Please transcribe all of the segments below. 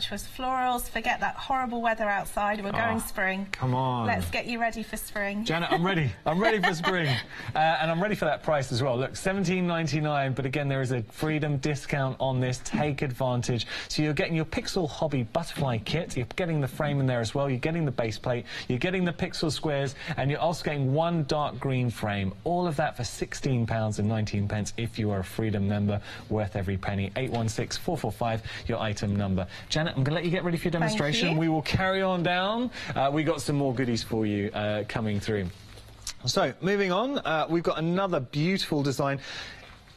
sumptuous florals. Forget that horrible weather outside. We're going spring. Come on. Let's get you ready for spring. Janet, I'm ready. I'm ready for spring. And I'm ready for that price as well. Look, $17.99, but again, there is a freedom discount on this. Take advantage. So you're getting your Pixel Hobby butterfly kit. You're getting the frame in there as well. You're getting the base plate. You're getting the Pixel squares. And you're also getting one dark green frame. All of that for £16.19 if you are a freedom member. Worth every penny. 816-445, your item number. Janet, I'm going to let you get ready for your demonstration. Thank you. We will carry on down. We got some more goodies for you coming through. So, moving on, we've got another beautiful design.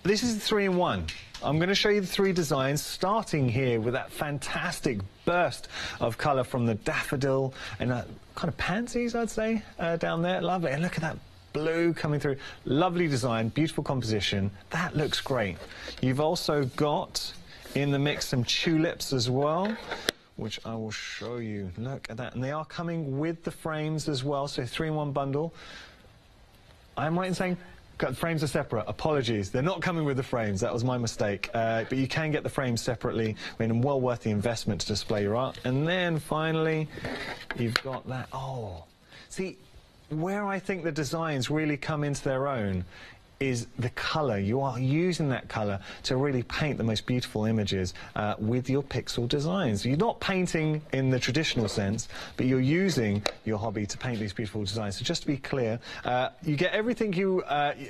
This is the 3-in-1. I'm going to show you the 3 designs, starting here with that fantastic burst of colour from the daffodil and kind of pansies, I'd say, down there. Lovely. And look at that blue coming through. Lovely design, beautiful composition. That looks great. You've also got in the mix some tulips as well, which I will show you. Look at that. And they are coming with the frames as well, so 3-in-1 bundle. I'm right in saying frames are separate. Apologies. They're not coming with the frames. That was my mistake. But you can get the frames separately. I mean, well worth the investment to display your art. And then finally, you've got that. Oh, see, where I think the designs really come into their own is the colour. You are using that colour to really paint the most beautiful images with your pixel designs. You're not painting in the traditional sense, but you're using your hobby to paint these beautiful designs. So just to be clear, you get everything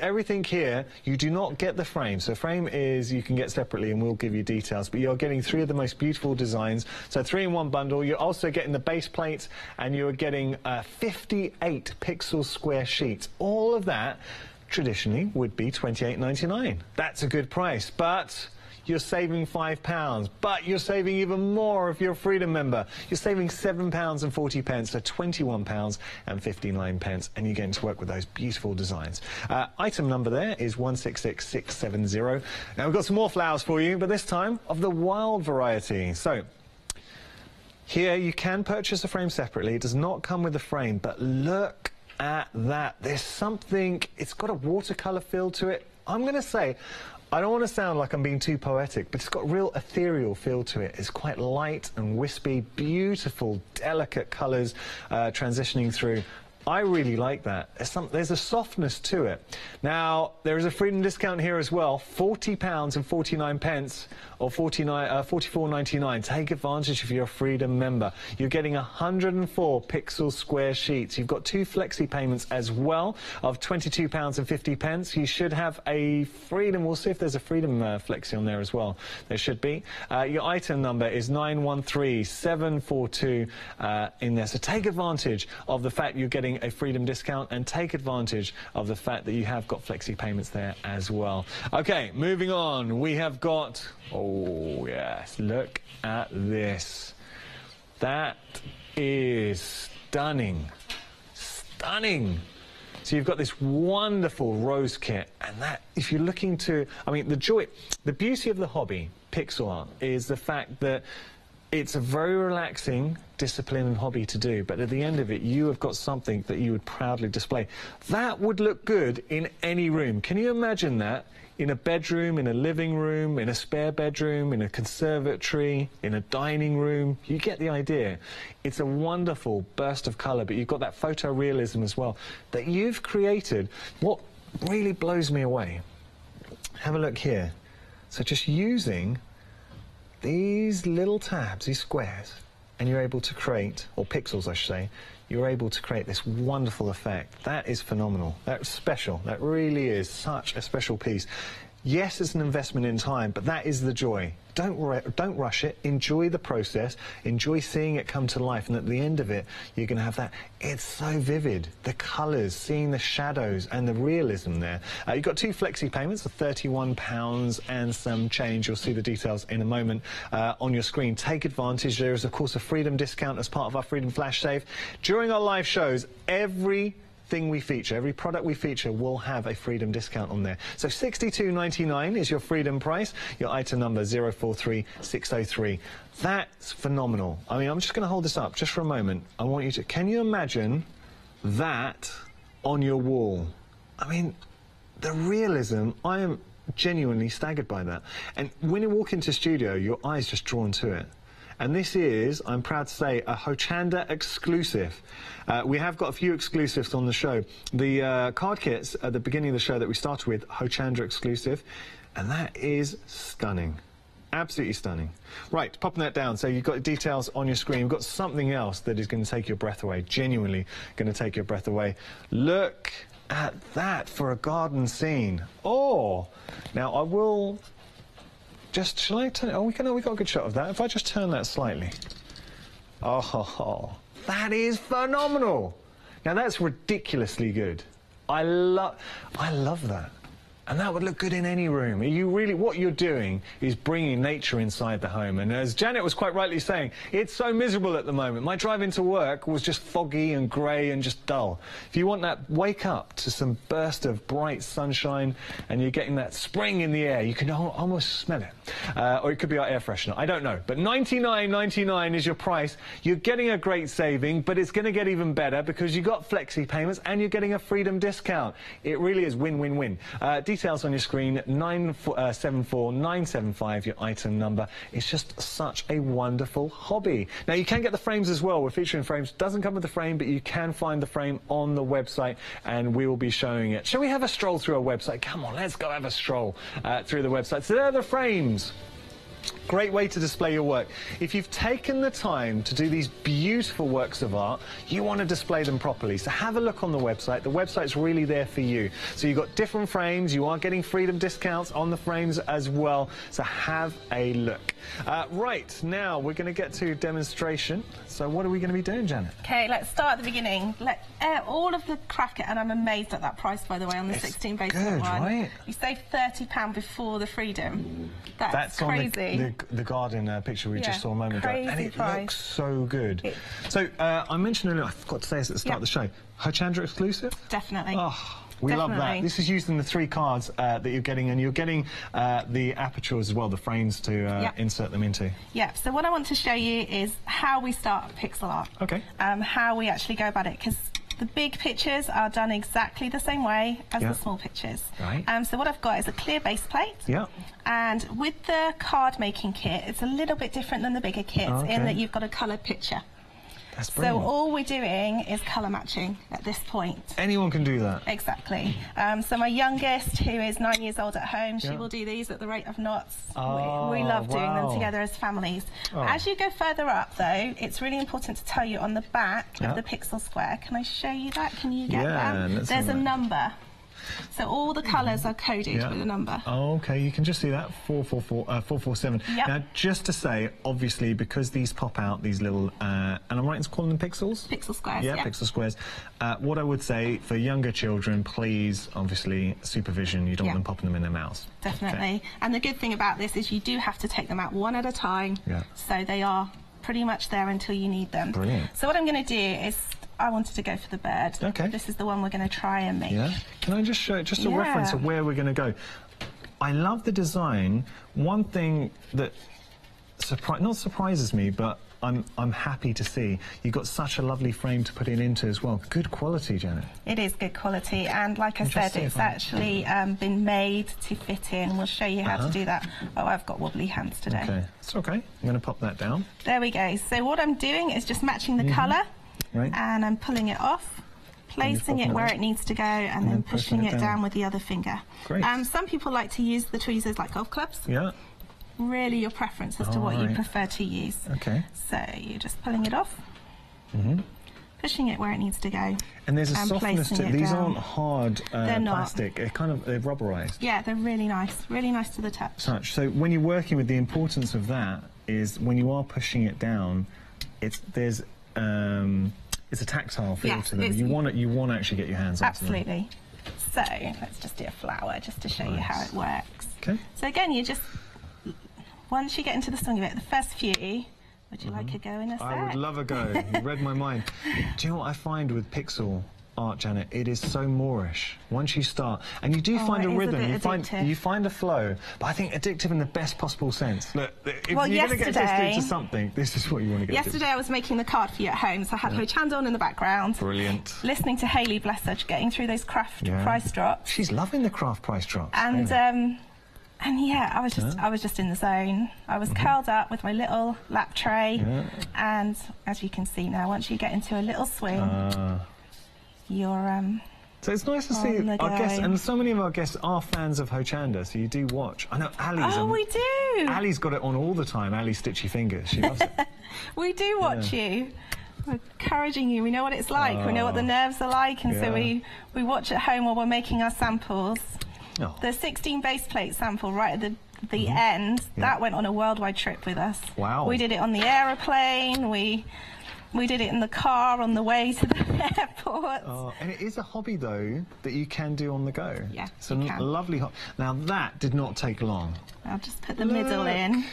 everything here. You do not get the frame. So frame is you can get separately, and we'll give you details. But you're getting 3 of the most beautiful designs. So 3-in-1 bundle. You're also getting the base plate, and you're getting 58 pixel square sheets. All of that traditionally would be £28.99. That's a good price, but you're saving £5, but you're saving even more if you're a Freedom member. You're saving £7.40, so £21.59, and you're getting to work with those beautiful designs. Item number there is 166670. Now we've got some more flowers for you, but this time of the wild variety. So here you can purchase a frame separately. It does not come with a frame, but look at that. There's something, it's got a watercolour feel to it. I'm going to say, I don't want to sound like I'm being too poetic, but it's got a real ethereal feel to it. It's quite light and wispy, beautiful, delicate colours transitioning through. I really like that. There's a softness to it. Now, there is a freedom discount here as well, £40.49 or $44.99. Take advantage if you're a freedom member. You're getting 104 pixel square sheets. You've got 2 flexi payments as well of £22.50. You should have a freedom. We'll see if there's a freedom flexi on there as well. There should be. Your item number is 913742 in there. So take advantage of the fact you're getting a freedom discount, and take advantage of the fact that you have got flexi payments there as well. Okay, moving on. We have got, oh yes, look at this. That is stunning. Stunning. So you've got this wonderful rose kit, and that, if you're looking to, I mean, the beauty of the hobby, pixel art, is the fact that it's a very relaxing discipline and hobby to do, but at the end of it, you have got something that you would proudly display. That would look good in any room. Can you imagine that? In a bedroom, in a living room, in a spare bedroom, in a conservatory, in a dining room. You get the idea. It's a wonderful burst of colour, but you've got that photorealism as well that you've created. What really blows me away, have a look here. So just using these little tabs, these squares, and you're able to create, or pixels I should say, you're able to create this wonderful effect. That is phenomenal. That's special. That really is such a special piece. Yes, it's an investment in time, but that is the joy. Don't rush it. Enjoy the process. Enjoy seeing it come to life. And at the end of it, you're going to have that. It's so vivid. The colours, seeing the shadows and the realism there. You've got 2 flexi payments of £31 and some change. You'll see the details in a moment on your screen. Take advantage. There is, of course, a freedom discount as part of our Freedom Flash Save. During our live shows, every product we feature will have a freedom discount on there. So $62.99 is your freedom price. Your item number 043603. That's phenomenal. I mean, I'm just going to hold this up just for a moment. I want you to, can you imagine that on your wall? I mean, the realism, I am genuinely staggered by that. And when you walk into studio, your eyes just drawn to it. and this is, I'm proud to say, a Hochanda exclusive. We have got a few exclusives on the show. The card kits at the beginning of the show that we started with, Hochanda exclusive, and that is stunning. Absolutely stunning. Right, popping that down. So you've got details on your screen. You've got something else that is going to take your breath away. Genuinely going to take your breath away. Look at that for a garden scene. Oh, now I will just, shall I turn it? Oh, we got a good shot of that. If I just turn that slightly. Oh, that is phenomenal. Now that's ridiculously good. I love that. And that would look good in any room. What you're doing is bringing nature inside the home. And as Janet was quite rightly saying, it's so miserable at the moment. My drive into work was just foggy and grey and just dull. If you want that, wake up to some burst of bright sunshine and you're getting that spring in the air. You can almost smell it. Or it could be our air freshener. I don't know. But $99.99 is your price. You're getting a great saving, but it's going to get even better because you got flexi payments and you're getting a freedom discount. It really is win-win-win. Details on your screen, 974975, your item number. It's just such a wonderful hobby. Now, you can get the frames as well. We're featuring frames. Doesn't come with the frame, but you can find the frame on the website, and we will be showing it. Shall we have a stroll through our website? Come on, let's go have a stroll through the website. So there are the frames. Great way to display your work. If you've taken the time to do these beautiful works of art, you want to display them properly. So have a look on the website. The website's really there for you. So you've got different frames. You are getting freedom discounts on the frames as well. So have a look. Right, now we're going to get to demonstration. So what are we going to be doing, Janet? Okay, let's start at the beginning. All of the craft kit, and I'm amazed at that price, by the way, on the 16 basic one. Right? You save £30 before the freedom. That's crazy. On the garden picture we just saw a moment ago, and it looks so good. So I mentioned earlier, I forgot to say this at the start of the show, Hochanda exclusive? Definitely. Oh, we love that. This is used in the 3 cards that you're getting, and you're getting the apertures as well, the frames to insert them into. Yeah, so what I want to show you is how we start pixel art. Okay. How we actually go about it, because the big pictures are done exactly the same way as the small pictures. Right. So what I've got is a clear base plate. Yeah. And with the card making kit, it's a little bit different than the bigger kits in that you've got a coloured picture. That's brilliant. So all we're doing is colour matching at this point. Anyone can do that. Exactly. So my youngest, who is 9 years old at home, she will do these at the rate of knots. Oh, we love doing them together as families. Oh. As you go further up, though, it's really important to tell you on the back of the pixel square. Can I show you that? Can you get that? There's a number. So all the colours are coded with a number. Oh, okay, you can just see that, 447. Yep. Now, just to say, obviously, because these pop out, these little, and I'm right in calling them pixels? Pixel squares, yeah. Pixel squares. What I would say, for younger children, please, obviously, supervision. You don't want them popping them in their mouths. Definitely. Okay. And the good thing about this is you do have to take them out one at a time. Yeah. So they are pretty much there until you need them. Brilliant. So what I'm going to do is, I wanted to go for the bird. Okay. This is the one we're going to try and make. Yeah. Can I just show just a reference of where we're going to go? I love the design. One thing that not surprises me, but I'm happy to see you've got such a lovely frame to put it into as well. Good quality, Janet. It is good quality, and like I said, it's actually been made to fit in. We'll show you how to do that. Oh, I've got wobbly hands today. Okay, it's okay. I'm going to pop that down. There we go. So what I'm doing is just matching the colour. Right. And I'm pulling it off, placing it where it needs to go, and then pushing it down with the other finger. Great. Some people like to use the tweezers like golf clubs. Yeah. Really your preference as to what you prefer to use. Okay. So you're just pulling it off, pushing it where it needs to go. And there's a softness to these aren't hard they're not. plastic, they're rubberized. Yeah, they're really nice to the touch. So when you're working with, the importance of that is when you are pushing it down, it's a tactile feel to them. You want to actually get your hands on them. Absolutely. So let's just do a flower just to show you how it works. Okay. So again, you just, once you get into the swing of it, the first few, would you like a go in a sec? I would love a go. You read my mind. Do you know what I find with pixel art, Janet? It is so moorish. Once you start, and you do find a rhythm, you find a flow, but I think addictive in the best possible sense. Look, if you're going to get addicted to something, this is what you want to get Yesterday I was making the card for you at home, so I had Hochanda on in the background. Brilliant. Listening to Hayley, bless her, getting through those craft price drops. She's loving the craft price drops. And And yeah, I was just in the zone. I was curled up with my little lap tray, and as you can see now, once you get into a little swing, you're so it's nice to see our guests, and so many of our guests are fans of Hochanda, so you do watch. I know Ali's. Oh, we do. Ali's got it on all the time. Ali's Stitchy Fingers. She loves it. We do watch you. We're encouraging you. We know what it's like. We know what the nerves are like, and so we watch at home while we're making our samples. The 16 base plate sample right at the end, that went on a worldwide trip with us. Wow. We did it on the aeroplane, we did it in the car on the way to the airport. Oh, and it is a hobby, though, that you can do on the go. Yeah, it's a lovely hobby. Now, that did not take long. I'll just put the middle in,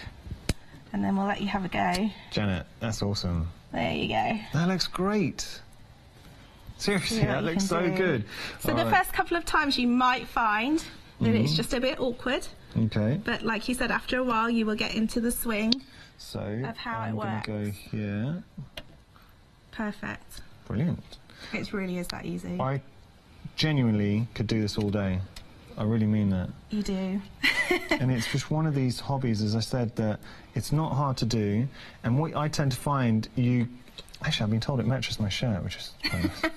and then we'll let you have a go. Janet, that's awesome. There you go. That looks great. Seriously, that looks so good. So the first couple of times you might find that it's just a bit awkward. Okay. But like you said, after a while you will get into the swing of how it works. I'm going to go here. Perfect. Brilliant. It really is that easy. I genuinely could do this all day. I really mean that. You do. And it's just one of these hobbies, as I said, that it's not hard to do. And what I tend to find, actually, I've been told it matches my shirt, which is kind of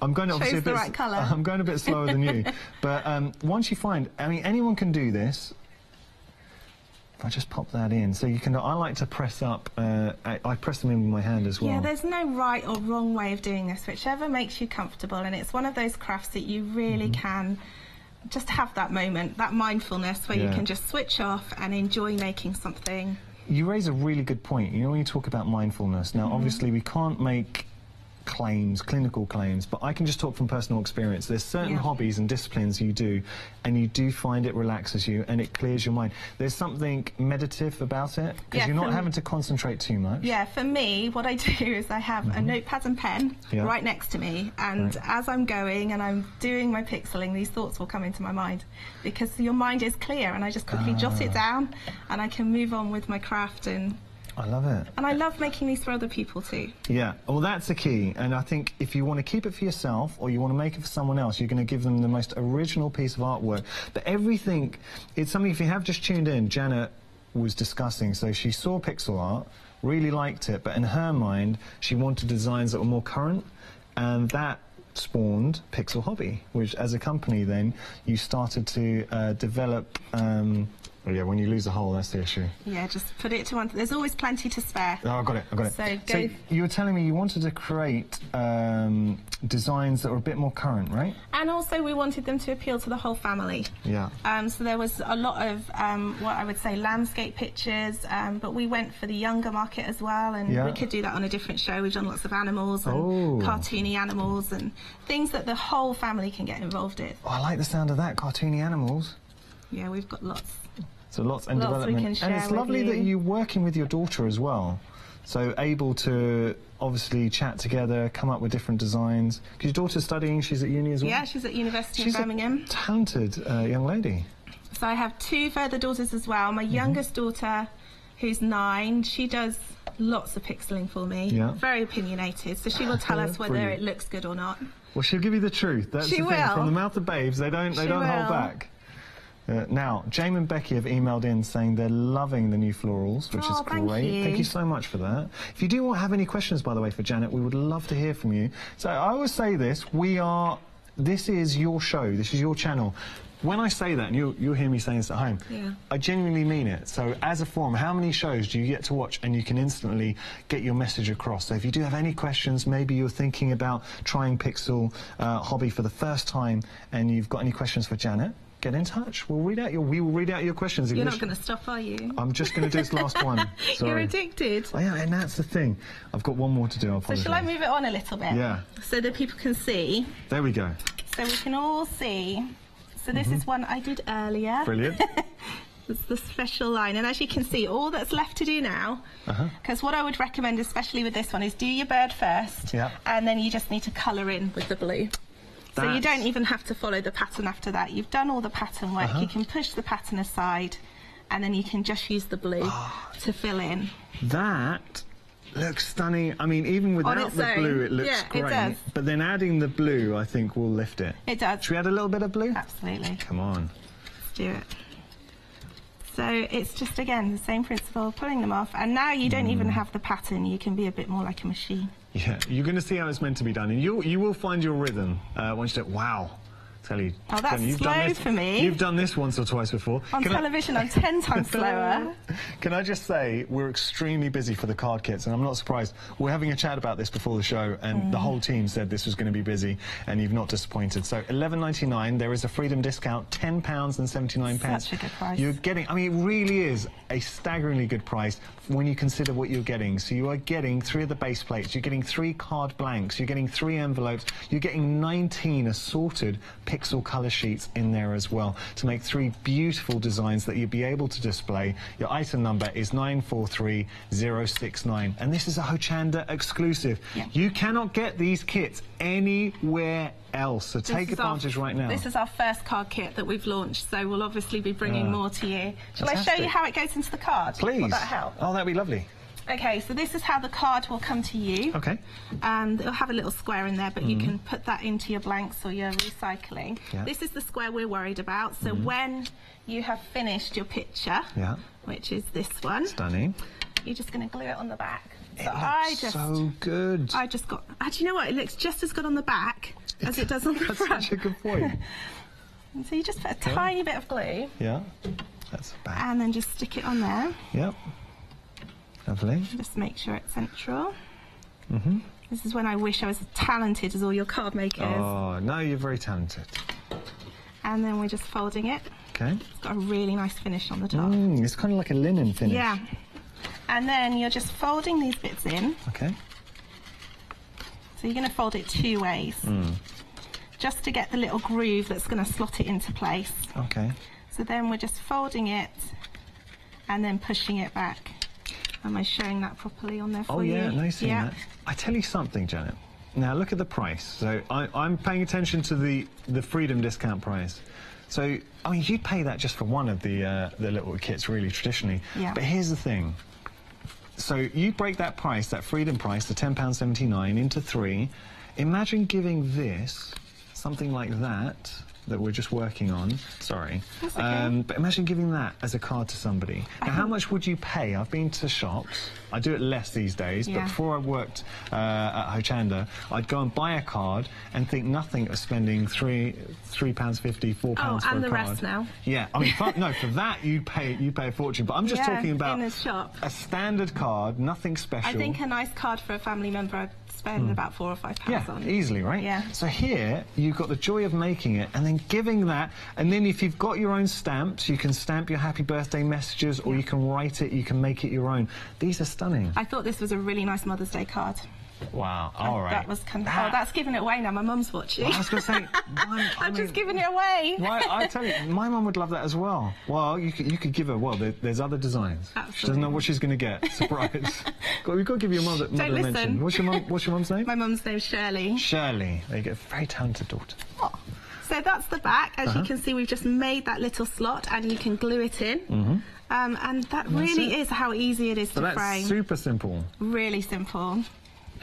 I'm going obviously the right colour. I'm going a bit slower than you, but once you find, I mean, anyone can do this. If I just pop that in, so you can. I like to press up. I press them in with my hand as well. Yeah, there's no right or wrong way of doing this, whichever makes you comfortable, and it's one of those crafts that you really can just have that moment, that mindfulness, where you can just switch off and enjoy making something. You raise a really good point. You know, when you talk about mindfulness, now obviously we can't make claims, clinical claims, but I can just talk from personal experience. There's certain hobbies and disciplines you do, and you do find it relaxes you and it clears your mind. There's something meditative about it, because you're not having to concentrate too much. Yeah, for me, what I do is I have a notepad and pen right next to me, and as I'm going and I'm doing my pixeling, these thoughts will come into my mind, because your mind is clear, and I just quickly jot it down, and I can move on with my craft. And I love it. And I love making these for other people too. Yeah, well, that's the key. And I think if you want to keep it for yourself or you want to make it for someone else, you're going to give them the most original piece of artwork. But everything, it's something, if you have just tuned in, Janet was discussing, so she saw pixel art, really liked it, but in her mind, she wanted designs that were more current, and that spawned Pixel Hobby, which as a company then, you started to develop yeah, when you lose a hole, that's the issue. Yeah, just put it to one. There's always plenty to spare. Oh, I've got it, I've got it. So you were telling me you wanted to create designs that were a bit more current, right? And also we wanted them to appeal to the whole family. Yeah. So there was a lot of, what I would say, landscape pictures, but we went for the younger market as well, and we could do that on a different show. We've done lots of animals and cartoony animals and things that the whole family can get involved in. Oh, I like the sound of that, cartoony animals. Yeah, we've got lots. So lots and development, and it's lovely that you're working with your daughter as well. So able to obviously chat together, come up with different designs. Because your daughter's studying, she's at uni as well. Yeah, she's at University of Birmingham. She's a talented young lady. So I have two further daughters as well. My youngest daughter, who's 9, she does lots of pixeling for me. Yeah. Very opinionated, so she will tell us whether it looks good or not. Well, she'll give you the truth. That's the thing. From the mouth of babes, they don't hold back. Now, Jane and Becky have emailed in saying they're loving the new florals, which is great. Thank you so much for that. If you do have any questions, by the way, for Janet, we would love to hear from you. So I always say this, this is your show, this is your channel. When I say that, and you'll hear me saying this at home, I genuinely mean it. So as a forum, how many shows do you get to watch and you can instantly get your message across? So if you do have any questions, maybe you're thinking about trying Pixel Hobby for the first time and you've got any questions for Janet, get in touch. We will read out your questions. You're not going to stop, are you? I'm just going to do this last one. Sorry. You're addicted. Oh, yeah, and that's the thing. I've got one more to do. So shall I move it on a little bit? Yeah. So that people can see. There we go. So we can all see. So this is one I did earlier. Brilliant. It's the special line, and as you can see, all that's left to do now, because what I would recommend, especially with this one, is do your bird first, and then you just need to colour in with the blue. So you don't even have to follow the pattern after that. You've done all the pattern work. You can push the pattern aside, and then you can just use the blue to fill in. That looks stunning. I mean, even without the blue, it looks great. It does. But then adding the blue, I think, will lift it. It does. Should we add a little bit of blue? Absolutely. Come on. Let's do it. So it's just, again, the same principle, pulling them off. And now you don't even have the pattern. You can be a bit more like a machine. Yeah, you're going to see how it's meant to be done. And you will find your rhythm once you do it. Wow. Tell you, oh, that's you've slow done this, for me. You've done this once or twice before. On television, I'm 10 times slower. Can I just say, we're extremely busy for the card kits, and I'm not surprised. We're having a chat about this before the show, and the whole team said this was going to be busy, and you've not disappointed. So $11.99, there is a freedom discount, £10.79. Such a good price. You're getting, I mean, it really is a staggeringly good price when you consider what you're getting. So you are getting 3 of the base plates, you're getting 3 card blanks, you're getting 3 envelopes, you're getting 19 assorted pixel colour sheets in there as well to make 3 beautiful designs that you'll be able to display. Your item number is 943069, and this is a Hochanda exclusive. Yeah. You cannot get these kits anywhere else, so take advantage right now. This is our first card kit that we've launched, so we'll obviously be bringing more to you. Shall I show you how it goes into the card? Please. Will that help? Oh, that'd be lovely. Okay, so this is how the card will come to you. Okay. And it'll have a little square in there, but you can put that into your blanks or your recycling. Yeah. This is the square we're worried about. So when you have finished your picture, which is this one, stunning, you're just going to glue it on the back. So so good. I just got. Actually, you know what? It looks just as good on the back as it does on the front. That's such a good point. And so you just put a tiny bit of glue. Yeah. That's the back. And then just stick it on there. Yep. Lovely. Just make sure it's central. This is when I wish I was as talented as all your card makers. Oh, no, you're very talented. And then we're just folding it. Okay. It's got a really nice finish on the top. It's kind of like a linen finish. Yeah. And then you're just folding these bits in. Okay. So you're going to fold it 2 ways. Just to get the little groove that's going to slot it into place. Okay. So then we're just folding it and then pushing it back. Am I showing that properly on there for you? Oh, yeah, no, seeing that. I tell you something, Janet. Now, look at the price. So I'm paying attention to the freedom discount price. So, I mean, you'd pay that just for one of the little kits, really, traditionally. Yeah. But here's the thing. So you break that price, that freedom price, the £10.79, into 3. Imagine giving this, something like that we're just working on. Sorry. That's okay. But imagine giving that as a card to somebody. Now, how much would you pay? I've been to shops. I do it less these days, but before I worked at Hochanda, I'd go and buy a card and think nothing of spending £3.50, £4 for a card. Oh, and the rest now. Yeah, I mean, no, for that you pay a fortune. But I'm just talking about in a shop. A standard card, nothing special. I think a nice card for a family member I'd spend about £4 or £5 on. Yeah, easily, right? Yeah. So here you've got the joy of making it and then giving that, and then if you've got your own stamps, you can stamp your happy birthday messages, or you can write it, you can make it your own. These are stunning. I thought this was a really nice Mother's Day card. Wow, all right. That was kind of, that's giving it away now. My mum's watching. Well, I was going to say, I'm just giving it away. I tell you, my mum would love that as well. Well, you could give her, well, there's other designs. Absolutely. She doesn't know what she's going to get. Surprise. We've got to give you a mother mention. What's your mum's name? My mum's name's Shirley. Shirley. There you go. Very talented daughter. Oh. So that's the back. As you can see, we've just made that little slot and you can glue it in. And that really is how easy it is to frame. That's super simple. Really simple.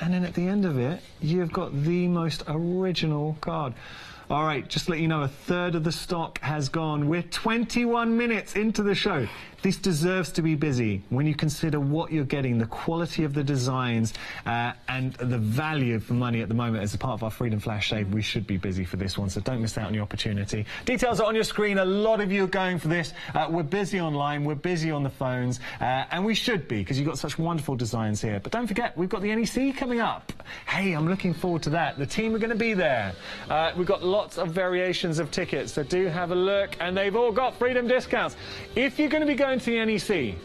And then at the end of it, you've got the most original card. All right, just to let you know, 1/3 of the stock has gone. We're 21 minutes into the show. This deserves to be busy when you consider what you're getting, the quality of the designs, and the value for money at the moment. As a part of our Freedom Flash Save, we should be busy for this one, so don't miss out on your opportunity. Details are on your screen. A lot of you are going for this. We're busy online, we're busy on the phones, and we should be, because you've got such wonderful designs here. But don't forget, we've got the NEC coming up. Hey, I'm looking forward to that. The team are going to be there. We've got lots of variations of tickets, so do have a look, and they've all got freedom discounts. If you're going to be going to the NEC,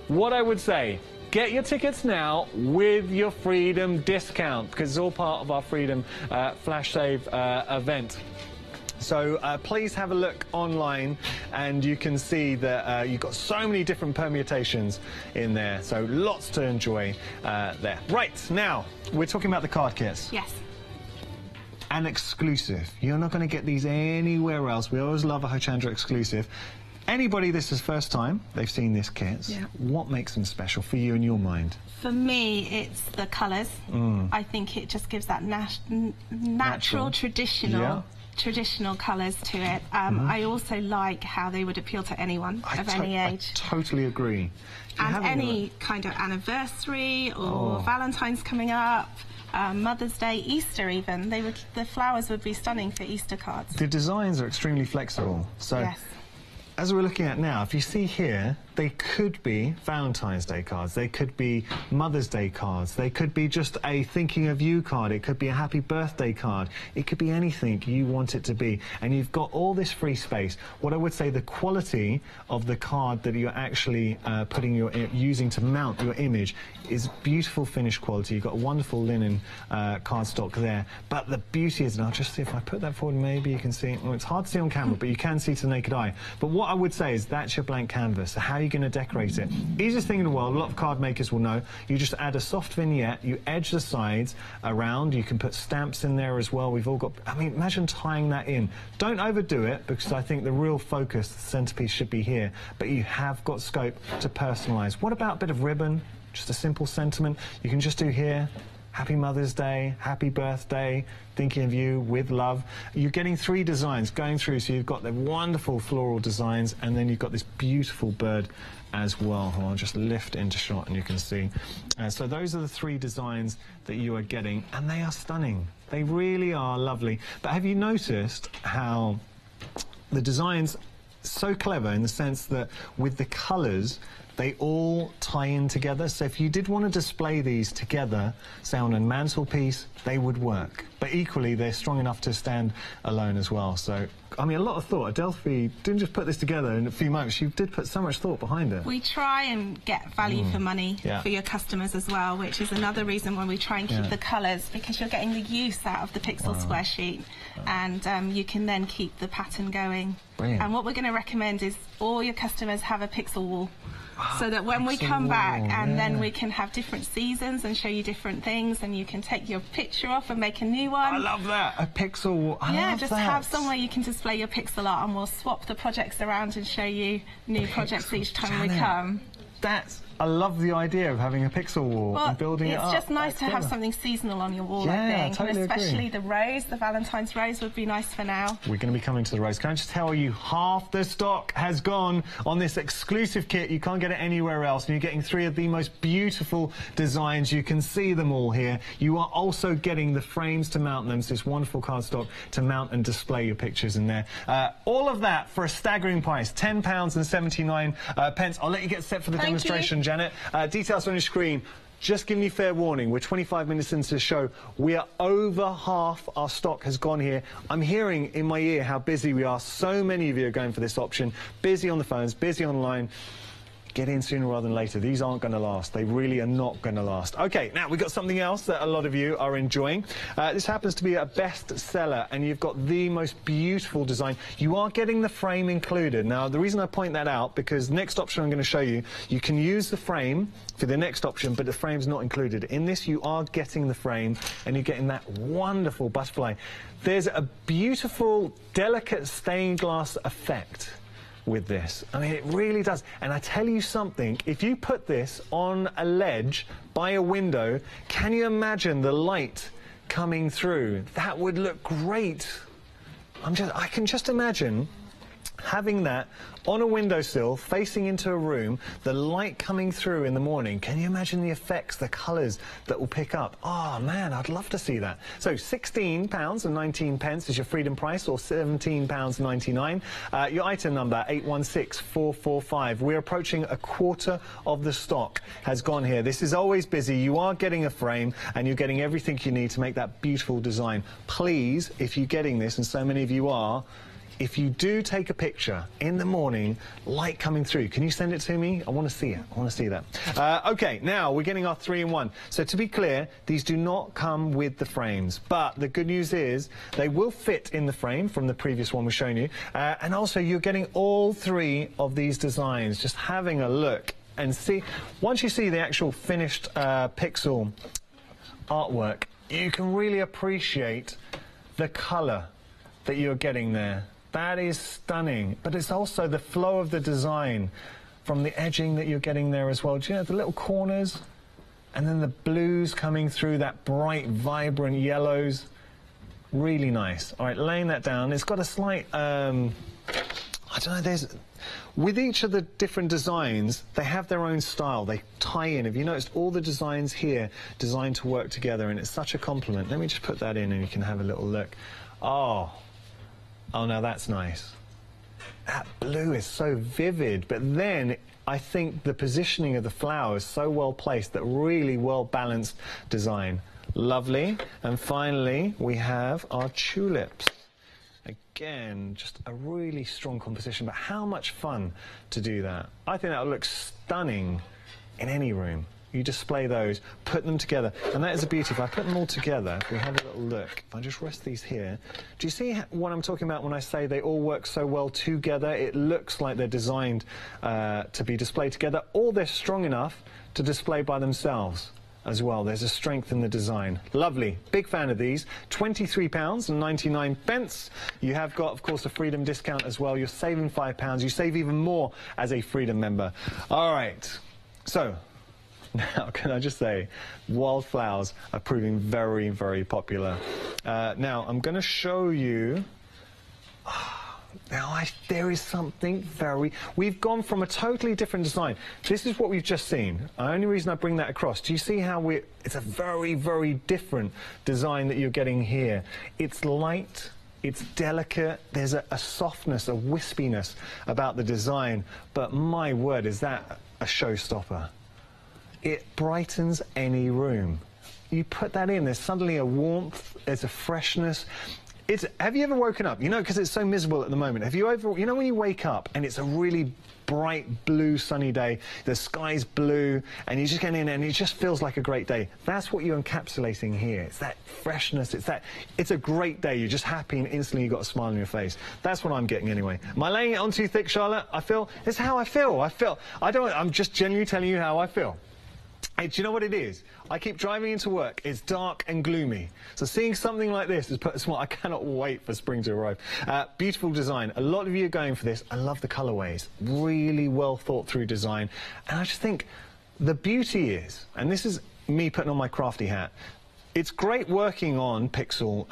what I would say, get your tickets now with your freedom discount, because it's all part of our Freedom Flash Save event. So please have a look online, and you can see that you've got so many different permutations in there, so lots to enjoy there. Right, now we're talking about the card kits. Yes. An exclusive. You're not going to get these anywhere else. We always love a Hochanda exclusive. Anybody this is first time they've seen this kit, what makes them special for you in your mind? For me, it's the colours. I think it just gives that natural, traditional traditional colours to it. I also like how they would appeal to anyone of any age. I totally agree. And any kind of anniversary or Valentine's coming up, Mother's Day, Easter even, the flowers would be stunning for Easter cards. The designs are extremely flexible. So yes. As we're looking at now, if you see here, they could be Valentine's Day cards, they could be Mother's Day cards, they could be just a thinking of you card, it could be a happy birthday card, it could be anything you want it to be. And you've got all this free space. What I would say, the quality of the card that you're actually using to mount your image is beautiful finished quality. You've got a wonderful linen cardstock there. But the beauty is, and I'll just see if I put that forward, maybe you can see, well, it's hard to see on camera, but you can see to the naked eye. But what I would say is that's your blank canvas. So how are you going to decorate it? Easiest thing in the world, a lot of card makers will know, you just add a soft vignette, you edge the sides around, you can put stamps in there as well. We've all got, I mean, imagine tying that in. Don't overdo it, because I think the real focus, the centerpiece should be here, but you have got scope to personalize. What about a bit of ribbon? Just a simple sentiment you can just do here. Happy Mother's Day, happy birthday, thinking of you, with love. You're getting 3 designs going through, so you've got the wonderful floral designs, and then you've got this beautiful bird as well. I'll just lift into shot and you can see. So those are the 3 designs that you are getting, and they are stunning. They really are lovely. But have you noticed how the designs so clever in the sense that with the colours, they all tie in together. So if you did want to display these together, say on a mantelpiece, they would work. But equally, they're strong enough to stand alone as well. So, I mean, a lot of thought. Adelphi didn't just put this together in a few months. You did put so much thought behind it. We try and get value for money for your customers as well, which is another reason why we try and keep the colours, because you're getting the use out of the pixel square sheet, and you can then keep the pattern going. Brilliant. And what we're going to recommend is all your customers have a pixel wall. So that when we come back, and then we can have different seasons and show you different things, and you can take your picture off and make a new one. I love that. A pixel wall. I love just that. have somewhere you can display your pixel art, and we'll swap the projects around and show you new projects each time we come. I love the idea of having a pixel wall and building it up. It's just nice to have something seasonal on your wall, I think. Totally and especially the rose, the Valentine's rose would be nice for now. We're going to be coming to the rose. Can I just tell you, half the stock has gone on this exclusive kit. You can't get it anywhere else. And you're getting 3 of the most beautiful designs. You can see them all here. You are also getting the frames to mount them. So this wonderful cardstock to mount and display your pictures in there. All of that for a staggering price, £10.79. I'll let you get set for the demonstration, Janet. Details on your screen. Just giving you fair warning, we're 25 minutes into the show. We are over half our stock has gone here. I'm hearing in my ear how busy we are. So many of you are going for this option. Busy on the phones, busy online. Get in sooner rather than later. These aren't going to last. They really are not going to last. Okay, now we've got something else that a lot of you are enjoying. This happens to be a bestseller, and you've got the most beautiful design. You are getting the frame included. Now, the reason I point that out, because the next option I'm going to show you, you can use the frame for the next option, but the frame's not included. In this, you are getting the frame, and you're getting that wonderful butterfly. There's a beautiful, delicate stained glass effect with this. I mean, it really does. And I tell you something, if you put this on a ledge by a window, can you imagine the light coming through? That would look great. I can just imagine having that on a windowsill facing into a room, the light coming through in the morning. Can you imagine the effects, the colours that will pick up? Oh man, I'd love to see that. So £16.19 is your freedom price, or £17.99. Your item number 816445. We're approaching a quarter of the stock has gone here. This is always busy. You are getting a frame, and you're getting everything you need to make that beautiful design. Please, if you're getting this, and so many of you are, if you do take a picture in the morning, light coming through, can you send it to me? I want to see it. I want to see that. OK, now we're getting our 3-in-1. So to be clear, these do not come with the frames. But the good news is they will fit in the frame from the previous one we've shown you. And also, you're getting all 3 of these designs. Just having a look and see. Once you see the actual finished pixel artwork, you can really appreciate the colour that you're getting there. That is stunning, but it's also the flow of the design from the edging that you're getting there as well. Do you know the little corners? And then the blues coming through, that bright, vibrant yellows. Really nice. All right, laying that down. It's got a slight, I don't know, with each of the different designs, they have their own style. They tie in. Have you noticed all the designs here designed to work together, and it's such a compliment. Let me just put that in and you can have a little look. Oh, now that's nice. That blue is so vivid, but then I think the positioning of the flower is so well placed, that really well balanced design. Lovely. And finally, we have our tulips. Again, just a really strong composition, but how much fun to do that. I think that would look stunning in any room. You display those, put them together, and that is a beauty. If I put them all together, if we have a little look, if I just rest these here, do you see what I'm talking about when I say they all work so well together? It looks like they're designed to be displayed together, or they're strong enough to display by themselves as well. There's a strength in the design. Lovely. Big fan of these. £23.99. You have got, of course, a Freedom discount as well. You're saving £5. You save even more as a Freedom member. All right. So, now, can I just say, wildflowers are proving very, very popular. Now, I'm going to show you... Now, there is something very... We've gone from a totally different design. This is what we've just seen. The only reason I bring that across, do you see how it's a very, very different design that you're getting here? It's light, it's delicate, there's a softness, a wispiness about the design, but my word, is that a showstopper. It brightens any room. You put that in, there's suddenly a warmth, there's a freshness. Have you ever woken up, you know, because it's so miserable at the moment, have you ever, you know when you wake up and it's a really bright blue sunny day, the sky's blue, and you just get in and it just feels like a great day? That's what you're encapsulating here. It's that freshness, it's a great day. You're just happy and instantly you've got a smile on your face. That's what I'm getting anyway. Am I laying it on too thick, Charlotte? It's how I feel. I'm just genuinely telling you how I feel. Hey, do you know what it is? I keep driving into work. It's dark and gloomy. So seeing something like this has put a smile. I cannot wait for spring to arrive. Beautiful design. A lot of you are going for this. I love the colorways. Really well thought through design. And I just think the beauty is, and this is me putting on my crafty hat, it's great working on Pixel,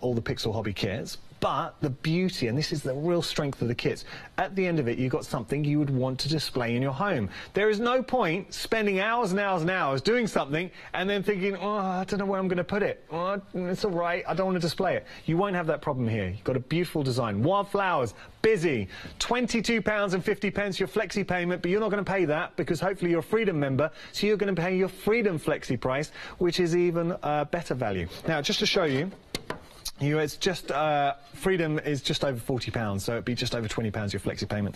all the Pixel hobby kits. But the beauty, and this is the real strength of the kits, at the end of it, you've got something you would want to display in your home. There is no point spending hours and hours and hours doing something and then thinking, oh, I don't know where I'm going to put it. Oh, it's all right, I don't want to display it. You won't have that problem here. You've got a beautiful design. Wildflowers, busy. £22.50 your flexi payment, but you're not going to pay that because hopefully you're a Freedom member, so you're going to pay your Freedom flexi price, which is even better value. Now, just to show you, it's just, Freedom is just over £40, so it'd be just over £20 your flexi payment.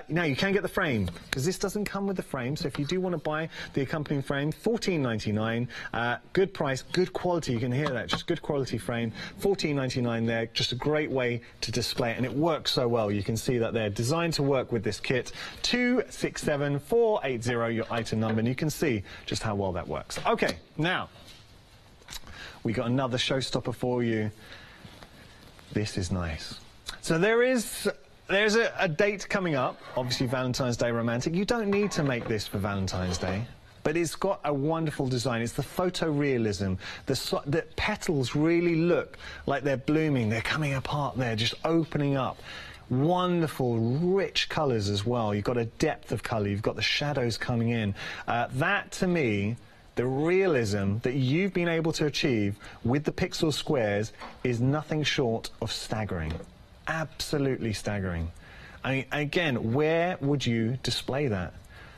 Now, you can get the frame, because this doesn't come with the frame, so if you do want to buy the accompanying frame, $14.99, good price, good quality, you can hear that, just good quality frame, $14.99 there, just a great way to display it, and it works so well. You can see that they're designed to work with this kit. 267480, your item number, and you can see just how well that works. Okay, now, we got another showstopper for you. This is nice. So there's a date coming up, obviously Valentine's Day romantic. You don't need to make this for Valentine's Day, but it's got a wonderful design. It's the photorealism. The petals really look like they're blooming. They're coming apart there, just opening up. Wonderful, rich colours as well. You've got a depth of colour. You've got the shadows coming in. That, to me, the realism that you've been able to achieve with the pixel squares is nothing short of staggering. Absolutely staggering. I mean, again, where would you display that?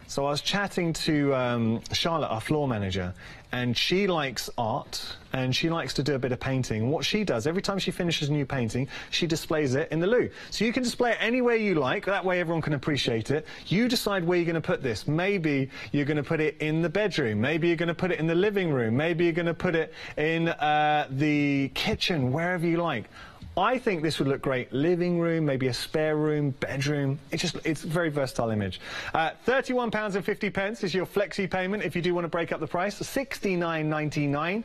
So I was chatting to Charlotte, our floor manager, and she likes art, and she likes to do a bit of painting. What she does, every time she finishes a new painting, she displays it in the loo. So you can display it anywhere you like, that way everyone can appreciate it. You decide where you're going to put this. Maybe you're going to put it in the bedroom, maybe you're going to put it in the living room, maybe you're going to put it in the kitchen, wherever you like. I think this would look great. Living room, maybe a spare room, bedroom. It's a very versatile image. £31.50 is your flexi payment if you do want to break up the price. $69.99.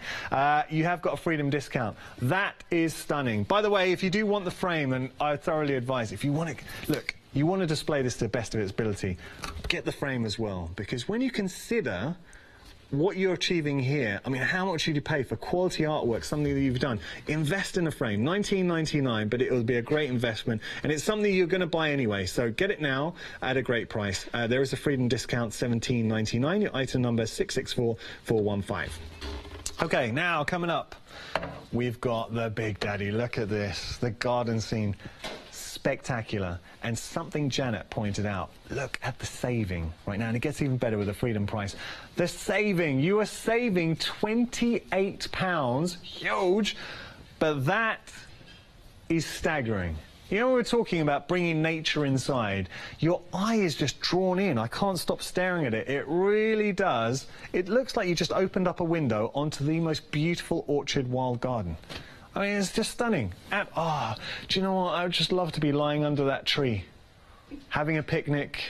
You have got a Freedom discount. That is stunning. By the way, if you do want the frame, and I thoroughly advise, if you want to, look, you want to display this to the best of its ability, get the frame as well. Because when you consider what you're achieving here, I mean, how much should you pay for quality artwork, something that you've done? Invest in a frame, $19.99, but it will be a great investment, and it's something you're going to buy anyway, so get it now at a great price. There is a freedom discount, $17.99, your item number 664415. Okay, now coming up, we've got the Big Daddy. Look at this, the garden scene. Spectacular. And something Janet pointed out, look at the saving right now, and it gets even better with the freedom price. The saving, you are saving £28, huge, but that is staggering. You know, we were talking about bringing nature inside. Your eye is just drawn in. I can't stop staring at it. It really does. It looks like you just opened up a window onto the most beautiful orchard wild garden. I mean, it's just stunning. And, do you know what? I would just love to be lying under that tree, having a picnic.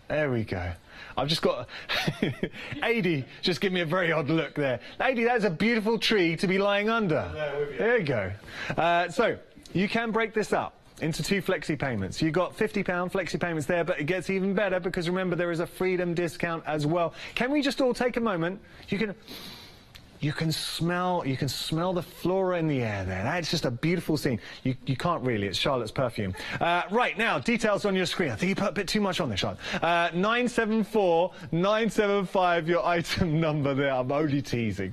There we go. I've just got... Adi just give me a very odd look there. Adi, that's a beautiful tree to be lying under. There you go. So, you can break this up into 2 flexi payments. You've got £50 flexi payments there, but it gets even better because remember there is a freedom discount as well. Can we just all take a moment? You can smell the flora in the air there. That's just a beautiful scene. You can't really, it's Charlotte's perfume. Right, now, details on your screen. I think you put a bit too much on there, Charlotte. 974975, your item number there. I'm only teasing.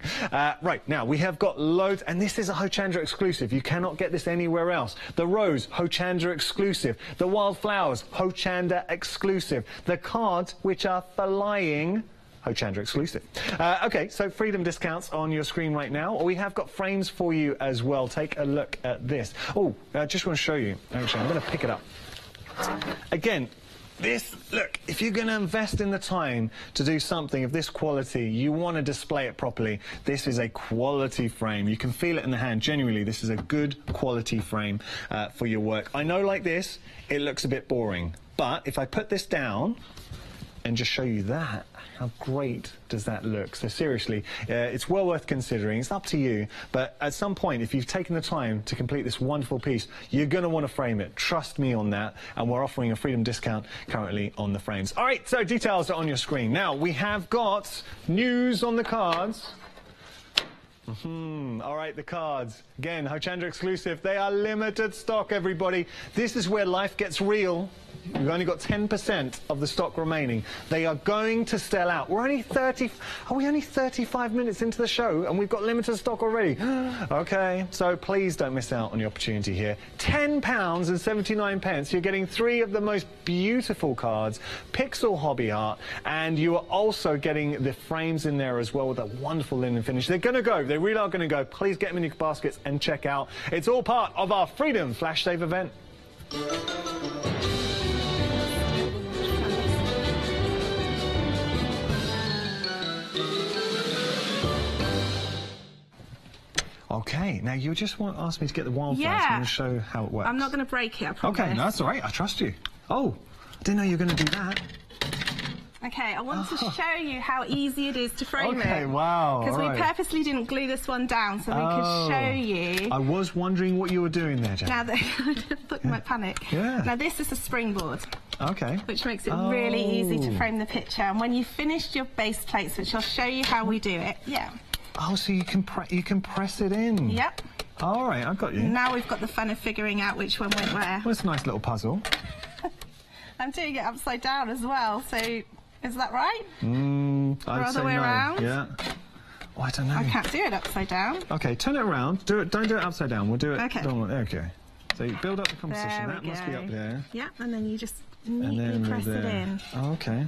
Right, now, we have got loads, and this is a Hochanda exclusive. You cannot get this anywhere else. The rose, Hochanda exclusive. The wildflowers, Hochanda exclusive. The cards, which are flying, Hochanda exclusive. Okay, so freedom discounts on your screen right now. We have got frames for you as well. Take a look at this. Oh, I just want to show you. Actually, I'm going to pick it up. Again, look, if you're going to invest in the time to do something of this quality, you want to display it properly. This is a quality frame. You can feel it in the hand. Genuinely, this is a good quality frame for your work. I know like this, it looks a bit boring, but if I put this down and just show you that, how great does that look? So seriously, it's well worth considering. It's up to you, but at some point, if you've taken the time to complete this wonderful piece, you're going to want to frame it. Trust me on that, and we're offering a freedom discount currently on the frames. All right, so details are on your screen. Now, we have got news on the cards. All right, the cards. Again, Hochanda exclusive. They are limited stock, everybody. This is where life gets real. We've only got 10% of the stock remaining. They are going to sell out. Are we only 35 minutes into the show and we've got limited stock already? Okay, so please don't miss out on the opportunity here. £10.79. You're getting 3 of the most beautiful cards, pixel hobby art, and you are also getting the frames in there as well with a wonderful linen finish. They're going to go. They really are going to go. Please get them in your baskets and check out. It's all part of our Freedom Flash Save event. Okay, now you just want to ask me to get the wildflowers. I'm going to show how it works. I'm not going to break it, I promise. Okay, no, that's all right. I trust you. Oh, I didn't know you were going to do that. Okay, I want to show you how easy it is to frame it. Okay, wow. Because we purposely didn't glue this one down so we could show you. I was wondering what you were doing there, Jen. Now, look, my panic. Yeah. Now, this is a springboard. Okay. Which makes it really easy to frame the picture. And when you've finished your base plates, which I'll show you how we do it, Oh, so you can press it in. Yep. All right, I've got you. Now we've got the fun of figuring out which one went where. Well, it's a nice little puzzle. I'm doing it upside down as well, so is that right? I'd other say way no. around? Yeah. Oh, I don't know. I can't do it upside down. Okay, turn it around. Don't do it upside down. We'll do it. Okay. Okay. So you build up the composition. There that we must go. be up there. Yeah, and then you just neatly press it in. Oh, okay.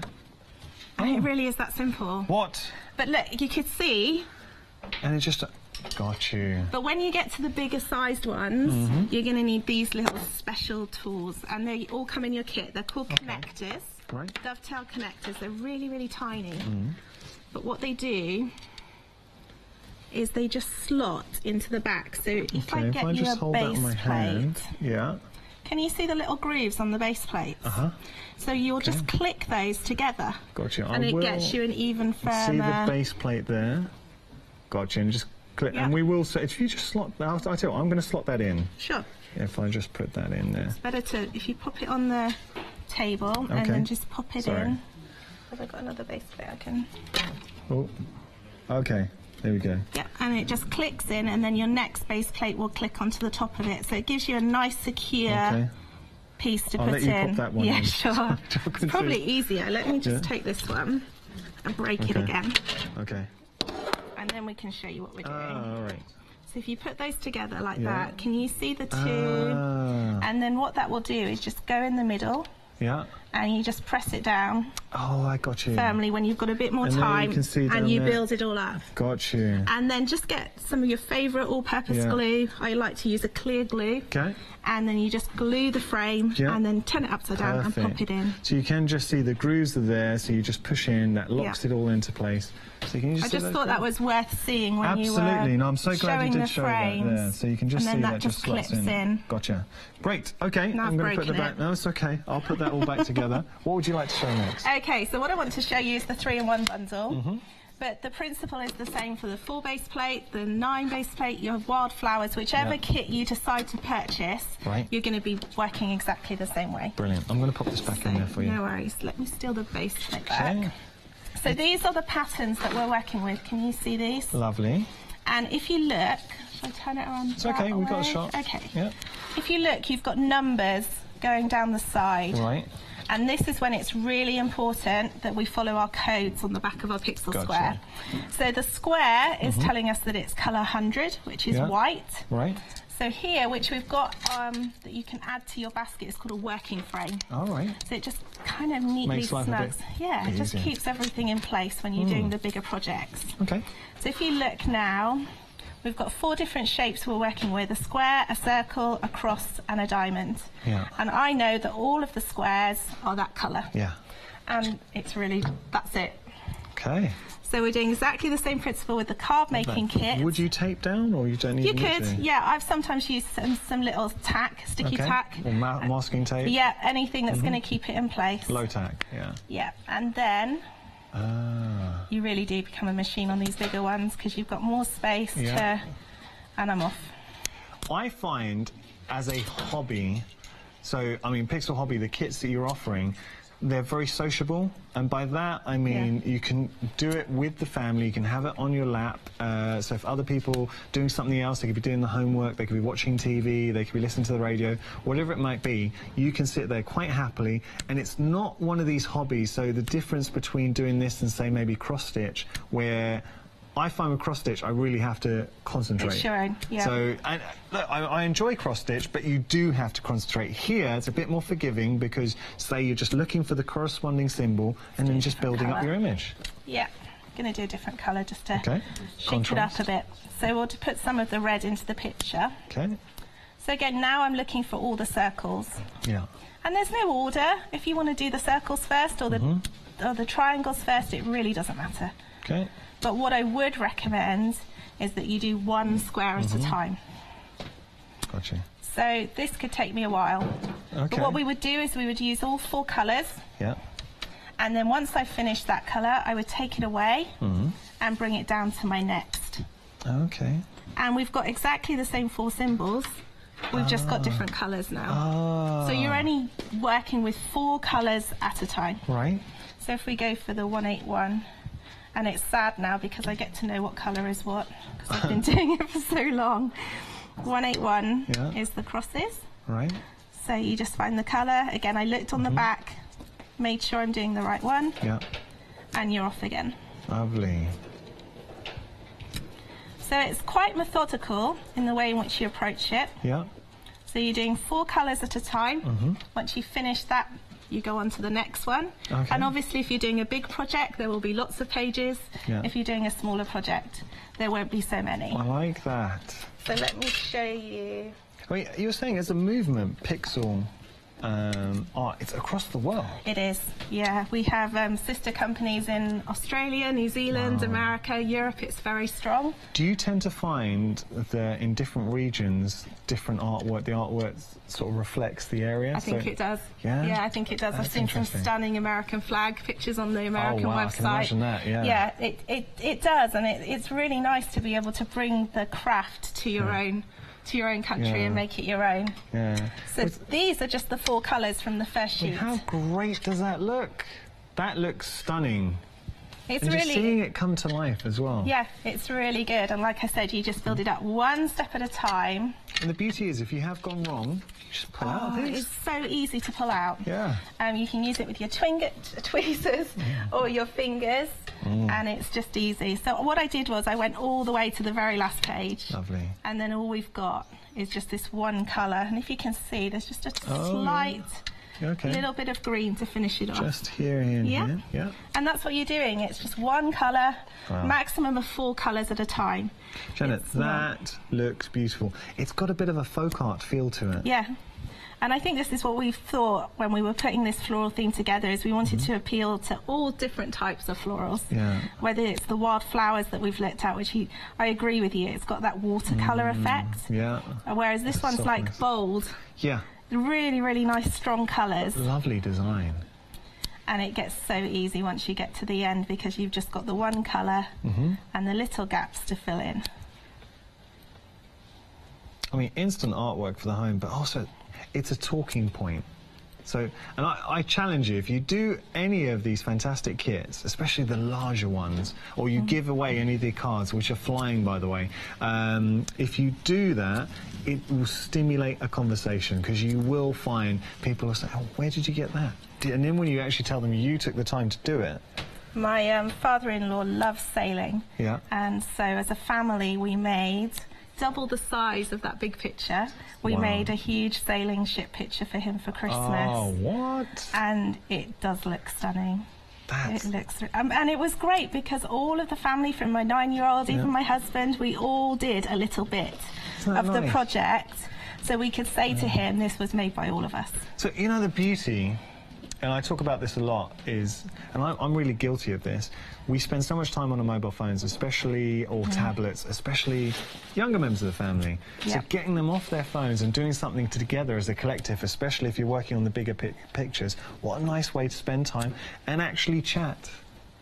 And it really is that simple. What? But look, you could see. And it just... Got you. But when you get to the bigger sized ones, you're going to need these little special tools. And they all come in your kit. They're called connectors. Right. Dovetail connectors. They're really, really tiny. But what they do is they just slot into the back. So if I get you a base plate, can you see the little grooves on the base plates? So you'll just click those together. Got you. And it gets you an even firmer... See the base plate there? Got you. And just click. And we will say, if you just slot... I'll tell you what, I'm going to slot that in. Sure. If I just put that in there. It's better to, if you pop it on the table and then just pop it in. Have I got another base plate I can... Oh. Okay, there we go. Yeah, and it just clicks in, and then your next base plate will click onto the top of it. So it gives you a nice, secure piece to put in. I'll let you pop that one in. Sure. It's probably easier. Let me just take this one and break it again. Okay. And then we can show you what we're doing. All right. So if you put those together like that, can you see the two? And then what that will do is just go in the middle. Yeah. And you just press it down. Oh, I got you. Firmly when you've got a bit more time, and you build it all up. Got you. And then just get some of your favourite all-purpose glue. I like to use a clear glue. Okay. And then you just glue the frame and then turn it upside down and pop it in. So you can just see the grooves are there, so you just push in, that locks it all into place. So you can just I just thought that was worth seeing when you were Absolutely. No, I'm so glad you did show that there. So you can just see that just slots clips in. Gotcha. Great. Okay. I'm going to put that back. No, it's okay. I'll put that all back together. What would you like to show next? Okay, so what I want to show you is the 3-in-1 bundle. But the principle is the same for the 4 base plate, the 9 base plate, your wildflowers, whichever kit you decide to purchase, you're going to be working exactly the same way. Brilliant. I'm going to pop this back in there for you. No worries. Let me steal the base plate back. So these are the patterns that we're working with. Can you see these? Lovely. And if you look, shall I turn it around? It's okay, we've got a shot. Okay. Yep. If you look, you've got numbers going down the side. Right. And this is when it's really important that we follow our codes on the back of our pixel square. So the square is telling us that it's colour 100, which is white. Right. So here, which we've got that you can add to your basket, is called a working frame. All right. So it just kind of neatly snugs. Yeah, it just keeps everything in place when you're doing the bigger projects. Okay. So if you look now, we've got 4 different shapes we're working with: a square, a circle, a cross, and a diamond. Yeah. And I know that all of the squares are that colour. Yeah. And it's really, that's it. Okay. So we're doing exactly the same principle with the card making kit. Would you tape down, or you don't need to? You could, yeah. I've sometimes used some little tack, sticky tack. Or masking tape. Yeah, anything that's going to keep it in place. Low tack, yeah. Yeah, and then you really do become a machine on these bigger ones because you've got more space to... And I'm off. I find, as a hobby, so, I mean, Pixel Hobby, the kits that you're offering, they're very sociable, and by that I mean you can do it with the family, you can have it on your lap, so if other people doing something else, they could be doing the homework, they could be watching TV, they could be listening to the radio, whatever it might be, you can sit there quite happily, and it's not one of these hobbies. So the difference between doing this and, say, maybe cross-stitch, where I find with cross-stitch I really have to concentrate. It's your own, So, and look, I enjoy cross-stitch, but you do have to concentrate. Here, it's a bit more forgiving because, say, you're just looking for the corresponding symbol and then just building up your image. Yeah, I'm going to do a different colour just to shake it up a bit. So we'll put some of the red into the picture. Okay. So again, now I'm looking for all the circles. Yeah. And there's no order. If you want to do the circles first or the triangles first, it really doesn't matter. Okay. But what I would recommend is that you do one square at a time. Gotcha. So this could take me a while. Okay. But what we would do is we would use all 4 colours. Yeah. And then once I finished that colour, I would take it away and bring it down to my next. Okay. And we've got exactly the same 4 symbols. We've just got different colours now. So you're only working with 4 colours at a time. Right. So if we go for the 181, and it's sad now because I get to know what colour is what, because I've been doing it for so long. 181 is the crosses. Right. So you just find the colour. Again, I looked on the back, made sure I'm doing the right one. Yeah. And you're off again. Lovely. So it's quite methodical in the way in which you approach it. Yeah. So you're doing 4 colours at a time. Once you finish that, you go on to the next one. Okay. And obviously if you're doing a big project, there will be lots of pages. Yeah. If you're doing a smaller project, there won't be so many. I like that. So let me show you. Wait, you were saying as a movement, Pixel art, it's across the world. It is, yeah. We have sister companies in Australia, New Zealand, America, Europe. It's very strong. Do you tend to find that in different regions, different artwork, the artwork sort of reflects the area? I think it does. Yeah? Yeah, I think it does. I've seen some stunning American flag pictures on the American website. I can imagine that, yeah. Yeah, it does, and it's really nice to be able to bring the craft to your own country and make it your own. Yeah. So these are just the 4 colours from the first sheet. How great does that look? That looks stunning. It's and really... just seeing it come to life as well. Yeah, it's really good. And like I said, you just build it up one step at a time. And the beauty is, if you have gone wrong, you just pull out a piece. It's so easy to pull out. Yeah. You can use it with your tweezers or your fingers, and it's just easy. So what I did was I went all the way to the very last page. Lovely. And then all we've got is just this one colour. And if you can see, there's just a slight... Okay. little bit of green to finish it off. Just here and here. Yeah. And that's what you're doing. It's just one colour, maximum of 4 colours at a time. Janet, that looks beautiful. It's got a bit of a folk art feel to it. Yeah. And I think this is what we thought when we were putting this floral theme together, is we wanted to appeal to all different types of florals. Yeah. Whether it's the wild flowers that we've looked at, which I agree with you, it's got that watercolour effect. Yeah. Whereas this one's like bold. Yeah. Really, really nice, strong colours. Lovely design. And it gets so easy once you get to the end, because you've just got the one colour and the little gaps to fill in. I mean, instant artwork for the home, but also it's a talking point. So, and I challenge you, if you do any of these fantastic kits, especially the larger ones, or you give away any of the cards, which are flying, by the way, if you do that, it will stimulate a conversation, because you will find people will say, oh, where did you get that? And then when you actually tell them you took the time to do it. My father-in-law loves sailing. Yeah. And so as a family, we made double the size of that big picture. We made a huge sailing ship picture for him for Christmas. Oh, what? And it does look stunning. It looks, and it was great, because all of the family, from my 9-year-old, even my husband, we all did a little bit of the project, so we could say to him, this was made by all of us. So, you know, the beauty, and I talk about this a lot, is, and I'm really guilty of this, we spend so much time on our mobile phones, especially, or tablets, especially younger members of the family. So getting them off their phones and doing something together as a collective, especially if you're working on the bigger pictures, what a nice way to spend time and actually chat.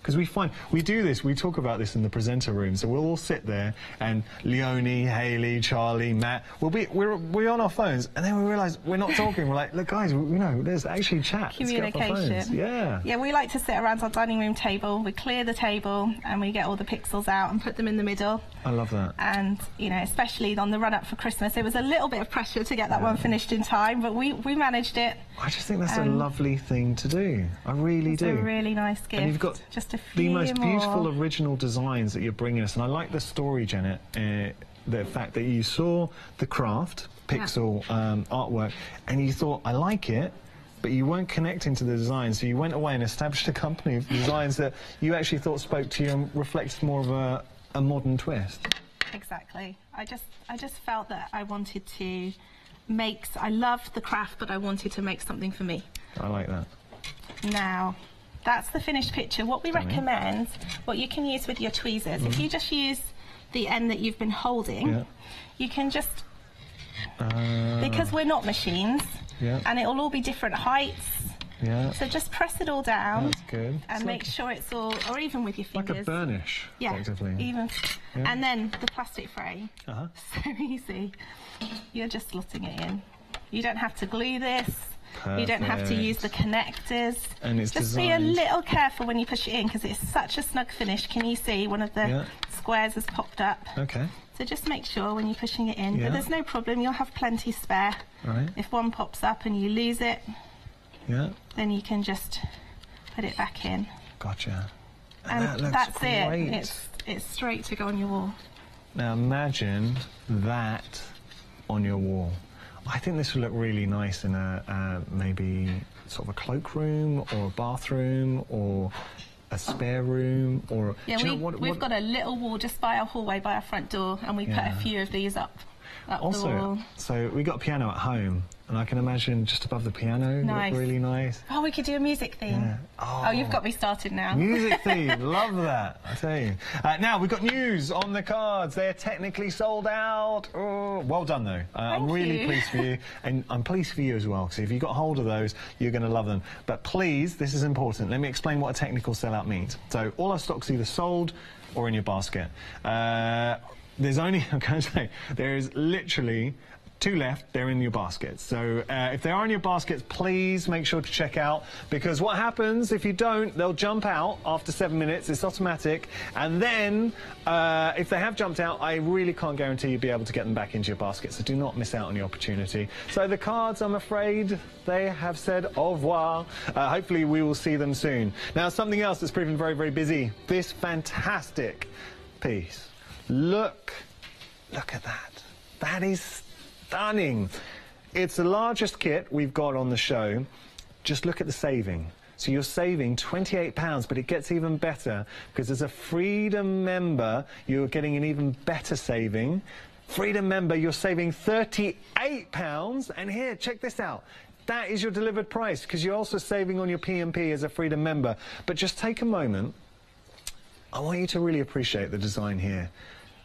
Because we find, we do this, we talk about this in the presenter room, so we'll all sit there, and Leonie, Hayley, Charlie, Matt, we're on our phones, and then we realise we're not talking. We're like, look, guys, you know, there's actually chat. Communication. Yeah. Yeah, we like to sit around our dining room table, we clear the table, and we get all the pixels out and put them in the middle. I love that. And, you know, especially on the run-up for Christmas, it was a little bit of pressure to get that one finished in time, but we managed it. I just think that's a lovely thing to do. I really do. It's a really nice gift. And you've got just the most beautiful original designs that you're bringing us, and I like the story, Janet, the fact that you saw the craft pixel artwork and you thought, I like it, but you weren't connecting to the design, so you went away and established a company of designs that you actually thought spoke to you and reflected more of a modern twist. Exactly. I just felt that I wanted to make, I loved the craft, but I wanted to make something for me. I like that. Now, that's the finished picture. What we recommend, what you can use with your tweezers, if you just use the end that you've been holding, you can just, because we're not machines, and it'll all be different heights, so just press it all down. That's good. And make sure it's all, or even with your fingers. Like a burnish, effectively. Even, and then the plastic frame. So easy. You're just slotting it in. You don't have to glue this. Perfect. You don't have to use the connectors. And it's just be a little careful when you push it in, because it's such a snug finish. Can you see one of the squares has popped up? Okay. So just make sure when you're pushing it in. But there's no problem, you'll have plenty spare. Right. If one pops up and you lose it, then you can just put it back in. Gotcha. And that looks that's great. it. It's straight to go on your wall. Now imagine that on your wall. I think this would look really nice in a maybe sort of a cloakroom or a bathroom or a spare room, or we've got a little wall just by our hallway, by our front door, and we put a few of these up the wall. So we got a piano at home, and I can imagine just above the piano, look really nice. Oh, we could do a music theme. Yeah. Oh, you've got me started now. Music theme, love that, I tell you. Now, we've got news on the cards. They're technically sold out. Oh, well done, though. I'm really pleased for you, and I'm pleased for you as well, because if you got hold of those, you're going to love them. But please, this is important. Let me explain what a technical sellout means. So, all our stock's either sold or in your basket. There's only, I'm going to say, there is literally 2 left, they're in your baskets. So if they are in your baskets, please make sure to check out, because what happens if you don't, they'll jump out after 7 minutes. It's automatic. And then if they have jumped out, I really can't guarantee you'll be able to get them back into your basket. So do not miss out on the opportunity. So the cards, I'm afraid, they have said au revoir. Hopefully we will see them soon. Now, something else that's proven very, very busy. This fantastic piece. Look at that. That is stunning. It's the largest kit we've got on the show. Just look at the saving. So you're saving £28, but it gets even better because as a Freedom member, you're getting an even better saving. Freedom member, you're saving £38. And here, check this out. That is your delivered price because you're also saving on your P&P as a Freedom member. But just take a moment. I want you to really appreciate the design here.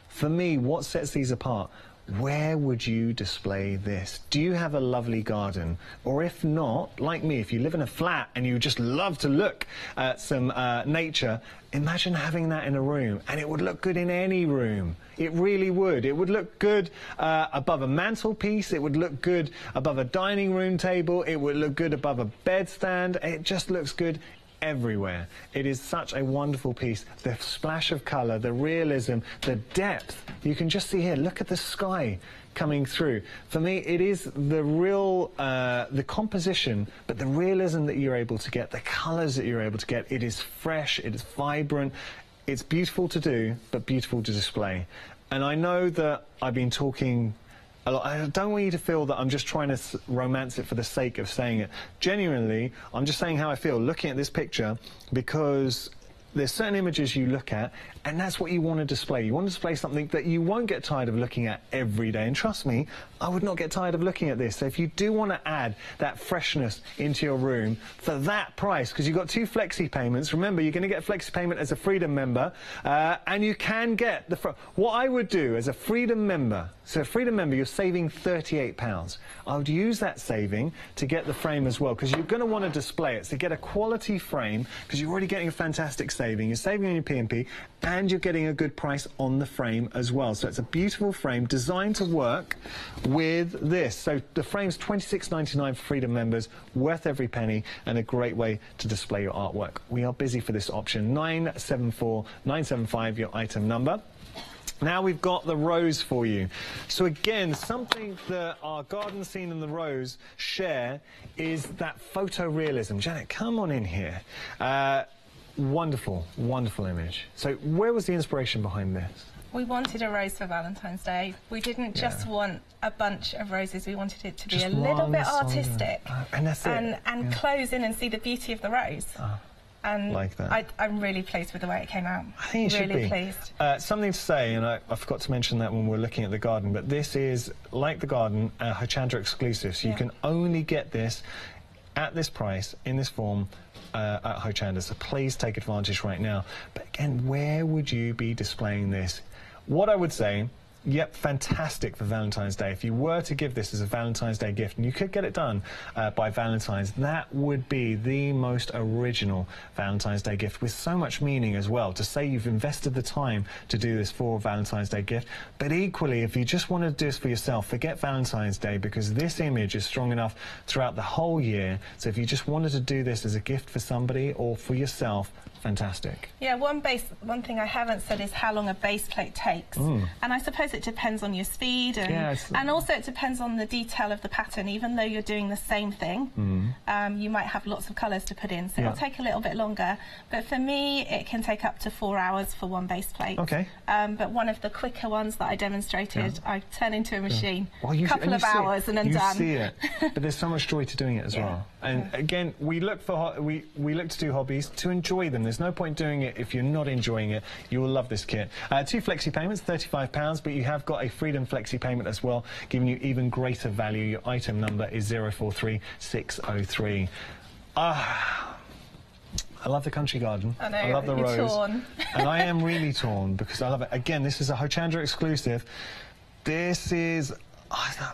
For me, what sets these apart? Where would you display this? Do you have a lovely garden? Or if not, like me, if you live in a flat and you just love to look at some nature, imagine having that in a room, and it would look good in any room. It really would. It would look good above a mantelpiece. It would look good above a dining room table. It would look good above a bedstand. It just looks good everywhere. It is such a wonderful piece. The splash of colour, the realism, the depth. You can just see here, look at the sky coming through. For me, it is the real, the composition, but the realism that you're able to get, the colours that you're able to get. It is fresh, it is vibrant, it's beautiful to do, but beautiful to display. And I know that I've been talking a lot. I don't want you to feel that I'm just trying to romance it for the sake of saying it. Genuinely, I'm just saying how I feel looking at this picture, because there's certain images you look at, and that's what you want to display. You want to display something that you won't get tired of looking at every day. And trust me, I would not get tired of looking at this. So if you do want to add that freshness into your room for that price, because you've got 2 flexi payments. Remember, you're going to get a flexi payment as a Freedom member, and you can get the... What I would do as a Freedom member, so a Freedom member, you're saving £38. I would use that saving to get the frame as well, because you're going to want to display it. So get a quality frame, because you're already getting a fantastic saving. You're saving on your P&P, and you're getting a good price on the frame as well. So it's a beautiful frame designed to work with this. So the frame's £26.99 for Freedom members, worth every penny, and a great way to display your artwork. We are busy for this option. 974975, your item number. Now we've got the rose for you. So again, something that our garden scene and the rose share is that photorealism. Janet, come on in here. Wonderful, wonderful image. So where was the inspiration behind this? We wanted a rose for Valentine's Day. We didn't just want a bunch of roses. We wanted it to be a little bit artistic. And that's it. And close in and see the beauty of the rose. And like that. I'm really pleased with the way it came out. I think it really should be. Pleased. Something to say, and I forgot to mention that when we were looking at the garden, but this is, like the garden, a Hochanda exclusive. So you can only get this at this price, in this form, at Hochanda. So please take advantage right now. But again, where would you be displaying this? What I would say, yep, fantastic for Valentine's Day. If you were to give this as a Valentine's Day gift, and you could get it done by Valentine's, that would be the most original Valentine's Day gift, with so much meaning as well, to say you've invested the time to do this for a Valentine's Day gift. But equally, if you just want to do this for yourself, forget Valentine's Day, because this image is strong enough throughout the whole year. So if you just wanted to do this as a gift for somebody or for yourself, fantastic. Yeah, one thing I haven't said is how long a base plate takes. And I suppose it depends on your speed, and also it depends on the detail of the pattern. Even though you're doing the same thing, you might have lots of colours to put in, so it'll take a little bit longer. But for me, it can take up to 4 hours for one base plate. Okay. But one of the quicker ones that I demonstrated, I turn into a machine. Well, couple of hours and then done. You see it, but there's so much joy to doing it as well. And again, we look to do hobbies to enjoy them. There's no point doing it if you're not enjoying it. You will love this kit. 2 flexi payments, £35, but you have got a Freedom flexi payment as well, giving you even greater value. Your item number is 043603. I love the country garden. I know, I love the rose. Torn. And I am really torn because I love it. Again, this is a Hochanda exclusive. This is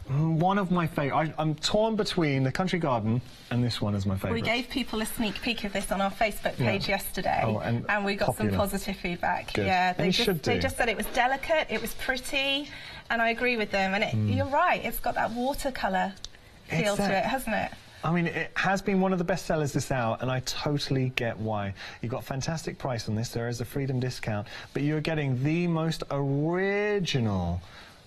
One of my favourite. I'm torn between the Country Garden and this one as my favourite. We gave people a sneak peek of this on our Facebook page yesterday, and we got some positive feedback. Good. Yeah, they just said it was delicate, it was pretty, and I agree with them. And you're right, it's got that watercolour feel to it, hasn't it? I mean, it has been one of the best sellers this hour, and I totally get why. You got a fantastic price on this. There is a freedom discount, but you're getting the most original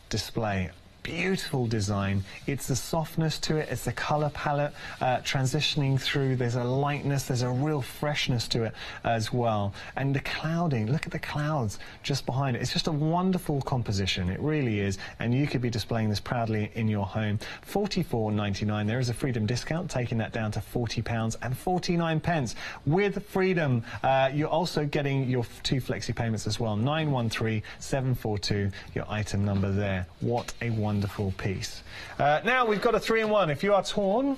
display. Beautiful design. It's the softness to it, it's the colour palette transitioning through. There's a lightness, there's a real freshness to it as well. And the clouding, look at the clouds just behind it. It's just a wonderful composition, it really is. And you could be displaying this proudly in your home. $44.99. There is a freedom discount, taking that down to £40.49. With freedom, you're also getting your 2 flexi payments as well. 913742, your item number there. What a wonderful piece. Now we've got a 3-in-1. If you are torn,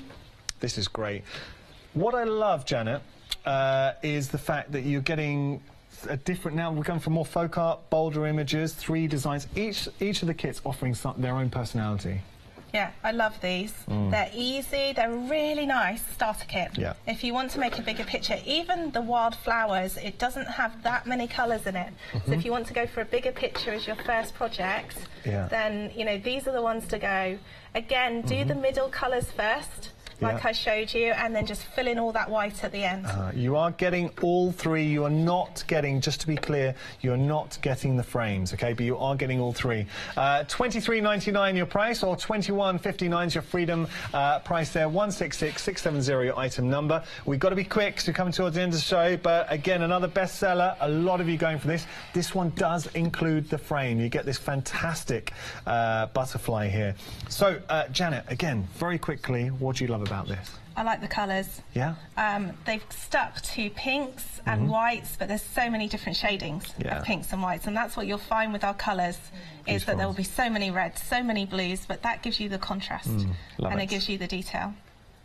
this is great. What I love, Janet, is the fact that you're getting a different, now we're going for more folk art, bolder images, 3 designs, each of the kits offering their own personality. Yeah, I love these. They're easy, they're really nice starter kit. Yeah. If you want to make a bigger picture, even the wildflowers, it doesn't have that many colours in it. So if you want to go for a bigger picture as your first project, then, you know, these are the ones to go. Again, do the middle colours first, like I showed you, and then just fill in all that white at the end. You are getting all 3. You are not getting, just to be clear, you're not getting the frames, okay? But you are getting all 3. $23.99 your price, or $21.59 is your freedom price there. 166670 your item number. We've got to be quick because we're coming towards the end of the show. But again, another bestseller. A lot of you going for this. This one does include the frame. You get this fantastic butterfly here. So, Janet, again, very quickly, what do you love about this? I like the colours. Yeah? They've stuck to pinks and whites, but there's so many different shadings of pinks and whites, and that's what you'll find with our colours, is that there will be so many reds, so many blues, but that gives you the contrast, and it gives you the detail.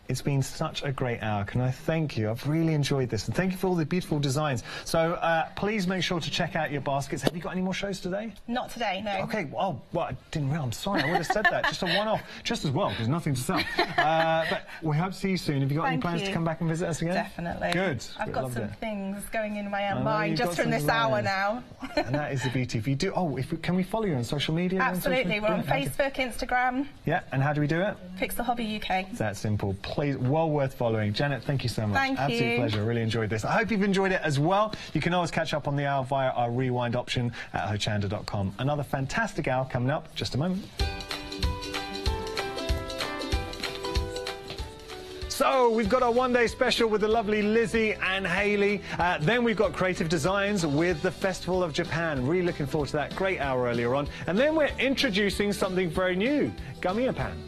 It's been such a great hour. Can I thank you? I've really enjoyed this. And thank you for all the beautiful designs. So please make sure to check out your baskets. Have you got any more shows today? Not today, no. OK, well, I didn't realise. I'm sorry. I would have said that. Just a one-off. Just as well, there's nothing to sell. But we hope to see you soon. Have you got any plans to come back and visit us again? Definitely. Good. I've got some things going in my own mind just from this hour now. And that is the beauty. If you do, can we follow you on social media? Absolutely. We're on Facebook, Instagram. Yeah, and how do we do it? Fix the Hobby UK. It's that simple. Please, well worth following. Janet, thank you so much. Thank you. Absolute pleasure. Really enjoyed this. I hope you've enjoyed it as well. You can always catch up on the hour via our rewind option at hochanda.com. Another fantastic hour coming up. Just a moment. So we've got our one-day special with the lovely Lizzie and Hayley. Then we've got Creative Designs with the Festival of Japan. Really looking forward to that. Great hour earlier on. And then we're introducing something very new, Gummy Pan.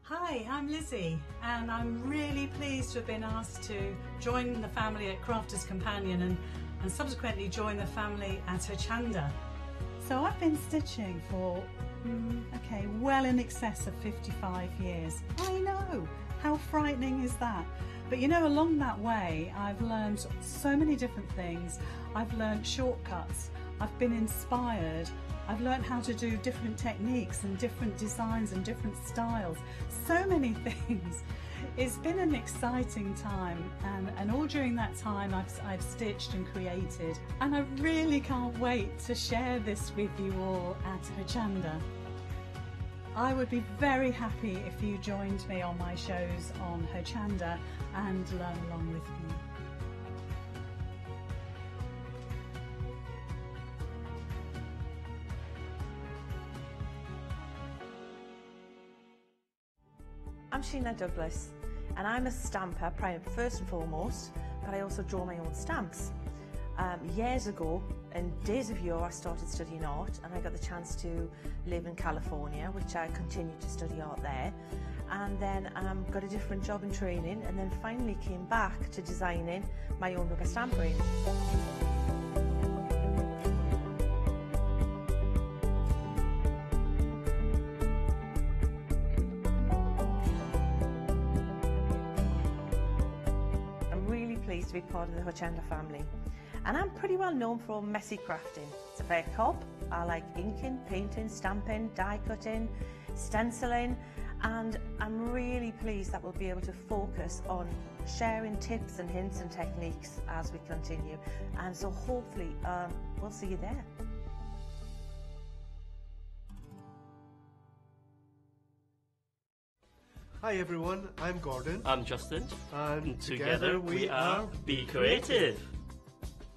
Hi, I'm Lizzie, and I'm really pleased to have been asked to join the family at Crafters Companion and subsequently join the family at Hochanda. So I've been stitching for, well in excess of 55 years. I know, how frightening is that? But you know, along that way, I've learned so many different things. I've learned shortcuts, I've been inspired, I've learned how to do different techniques and different designs and different styles. So many things. It's been an exciting time, and all during that time I've stitched and created, and I really can't wait to share this with you all at Hochanda. I would be very happy if you joined me on my shows on Hochanda and learn along with me. I'm Sheena Douglas, and I'm a stamper first and foremost, but I also draw my own stamps. Years ago, in days of yore, I started studying art, and I got the chance to live in California, which I continued to study art there, and then got a different job in training, and then finally came back to designing my own rubber stamp range. To be part of the Hochanda family. And I'm pretty well known for messy crafting. It's a fair cop. I like inking, painting, stamping, die cutting, stenciling, and I'm really pleased that we'll be able to focus on sharing tips and hints and techniques as we continue. And so hopefully we'll see you there. Hi everyone, I'm Gordon. I'm Justin. And together we are Be Creative.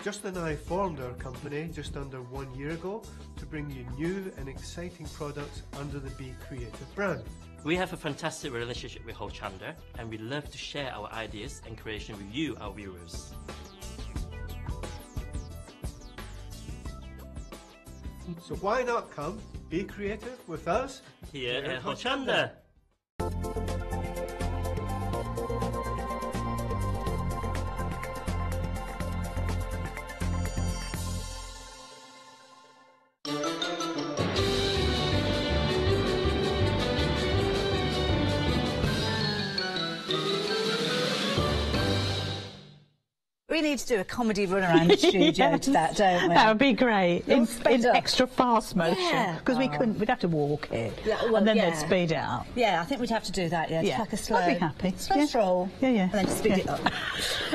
Justin and I formed our company just under 1 year ago to bring you new and exciting products under the Be Creative brand. We have a fantastic relationship with Hochanda, and we love to share our ideas and creation with you, our viewers. So why not come be creative with us Here at Hochanda. We need to do a comedy run around the studio to that, don't we? That would be great. In extra fast motion, because we couldn't. We'd have to walk it, and then they'd speed it up. Yeah, I think we'd have to do that. Yeah, just like a slow. I'd be happy. Slow stroll. Yeah, yeah. And then speed it up.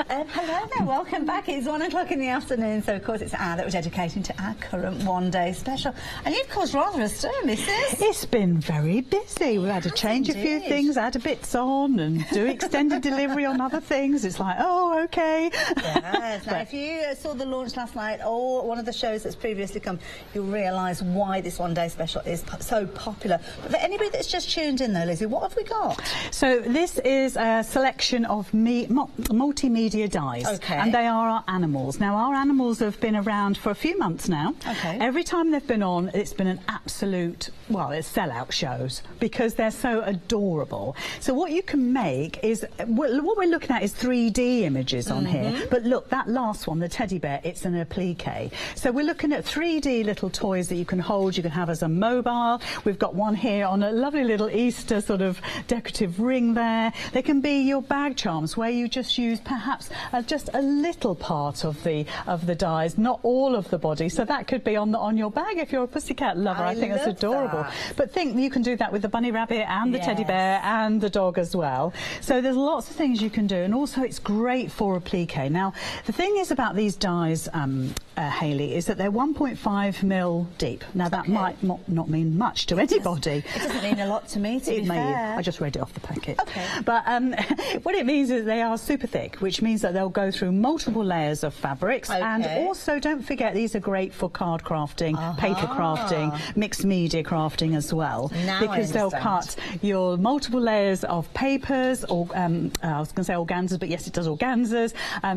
Hello there, welcome back. It's 1 o'clock in the afternoon, so of course it's an hour that we're dedicating to our current one-day special. And you've caused rather a stir, missus. It's been very busy. We've had to change a few things, add bits on, and do extended delivery on other things. It's like, oh, okay. Yes. Now, if you saw the launch last night or one of the shows that's previously come, you'll realise why this one-day special is so popular. But for anybody that's just tuned in, though, Lizzie, what have we got? So this is a selection of multimedia dies, and they are our animals. Now, our animals have been around for a few months now. Every time they've been on, it's been an absolute, well, it's sellout shows because they're so adorable. So what you can make is, what we're looking at is 3D images on here, but look, that last one, the teddy bear, it's an applique. So we're looking at 3D little toys that you can hold, you can have as a mobile. We've got one here on a lovely little Easter sort of decorative ring there. They can be your bag charms where you just use perhaps just a little part of the dies, not all of the body. So that could be on your bag if you're a pussycat lover. I think that's adorable. But think you can do that with the bunny rabbit and the teddy bear and the dog as well. So there's lots of things you can do, and also it's great for applique. Now, the thing is about these dies, Hayley, is that they're 1.5 mil deep. Now, that might not mean much to anybody. It doesn't mean a lot to me, to be fair. I just read it off the packet. But what it means is they are super thick, which means that they'll go through multiple layers of fabrics. And also, don't forget, these are great for card crafting, paper crafting, mixed media crafting as well. Because they'll cut your multiple layers of papers, or I was going to say organzas, but yes, it does organzas,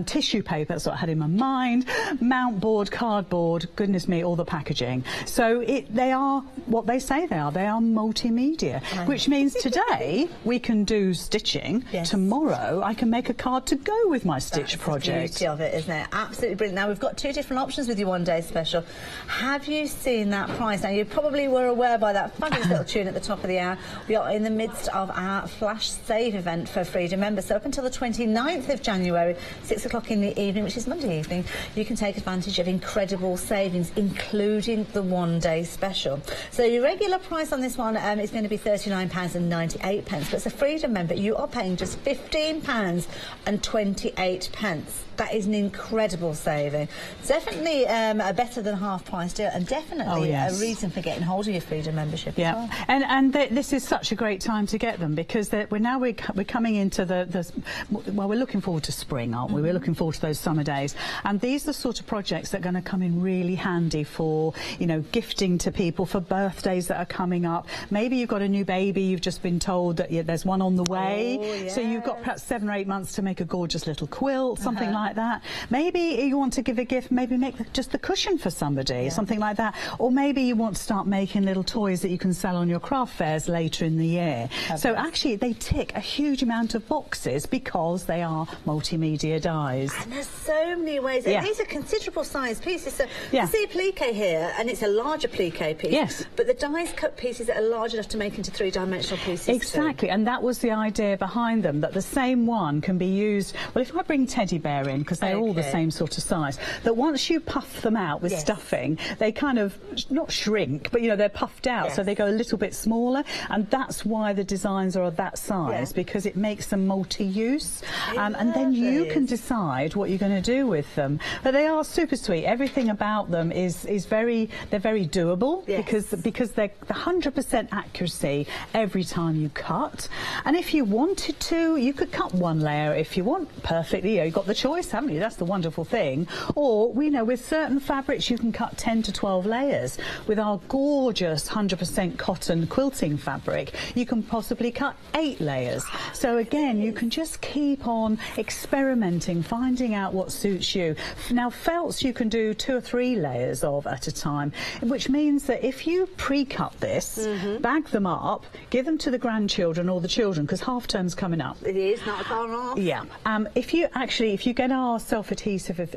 tissue paper, that's what I had in my mind, mount board, cardboard, goodness me, all the packaging. So they are what they say they are. They are multimedia, which means today we can do stitching. Tomorrow I can make a card to go with my stitch project. That's the beauty of it, isn't it? Absolutely brilliant. Now, we've got two different options with your one-day special. Have you seen that price? Now, you probably were aware by that fabulous little tune at the top of the hour. We are in the midst of our flash save event for Freedom members. So up until the 29th of January, 6 o'clock in the evening, which is Monday evening, you can take advantage of incredible savings, including the one-day special. So your regular price on this one is going to be £39.98, but as a Freedom member, you are paying just £15.28. That is an incredible saving. It's definitely a better than half price deal, and definitely a reason for getting hold of your Freedom membership as well. And this is such a great time to get them, because we're coming into well, we're looking forward to spring, aren't we? We're looking forward to those summer days, and these are the sort of projects that are going to come in really handy for, you know, gifting to people for birthdays that are coming up. Maybe you've got a new baby, you've just been told that there's one on the way, so you've got perhaps 7 or 8 months to make a gorgeous little quilt, something like that. Maybe you want to give a gift, maybe make just the cushion for somebody, something like that. Or maybe you want to start making little toys that you can sell on your craft fairs later in the year. So actually they tick a huge amount of boxes because they are multimedia dies. And there's so many ways. And these are considerable size pieces. So you see applique here, and it's a large applique piece. But the dies cut pieces that are large enough to make into 3-dimensional pieces. Exactly, and that was the idea behind them, that the same one can be used. Well, if I bring Teddy Bear in, because they're all the same sort of size, that once you puff them out with stuffing, they kind of, not shrink, but, you know, they're puffed out, so they go a little bit smaller, and that's why the designs are that size, because it makes them multi-use, and then you can decide what you're going to do with them. But they are super sweet. Everything about them is very, they're very doable, because they're 100% accuracy every time you cut. And if you wanted to, you could cut one layer if you want, perfectly. You know, you've got the choice, haven't you? That's the wonderful thing. Or, we know with certain fabrics you can cut 10 to 12 layers. With our gorgeous 100% cotton quilting fabric, you can possibly cut 8 layers. So again, you can just keep on experimenting, finding out what suits you. Now, felts you can do 2 or 3 layers of at a time, which means that if you pre-cut this, bag them up, give them to the grandchildren or the children, because half term's coming up. It is, not far off. Yeah. If you get our self-adhesive,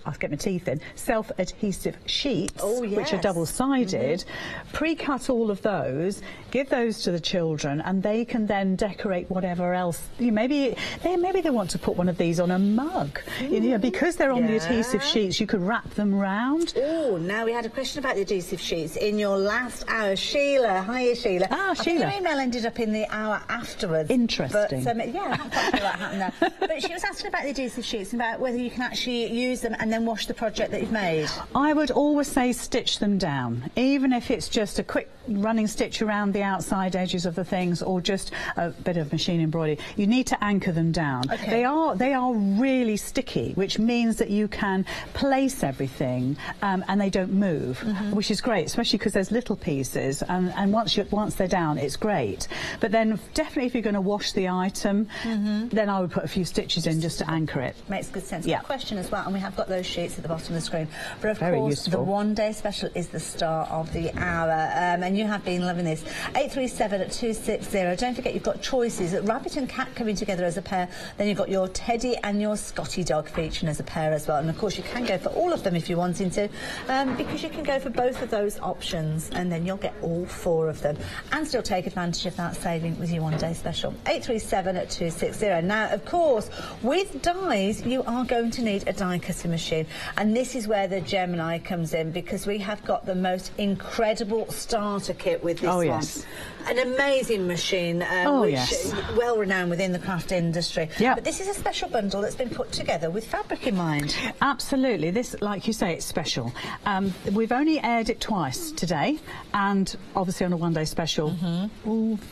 I'll get my teeth in, self-adhesive sheets, which are double-sided, pre-cut all of those, give those to the children, and they can then decorate whatever else. Maybe they want to put one of these on a mug. You know, because they're on the adhesive sheets, you could wrap them round. Oh, now we had a question about the adhesive sheets in your last hour. Sheila, hiya Sheila. Ah, Sheila. I think your email ended up in the hour afterwards. Interesting. But, yeah, I'm not quite sure what happened there. But she was asking about the adhesive sheets and about whether you can actually use them and then wash the project that you've made. I would always say stitch them down, even if it's just a quick running stitch around the outside edges of the things, or just a bit of machine embroidery. You need to anchor them down. They are really sticky, which means that you can place everything and they don't move, which is great, especially because there's little pieces, and once they're down, it's great. But then definitely if you're going to wash the item, then I would put a few stitches in just to anchor it. Makes good sense. Yeah. Question as well, and we have got those sheets at the bottom of the screen. But of Very course, useful. the one-day special is the star of the hour, and you have been loving this. 837-260. Don't forget, you've got choices. Rabbit and cat coming together as a pair. Then you've got your teddy and your Scotty dog featuring as a pair as well. And of course, you can go for all of them if you're wanting to, because you can go for both of those options, and then you'll get all 4 of them and still take advantage of that saving with your one-day special. 837-260. Now, of course, with dies, you are going to need a die cutting machine, and this is where the Gemini comes in, because we have got the most incredible starter kit with this one. An amazing machine, well renowned within the craft industry. But this is a special bundle that's been put together with fabric in mind. Absolutely. This, like you say, it's special. We've only aired it twice today, and obviously on a one-day special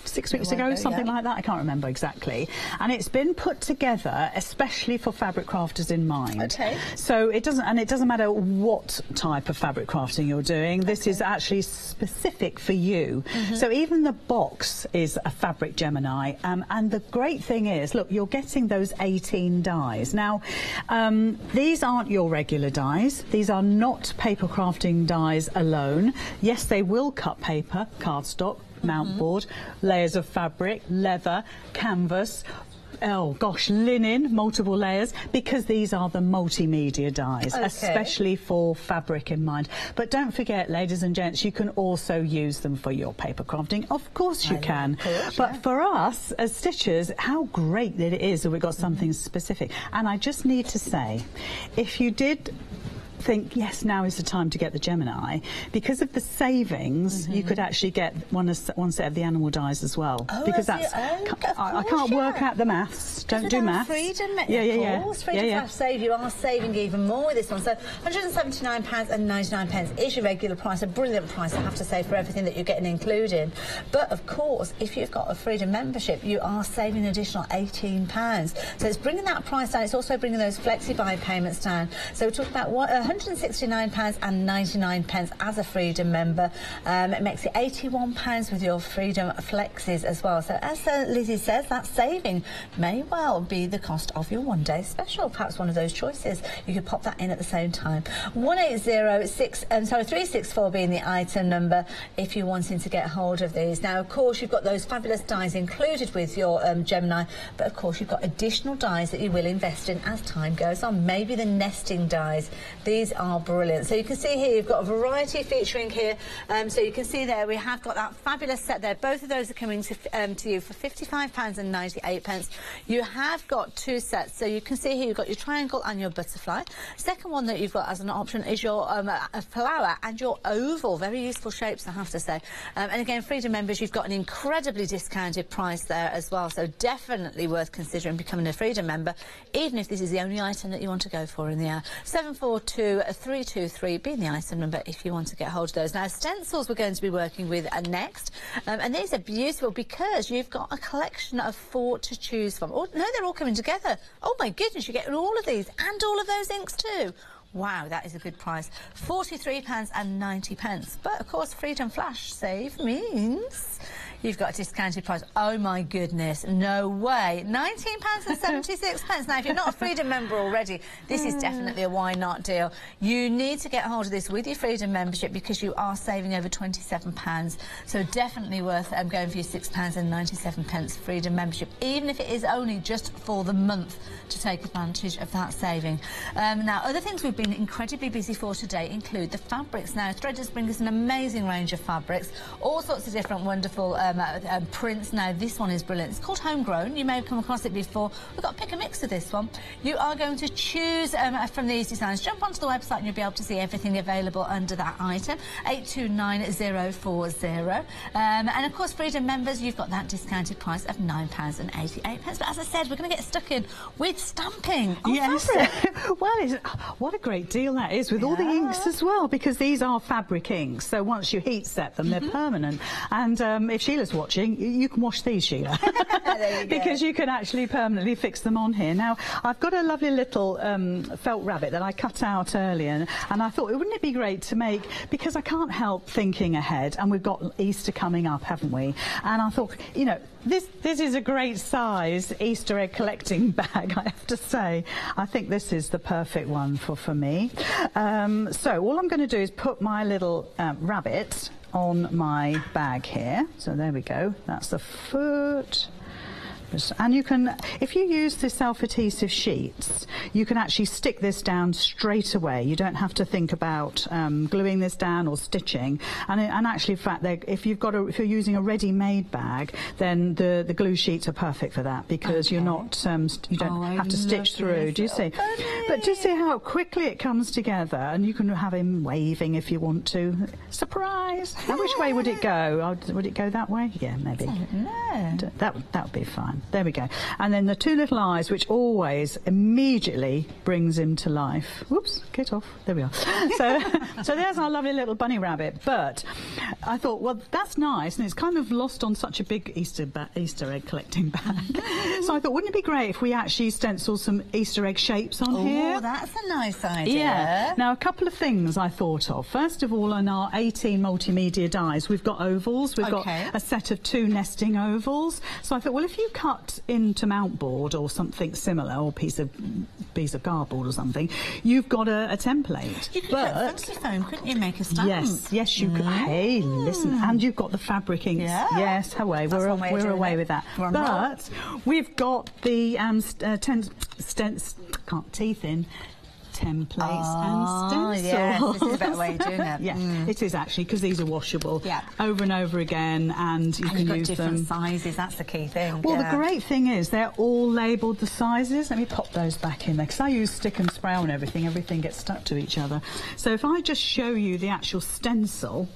6 weeks ago, something like that. I can't remember exactly. And it's been put together especially for fabric crafters in mind. So it doesn't matter what type of fabric crafting you're doing. This is actually specific for you. So even the box is a fabric Gemini, and the great thing is, look, you're getting those 18 dies. Now, these aren't your regular dies. These are not paper crafting dies alone. Yes, they will cut paper, cardstock, mount board, layers of fabric, leather, canvas, linen, multiple layers, because these are the multimedia dies, especially for fabric in mind. But don't forget, ladies and gents, you can also use them for your paper crafting. Of course you can. But for us as stitchers, how great that it is that we've got something specific. And I just need to say, if you did think, yes, now is the time to get the Gemini, because of the savings, you could actually get one set of the animal dies as well. Because that's I can't work out the maths. Don't do maths. Freedom, Freedom Save, you are saving even more with this one. So £179.99 is your regular price, a brilliant price, I have to say, for everything that you're getting included. But of course, if you've got a Freedom membership, you are saving an additional £18. So it's bringing that price down. It's also bringing those flexi-buy payments down. So we're talking about £169.99 as a Freedom member. It makes it £81 with your Freedom Flexes as well. So as Lizzie says, that saving may well be the cost of your one-day special. Perhaps one of those choices. You could pop that in at the same time. 364 being the item number if you're wanting to get hold of these. Now, of course, you've got those fabulous dies included with your Gemini, but of course you've got additional dies that you will invest in as time goes on. Maybe the nesting dies. These these are brilliant. So you can see here, you've got a variety featuring here. So you can see there, we have got that fabulous set there. Both of those are coming to you for £55.98. You have got two sets. So you can see here, you've got your triangle and your butterfly. Second one that you've got as an option is your a flower and your oval. Very useful shapes, I have to say. And again, Freedom members, you've got an incredibly discounted price there as well. So definitely worth considering becoming a Freedom member, even if this is the only item that you want to go for in the hour. 742323 being the item number if you want to get hold of those. Now, stencils we're going to be working with next. And these are beautiful because you've got a collection of 4 to choose from. Oh, no, they're all coming together. Oh, my goodness, you're getting all of these and all of those inks too. Wow, that is a good price. £43.90. But, of course, Freedom Flash Save means you've got a discounted price. Oh, my goodness. No way. £19.76. Now, if you're not a Freedom member already, this is definitely a why not deal. You need to get hold of this with your Freedom membership because you are saving over £27. So definitely worth going for your £6.97 Freedom membership, even if it is only just for the month to take advantage of that saving. Now, other things we've been incredibly busy for today include the fabrics. Now, Threaders bring us an amazing range of fabrics, all sorts of different wonderful prints. Now, this one is brilliant. It's called Homegrown. You may have come across it before. We've got pick a mix of this one. You are going to choose from these designs. Jump onto the website and you'll be able to see everything available under that item. 829040. And of course, Freedom members, you've got that discounted price of £9.88. But as I said, we're going to get stuck in with stamping. Yes. Well, what a great deal that is with all the inks as well, because these are fabric inks. So once you heat set them, they're permanent. And if Sheila's watching, you can wash these, Sheila, because you can actually permanently fix them on here. Now, I've got a lovely little felt rabbit that I cut out earlier, and I thought, wouldn't it be great to make, because I can't help thinking ahead, and we've got Easter coming up, haven't we? And I thought, you know, this is a great size Easter egg collecting bag, I have to say. I think this is the perfect one for me. So all I'm going to do is put my little rabbit on my bag here. So there we go. That's the foot. And you can, if you use the self-adhesive sheets, you can actually stick this down straight away. You don't have to think about gluing this down or stitching. And actually, in fact, if you're using a ready-made bag, then the glue sheets are perfect for that, because you're not you don't have to stitch through. Do you see? But do you see how quickly it comes together? And you can have him waving if you want to. Surprise! Now, which way would it go? Would it go that way? Yeah, maybe. No. That would be fine. There we go. And then the two little eyes, which always immediately brings him to life. Whoops, get off. There we are. So there's our lovely little bunny rabbit. But I thought, well, that's nice, and it's kind of lost on such a big Easter egg collecting bag. So I thought, wouldn't it be great if we actually stenciled some Easter egg shapes on here? Oh, that's a nice idea. Yeah. Now, a couple of things I thought of. First of all, on our 18 multimedia dies, we've got ovals. We've got a set of 2 nesting ovals. So I thought, well, if you cut into mount board or something similar, or piece of cardboard or something, you've got a template. You could put funky foam, couldn't you, make a stamp? Yes, you could. Hey, listen, and you've got the fabric inks. Yeah. Yes, away. We're away with that. But we've got the teeth in templates and stencils. Yes, this is a better way of doing it. Yeah, it is actually, because these are washable over and over again, and you can use different sizes. That's the key thing. Well, the great thing is they're all labelled the sizes. Let me pop those back in there, because I use stick and spray on everything gets stuck to each other. So if I just show you the actual stencil,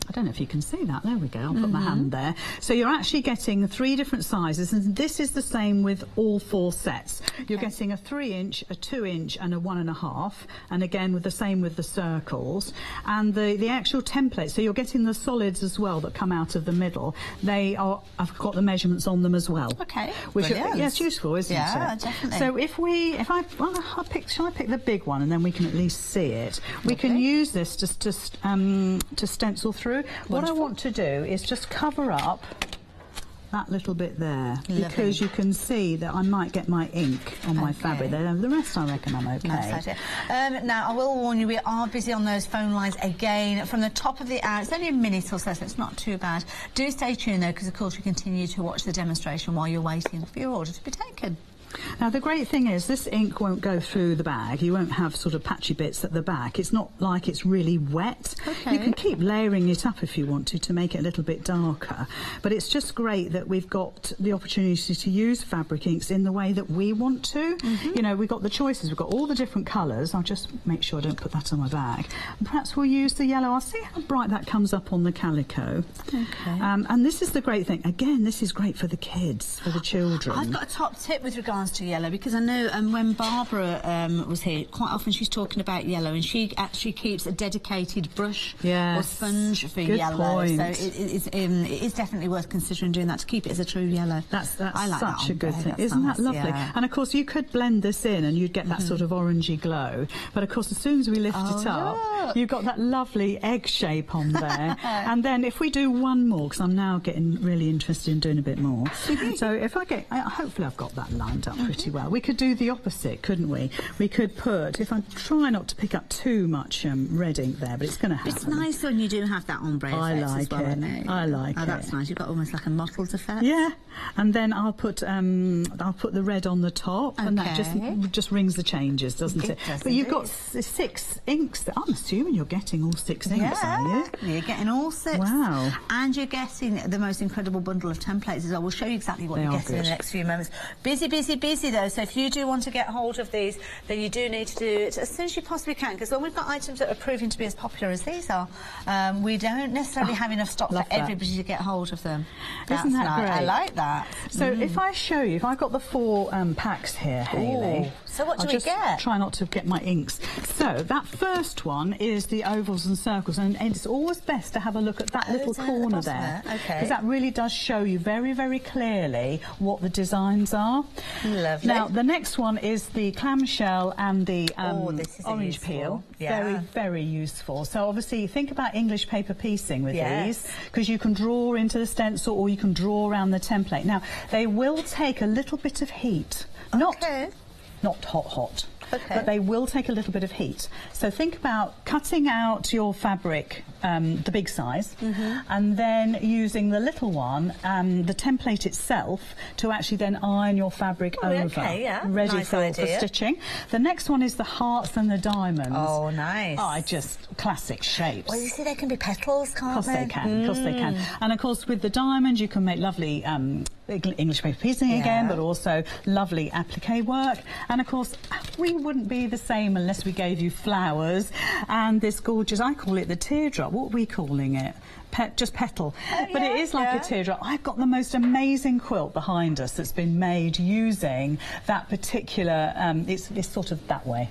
I don't know if you can see that. There we go. I'll put my hand there. So you're actually getting 3 different sizes, and this is the same with all 4 sets. You're getting a 3-inch, a 2-inch, and a 1.5, and again with the same with the circles. And the actual template, so you're getting the solids as well that come out of the middle. I've got the measurements on them as well. Okay. Which it's useful, isn't it? Yeah, definitely. So shall I pick the big one, and then we can at least see it. We can use this to stencil through. What I want to do is just cover up that little bit there, because you can see that I might get my ink on my fabric there. The rest, I reckon, I'm okay. Nice idea. Now, I will warn you, we are busy on those phone lines again from the top of the hour. It's only a minute or so, so it's not too bad. Do stay tuned, though, because, of course, you continue to watch the demonstration while you're waiting for your order to be taken. Now the great thing is this ink won't go through the bag. You won't have sort of patchy bits at the back. It's not like it's really wet. Okay. You can keep layering it up if you want to make it a little bit darker. But it's just great that we've got the opportunity to use fabric inks in the way that we want to. You know, we've got the choices. We've got all the different colours. I'll just make sure I don't put that on my bag. And perhaps we'll use the yellow. I'll see how bright that comes up on the calico. Okay. And this is the great thing. Again, this is great for the kids, for the children. I've got a top tip with regards to yellow, because I know when Barbara was here, quite often she's talking about yellow, and she actually keeps a dedicated brush or sponge for yellow. So it is definitely worth considering doing that to keep it as a true yellow. That's I like such that a good thing. Isn't that lovely? Yeah. And of course you could blend this in and you'd get that sort of orangey glow. But of course as soon as we lift it up, you've got that lovely egg shape on there. And then if we do one more, because I'm now getting really interested in doing a bit more. So if I get, hopefully I've got that lined up pretty well. We could do the opposite, couldn't we? We could put, if I try not to pick up too much red ink there, but it's going to happen. It's nice when you do have that ombre effect as well, isn't it? I like it. Oh, that's nice. You've got almost like a mottled effect. Yeah, and then I'll put the red on the top, and that just rings the changes, doesn't it? But you've got 6 inks. I'm assuming you're getting all 6 inks, are you? You're getting all 6. Wow. And you're getting the most incredible bundle of templates as well. We'll show you exactly what you're getting in the next few moments. Busy, busy, busy though, so if you do want to get hold of these, then you do need to do it as soon as you possibly can, because when we've got items that are proving to be as popular as these are, we don't necessarily have enough stock for everybody to get hold of them. Isn't that great? I like that. So if I show you, if I've got the 4 packs here, Hayley. So what do we get? Try not to get my inks. So that first one is the ovals and circles, and it's always best to have a look at that little corner there. Because that really does show you very, very clearly what the designs are. Lovely. Now the next one is the clamshell and the orange peel. Very, very useful. So obviously think about English paper piecing with these, because you can draw into the stencil or you can draw around the template. Now they will take a little bit of heat. Not hot. But they will take a little bit of heat. So think about cutting out your fabric, the big size, and then using the little one, the template itself, to actually then iron your fabric over, ready for stitching. The next one is the hearts and the diamonds. Oh, nice. Just classic shapes. Well, you see, they can be petals, can't they? Of course they can. And of course, with the diamonds, you can make lovely English paper piecing again, but also lovely applique work. And of course, we wouldn't be the same unless we gave you flowers and this gorgeous, I call it the teardrop. What are we calling it? Just petal. But it is like a teardrop. I've got the most amazing quilt behind us that's been made using that particular, it's sort of that way.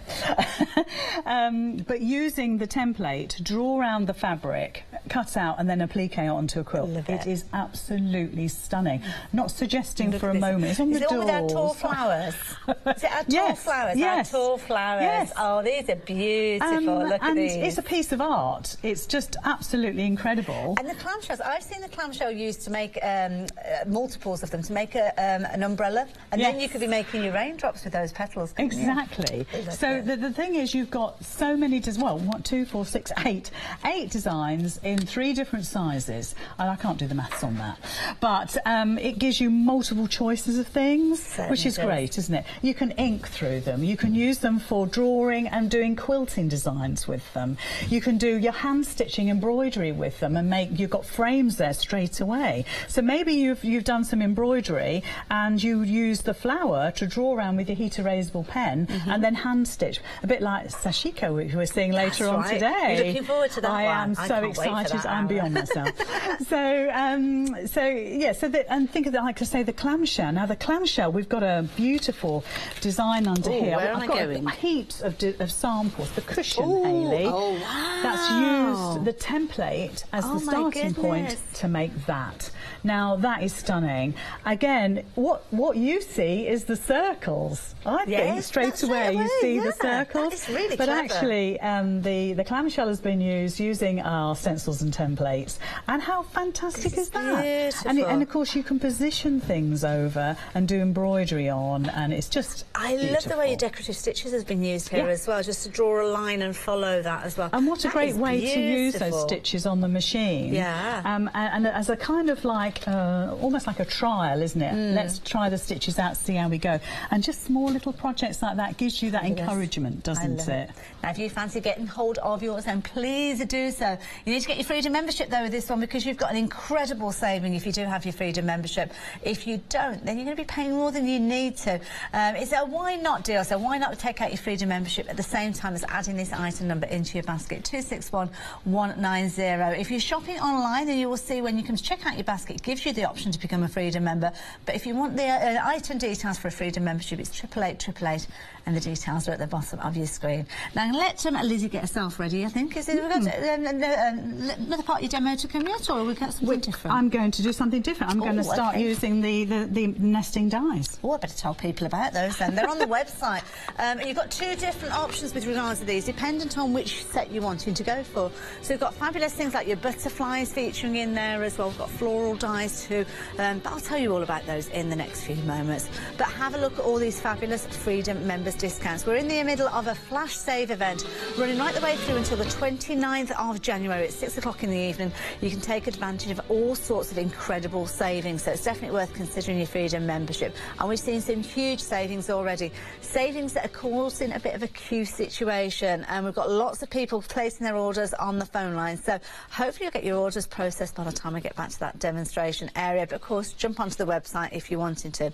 But using the template to draw around the fabric, cut out and then applique onto a quilt. It is absolutely stunning. Not suggesting for a moment. It's on the door. Is it all with our tall flowers? Is it our tall flowers? Yes. Our tall flowers. Yes. Oh, these are beautiful. Look at these. It's a piece of art. It's just absolutely incredible. And the clamshells, I've seen the clamshell used to make multiples of them, to make an umbrella, and then you could be making your raindrops with those petals. Exactly. So the thing is, you've got so many, 1, 2, 4, 6, 8 designs in 3 different sizes, and I can't do the maths on that, but it gives you multiple choices of things, which is great, isn't it? You can ink through them, you can use them for drawing and doing quilting designs with them, you can do your hand stitching embroidery with them and you've got frames there straight away. So maybe you've done some embroidery and you use the flower to draw around with your heat erasable pen and then hand stitch, a bit like Sashiko, which we're seeing later on today. You're looking forward to that I am so excited. I'm beyond myself. And think of it, like I say, the clamshell. Now the clamshell, we've got a beautiful design under here. I've got heaps of samples. The cushion, Hayley. Oh wow! That's used the template as the starting point to make that. Now that is stunning. Again, what you see is the circles. I think straight away you see the circles. That is really but clever. Actually, the clamshell has been used using our stencils samples and templates. And how fantastic is that? Beautiful. And of course you can position things over and do embroidery on, and it's just I love the way your decorative stitches has been used here as well, just to draw a line and follow that as well. And what a great way to use those stitches on the machine. Yeah. And as a kind of like, almost like a trial, isn't it? Let's try the stitches out, see how we go. And just small little projects like that gives you that encouragement, doesn't it? Now, if you fancy getting hold of yours, then please do so. You need to get your Freedom membership, though, with this one, because you've got an incredible saving if you do have your Freedom membership. If you don't, then you're going to be paying more than you need to. It's a why not deal, so why not take out your Freedom membership at the same time as adding this item number into your basket, 261190. If you're shopping online, then you will see when you come to check out your basket, it gives you the option to become a Freedom member. But if you want the item details for a Freedom membership, it's 88888, and the details are at the bottom of your screen. Now, let Lizzie get herself ready, I think. Is it another part of your demo to come yet, or have we got something different? I'm going to do something different. I'm going to start using the nesting dies. Oh, I better tell people about those then. They're on the website. You've got two different options with regards to these, dependent on which set you're wanting to go for. So we've got fabulous things like your butterflies featuring in there as well. We've got floral dies too. But I'll tell you all about those in the next few moments. But have a look at all these fabulous Freedom members discounts. We're in the middle of a flash save event running right the way through until the 29th of January at 6 o'clock in the evening. You can take advantage of all sorts of incredible savings, so it's definitely worth considering your Freedom membership. And we've seen some huge savings already, savings that are causing a bit of a queue situation, and we've got lots of people placing their orders on the phone line, so hopefully you'll get your orders processed by the time I get back to that demonstration area. But of course, jump onto the website if you're wanting to.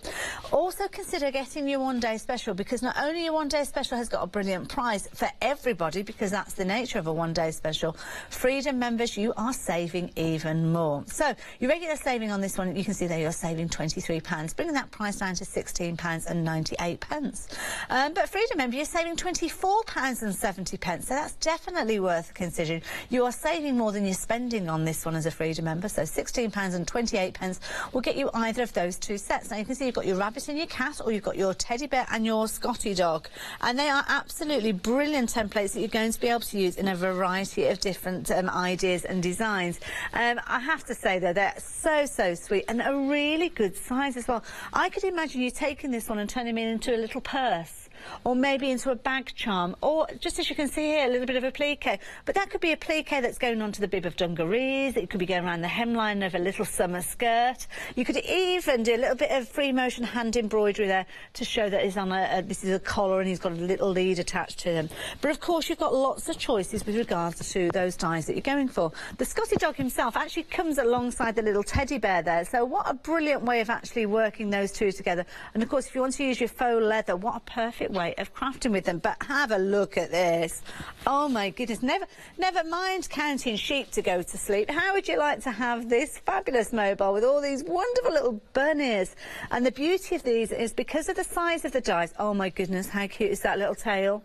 Also consider getting your one-day special, because not only your one-day special has got a brilliant price for everybody, because that's the nature of a one-day special, Freedom members, you are saving even more. So your regular saving on this one, you can see there you're saving £23, bringing that price down to £16.98. But Freedom member, you're saving £24.70, so that's definitely worth considering. You are saving more than you're spending on this one as a Freedom member, so £16.28 will get you either of those two sets. Now you can see you've got your rabbit and your cat, or you've got your teddy bear and your Scotty dog, and they are absolutely brilliant templates that you're going to be able to use in a variety of different ideas and designs. I have to say though, they're so sweet and a really good size as well. I could imagine you taking this one and turning it into a little purse, or maybe into a bag charm, or just as you can see here, a little bit of a plique. But that could be a plique that's going onto the bib of dungarees. It could be going around the hemline of a little summer skirt. You could even do a little bit of free motion hand embroidery there to show that he's on this is a collar and he's got a little lead attached to him. But of course, you've got lots of choices with regards to those dies that you're going for. The Scotty dog himself actually comes alongside the little teddy bear there. So what a brilliant way of actually working those two together. And of course, if you want to use your faux leather, what a perfect way of crafting with them. But have a look at this. Oh my goodness, never mind counting sheep to go to sleep. How would you like to have this fabulous mobile with all these wonderful little bunnies? And the beauty of these is because of the size of the dies. Oh my goodness, how cute is that little tail?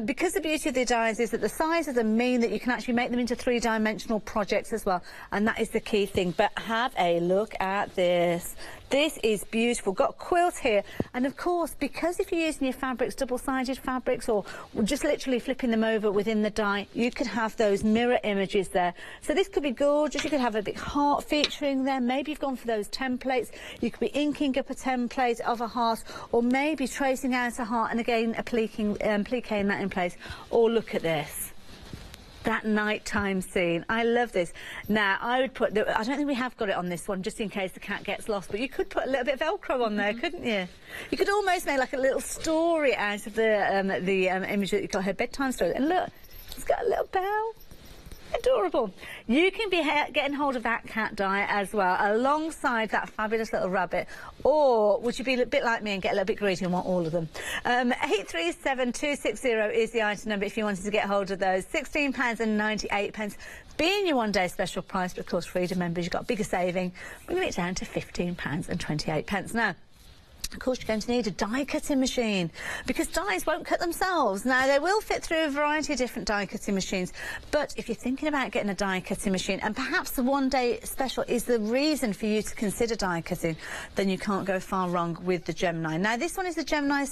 Because the beauty of the dies is that the size of them mean that you can actually make them into three-dimensional projects as well, and that is the key thing. But have a look at this. This is beautiful. Got a quilt here, and of course, because if you're using your fabrics, double-sided fabrics, or just literally flipping them over within the die, you could have those mirror images there. So this could be gorgeous. You could have a big heart featuring there. Maybe you've gone for those templates. You could be inking up a template of a heart, or maybe tracing out a heart and again pliquing that in place. Or look at this. That nighttime scene. I love this. Now, I would put... I don't think we have got it on this one, just in case the cat gets lost, but you could put a little bit of Velcro on there, couldn't you? You could almost make like a little story out of the image that you've got, her bedtime story. And look, it's got a little bell. Adorable. You can be getting hold of that cat die as well, alongside that fabulous little rabbit. Or would you be a bit like me and get a little bit greedy and want all of them? 837260 is the item number if you wanted to get hold of those. £16.98. Being your one-day special price, but of course, Freedom members, you've got a bigger saving, bringing it down to £15.28. Now, Of course, you're going to need a die cutting machine because dies won't cut themselves. Now, they will fit through a variety of different die cutting machines, but if you're thinking about getting a die cutting machine, and perhaps the one-day special is the reason for you to consider die cutting, then you can't go far wrong with the Gemini. Now, this one is the Gemini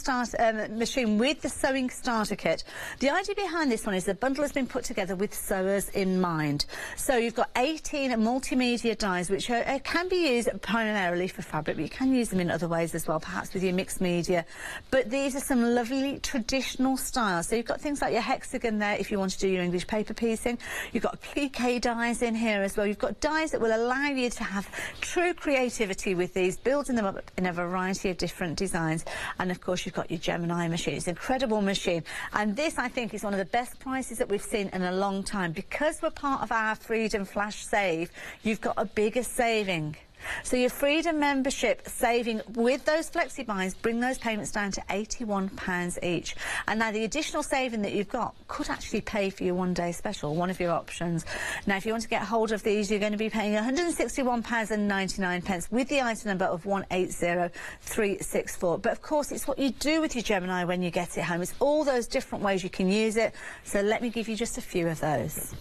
machine with the sewing starter kit. The idea behind this one is the bundle has been put together with sewers in mind. So you've got 18 multimedia dies, which can be used primarily for fabric, but you can use them in other ways as well, perhaps with your mixed media. But these are some lovely traditional styles. So you've got things like your hexagon there if you want to do your English paper piecing. You've got plique dies in here as well. You've got dies that will allow you to have true creativity with these, building them up in a variety of different designs. And of course you've got your Gemini machine. It's an incredible machine. And this, I think, is one of the best prices that we've seen in a long time. Because we're part of our Freedom Flash Save, you've got a bigger saving. So your Freedom membership saving with those flexi buys bring those payments down to £81 each. And now the additional saving that you've got could actually pay for your one-day special, one of your options. Now, if you want to get hold of these, you're going to be paying £161.99 with the item number of 180364. But of course, it's what you do with your Gemini when you get it home. It's all those different ways you can use it. So let me give you just a few of those.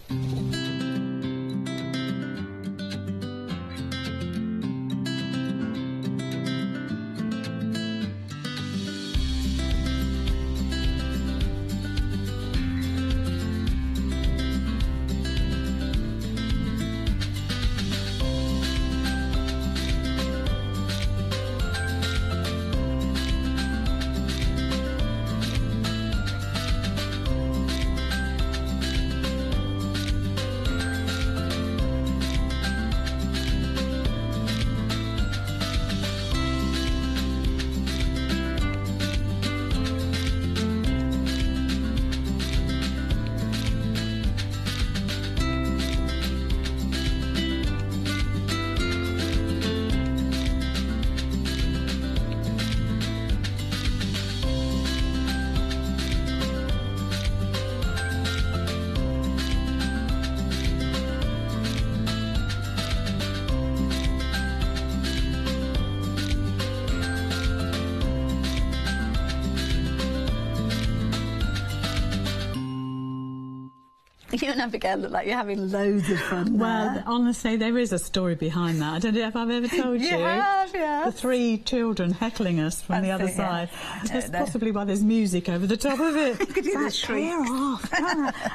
You and Abigail look like you're having loads of fun. Well, honestly, there is a story behind that. I don't know if I've ever told you. Yes. The 3 children heckling us from the other side. That's possibly why there's music over the top of it. Could you clear off.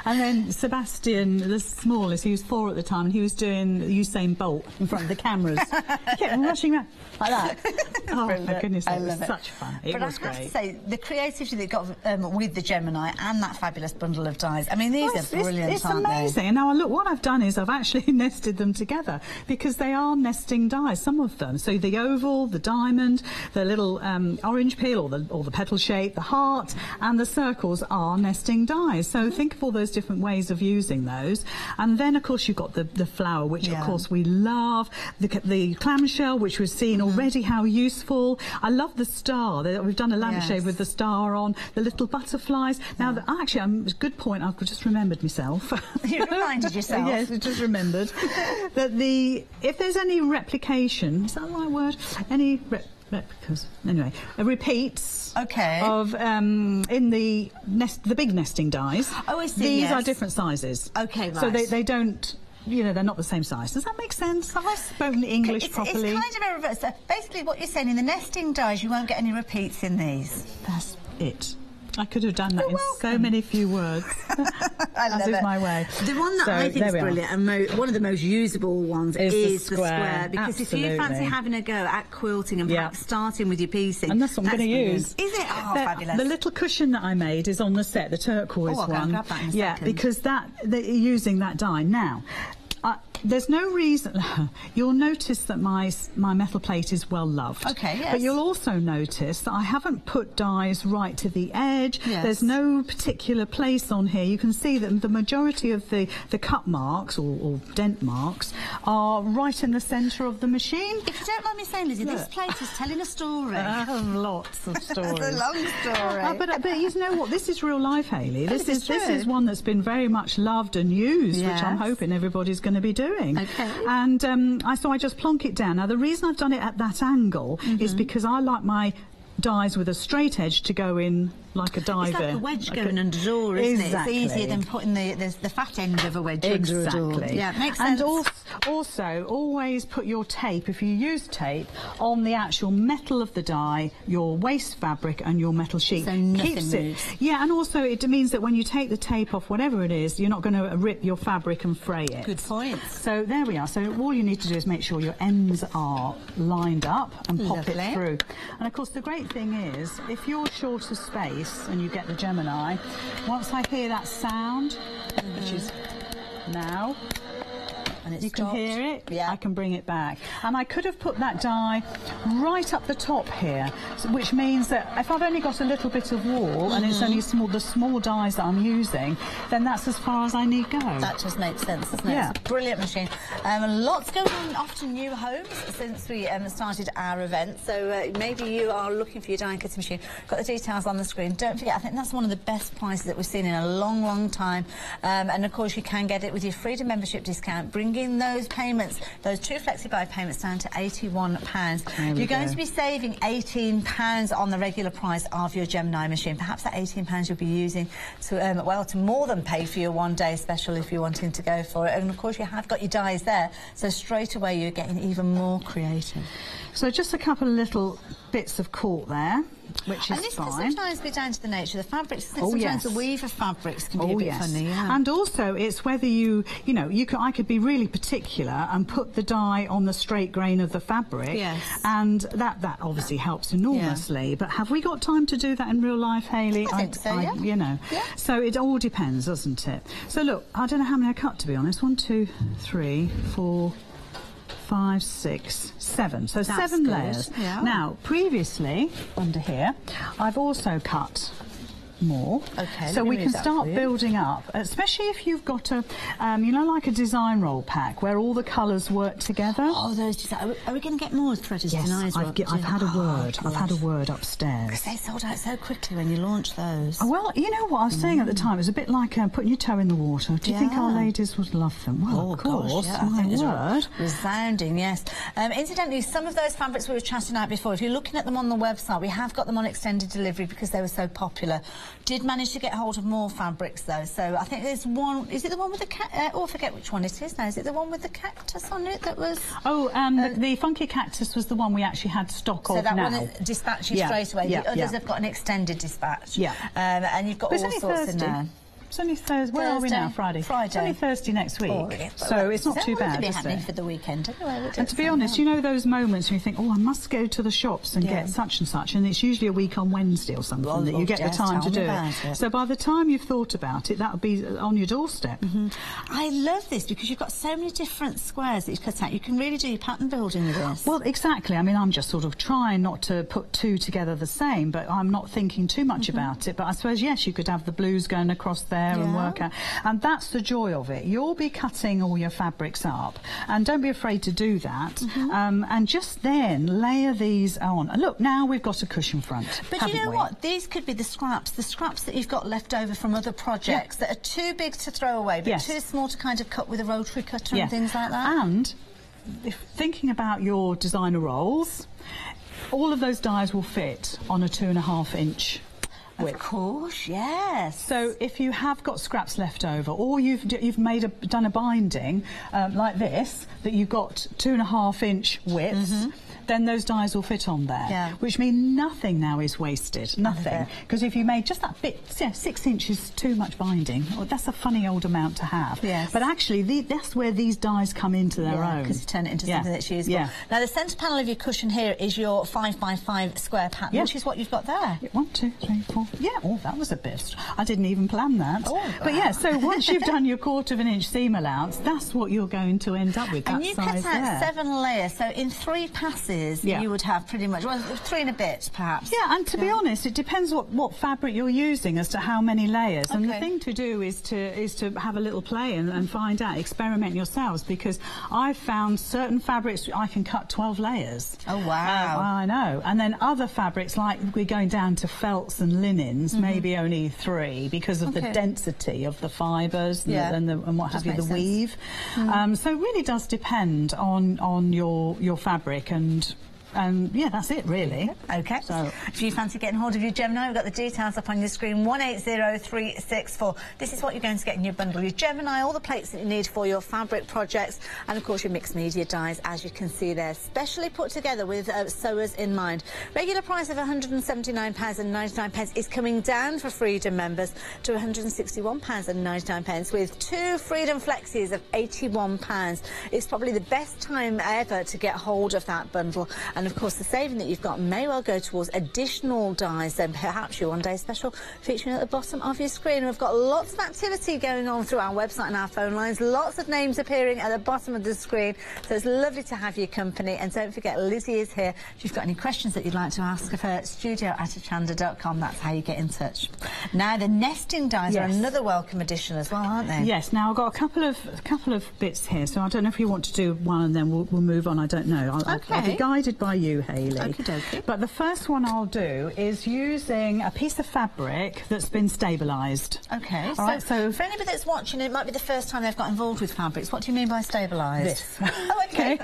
And then Sebastian, the smallest, he was 4 at the time, and he was doing Usain Bolt in front of the cameras. He kept rushing around like that. Oh, my goodness, it was such fun. It was great. But I have to say, the creativity that got with the Gemini and that fabulous bundle of dies, I mean, these are brilliant. It's amazing. And now, look, what I've done is I've actually nested them together because they are nesting dies, some of them. So the oval, the diamond, the little orange peel or the petal shape, the heart and the circles are nesting dies. So think of all those different ways of using those. And then, of course, you've got the flower, which, of course, we love. The clamshell, which we've seen already how useful. I love the star. We've done a lampshade with the star on, the little butterflies. Now, actually, a good point, I've just remembered myself. You reminded yourself. Yes, I just remembered that if there's any replication, is that the right word? Any replicas? Anyway, repeats. Okay. Of in the big nesting dies. Oh, I see. These are different sizes. Okay, right. So they don't. You know, they're not the same size. Does that make sense? Have I spoken English properly? It's kind of a reverse. So basically, what you're saying, in the nesting dies, you won't get any repeats in these. That's it. I could have done that in so many few words. As is my way. The one that I think is brilliant and one of the most usable ones is the square. Because if you fancy having a go at quilting and perhaps starting with your piecing, and that's what I'm going to use. Is it? Oh, fabulous. The little cushion that I made is on the set, the turquoise one. I'll grab that in a second. Because using that die now. There's no reason. You'll notice that my metal plate is well loved. Okay, yes. But you'll also notice that I haven't put dies right to the edge. Yes. There's no particular place on here. You can see that the majority of the cut marks or dent marks are right in the centre of the machine. If you don't mind me saying, Lizzie, this plate is telling a story. Lots of stories. It's a long story. But you know what? This is real life, Hayley. This is one that's been very much loved and used, which I'm hoping everybody's going to be doing. Okay. And so I just plonk it down. Now, the reason I've done it at that angle is because I like my dies with a straight edge to go in like a diver. It's like a wedge going under a door, isn't it? It's easier than putting the fat end of a wedge under a door. Yeah, makes sense. And also, always put your tape, if you use tape, on the actual metal of the die, your waste fabric and your metal sheet. So nothing moves. Yeah, and also it means that when you take the tape off, whatever it is, you're not going to rip your fabric and fray it. Good point. So there we are. So all you need to do is make sure your ends are lined up and pop it through. And of course, the great thing is, if you're short of space and you get the Gemini, once I hear that sound, which is now, and it's you can hear it, yeah. I can bring it back. And I could have put that die right up the top here, which means that if I've only got a little bit of wall and it's only the small dies that I'm using, then that's as far as I need go. That just makes sense, doesn't it? Yeah. It's a brilliant machine. Lots going on off to new homes since we started our event, so maybe you are looking for your die and cutting machine. Got the details on the screen. Don't forget, I think that's one of the best prices that we've seen in a long, long time. And of course you can get it with your Freedom membership discount, bringing those payments, those 2 flexi-buy payments, down to £81. You're going to be saving £18 on the regular price of your Gemini machine. Perhaps that £18 you'll be using to, well, to more than pay for your one-day special if you're wanting to go for it. And of course you have got your dies there, so straight away you're getting even more creative. So just a couple of little bits of cork there, which is and this fine. can sometimes be down to the nature of the fabrics. Sometimes the weave of fabrics can be a bit funny. Yeah. And also it's whether I could be really particular and put the die on the straight grain of the fabric. Yes. And that obviously helps enormously. Yeah. But have we got time to do that in real life, Hayley? I think so, yeah. You know. Yeah. So it all depends, doesn't it? So look, I don't know how many I cut, to be honest. 1, 2, 3, 4, 5, 6, 7. So That's 7 good. layers. Yeah. Now, previously, under here, I've also cut more. Okay, so we can start building up, especially if you've got a, like a design roll pack where all the colours work together. Oh, those are we going to get more threaders tonight? I've had a word. I've had a word upstairs. Because they sold out so quickly when you launched those. Oh, well, you know what I was saying at the time, it was a bit like putting your toe in the water. Do you think our ladies would love them? Well, of course, my word. Resounding, yes. Incidentally, some of those fabrics we were chatting about before, if you're looking at them on the website, we have got them on extended delivery because they were so popular. Did manage to get hold of more fabrics though, so I think there's one. Is it the one with the cat? I forget which one it is now. Is it the one with the cactus on it that was? Oh, the funky cactus was the one we actually had stock of. So that now. one is dispatching straight away. The others have got an extended dispatch. Yeah. And you've got all sorts in there. It's only Thursday. Where are we now? Friday. Friday. It's only Thursday next week. So it's not too bad, is it? For the weekend anyway. And to be honest, you know those moments when you think, oh, I must go to the shops and get such and such, and it's usually a week on Wednesday or something that you get the time to do it. So by the time you've thought about it, that'll be on your doorstep. I love this because you've got so many different squares that you cut out. You can really do your pattern building with this. Well, exactly. I mean, I'm just sort of trying not to put two together the same, but I'm not thinking too much about it. But I suppose, yes, you could have the blues going across there and work out. And that's the joy of it. You'll be cutting all your fabrics up, and don't be afraid to do that. And just then layer these on. And look, now we've got a cushion front. But you know what? These could be the scraps that you've got left over from other projects that are too big to throw away, but too small to kind of cut with a rotary cutter and things like that. And if thinking about your designer rolls, all of those dies will fit on a 2.5 inch. Of course, yes. So if you have got scraps left over, or you've done a binding like this that you've got 2.5 inch width, then those dies will fit on there, which means nothing now is wasted, nothing. Because if you made just that bit, 6 inches too much binding, well, that's a funny old amount to have. Yes. But actually, that's where these dies come into their own. Because you turn it into something that's usable. Now, the centre panel of your cushion here is your 5x5 square pattern, which is what you've got there. 1, 2, 3, 4. Yeah, oh, that was a bit. I didn't even plan that. But yeah, so once you've done your 1/4 inch seam allowance, that's what you're going to end up with. And you cut out 7 layers, so in 3 passes, sizes, you would have pretty much, well, 3 and a bit, perhaps. Yeah, and to be honest, it depends what fabric you're using as to how many layers. And the thing to do is to have a little play and find out, experiment yourselves, because I've found certain fabrics I can cut 12 layers. Oh, wow. I know. And then other fabrics, like we're going down to felts and linens, maybe only 3 because of the density of the fibres and what have you, the weave. So it really does depend on your fabric, and yeah, that's it really. Okay. So if you fancy getting hold of your Gemini, we've got the details up on your screen, 180364. This is what you're going to get in your bundle. Your Gemini, all the plates that you need for your fabric projects, and of course your mixed media dies, as you can see there, specially put together with sewers in mind. Regular price of £179.99 is coming down for Freedom members to £161.99 with 2 Freedom Flexis of £81. It's probably the best time ever to get hold of that bundle. And of course, the saving that you've got may well go towards additional dies, and perhaps your one-day special featuring at the bottom of your screen. We've got lots of activity going on through our website and our phone lines, lots of names appearing at the bottom of the screen. So it's lovely to have your company. And don't forget, Lizzie is here. If you've got any questions that you'd like to ask of her, studio@hochanda.com. That's how you get in touch. Now, the nesting dies are another welcome addition as well, aren't they? Yes. Now, I've got a couple of bits here, so I don't know if you want to do one and then we'll move on. I don't know. I'll be guided by you, Hayley. Okey-dokey. But the first one I'll do is using a piece of fabric that's been stabilised. Okay. Right, so for anybody that's watching, it might be the first time they've got involved with fabrics. What do you mean by stabilised? This. Oh, okay.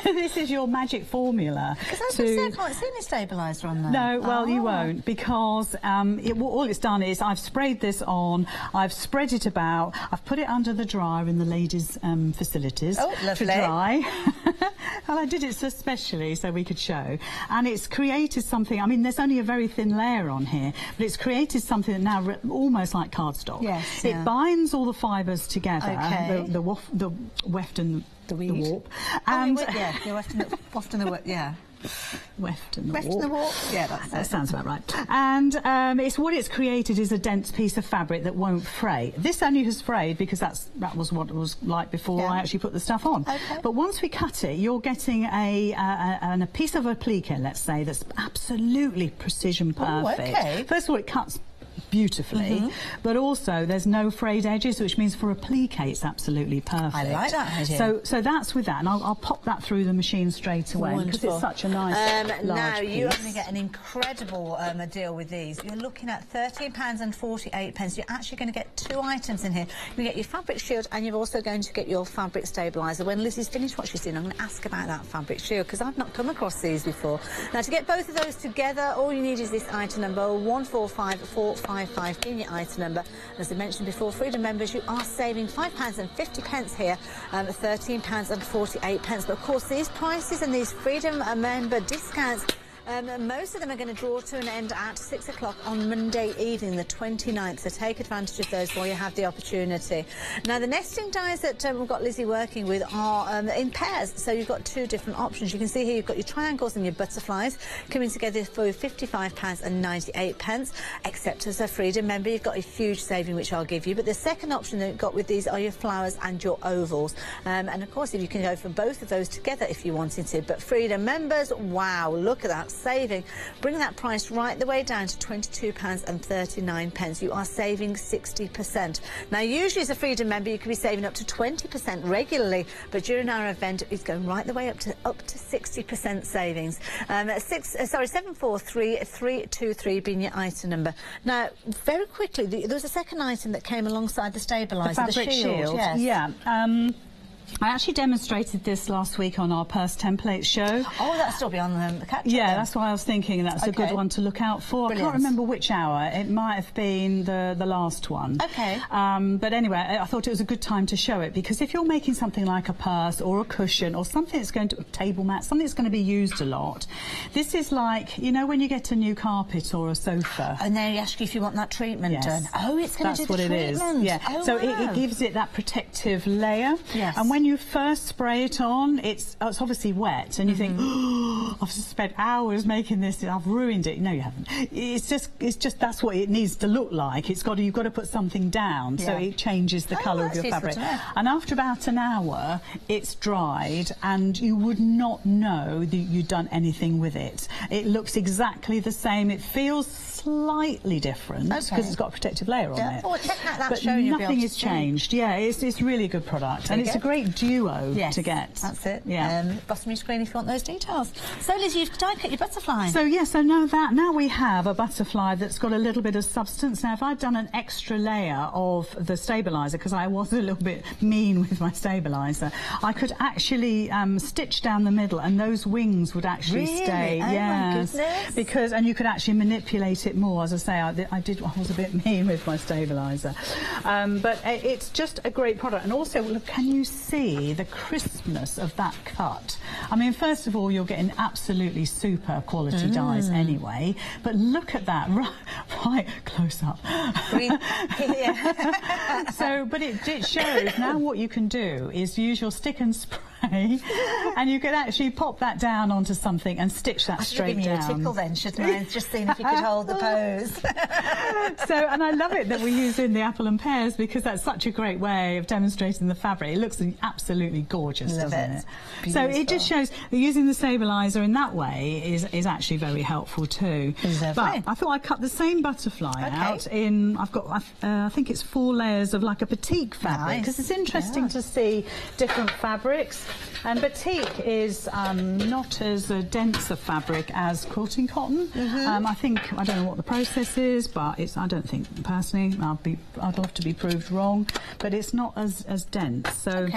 This is your magic formula. Because I was going to say, I can't see any stabiliser on there. No, well, you won't, because all it's done is I've sprayed this on, I've spread it about, I've put it under the dryer in the ladies' facilities to dry. And I did it so specially so we could show, and it's created something. I mean, there's only a very thin layer on here, but it's created something that now almost like cardstock. Yes, it binds all the fibres together, the weft and the warp, and weft and the warp, yeah. Weft and the warp. warp. Yeah, that sounds about right. And it's created is a dense piece of fabric that won't fray. This only has frayed because that was what it was like before I actually put the stuff on. Okay. But once we cut it, you're getting a piece of applique, let's say, that's absolutely precision perfect. Oh, okay. First of all, it cuts beautifully, but also there's no frayed edges, which means for applique it's absolutely perfect. I like that idea. So that's with that, and I'll pop that through the machine straight away because it's such a nice large piece. You're going to get an incredible deal with these. You're looking at £13.48. You're actually going to get 2 items in here. You get your fabric shield, and you're also going to get your fabric stabiliser. When Lizzie's finished what she's doing, I'm going to ask about that fabric shield because I've not come across these before. Now, to get both of those together, all you need is this item number 145455 being your item number. As I mentioned before, Freedom members, you are saving £5.50 here, £13.48. But of course, these prices and these Freedom member discounts, most of them are going to draw to an end at 6 o'clock on Monday evening, the 29th. So take advantage of those while you have the opportunity. Now, the nesting dies that we've got Lizzie working with are in pairs. So you've got 2 different options. You can see here you've got your triangles and your butterflies coming together for £55.98. Except as a Freedom member, you've got a huge saving, which I'll give you. But the second option that you've got with these are your flowers and your ovals. And of course, if you can go for both of those together if you wanted to. But Freedom members, wow, look at that saving. Bring that price right the way down to £22.39. You are saving 60%. Now, usually as a Freedom member, you could be saving up to 20% regularly, but during our event, it's going right the way up to 60% savings. 743323 being your item number. Now, very quickly, there was a second item that came alongside the stabiliser, the shield. Yes. Yeah. I actually demonstrated this last week on our purse template show. Oh, that'll still be on the catch-up. Yeah, then. that's why I was thinking that's a good one to look out for. Brilliant. I can't remember which hour. It might have been the last one. Okay. But anyway, I thought it was a good time to show it because if you're making something like a purse or a cushion or something that's going to a table mat, something that's going to be used a lot, this is like, you know, when you get a new carpet or a sofa. And they ask you if you want that treatment done. Oh, it's going to do the treatment. That's what it is. Yeah. Oh, so wow. it gives it that protective layer. Yes. And when when you first spray it on, it's obviously wet, and you think, oh, I've spent hours making this, and I've ruined it. No, you haven't. It's just that's what it needs to look like. You've got to put something down, so it changes the colour of your fabric. And after about an hour, it's dried, and you would not know that you'd done anything with it. It looks exactly the same. It feels slightly different because it's got a protective layer on it. Oh, check out that but show, nothing has changed. Yeah, it's really a good product, and it's a great duo to get. That's it. Yeah. Bottom of your screen if you want those details. So, Liz, you've die cut your butterfly. So now we have a butterfly that's got a little bit of substance. Now, if I'd done an extra layer of the stabiliser, because I was a little bit mean with my stabiliser, I could actually stitch down the middle, and those wings would actually stay. Oh, my goodness. And you could actually manipulate it more. As I say, I was a bit mean with my stabiliser, but it's just a great product. And also, look, can you see the crispness of that cut? I mean, first of all, you're getting absolutely super quality dyes anyway, but look at that right close up. So, but it shows now what you can do is use your stick and spray, and you could actually pop that down onto something and stitch that straight down. I should have given you a tickle then, shouldn't I? Just seeing if you could hold the pose. So, and I love it that we use in the apple and pears, because that's such a great way of demonstrating the fabric. It looks absolutely gorgeous, doesn't it? So it just shows that using the stabiliser in that way is actually very helpful too. But I thought I'd cut the same butterfly out in, I've got, I think it's 4 layers of like a batik fabric, because it's interesting to see different fabrics. And batik is not as dense a fabric as quilting cotton. I don't know what the process is, but I don't think, personally, I'd love to be proved wrong, but it's not as dense. So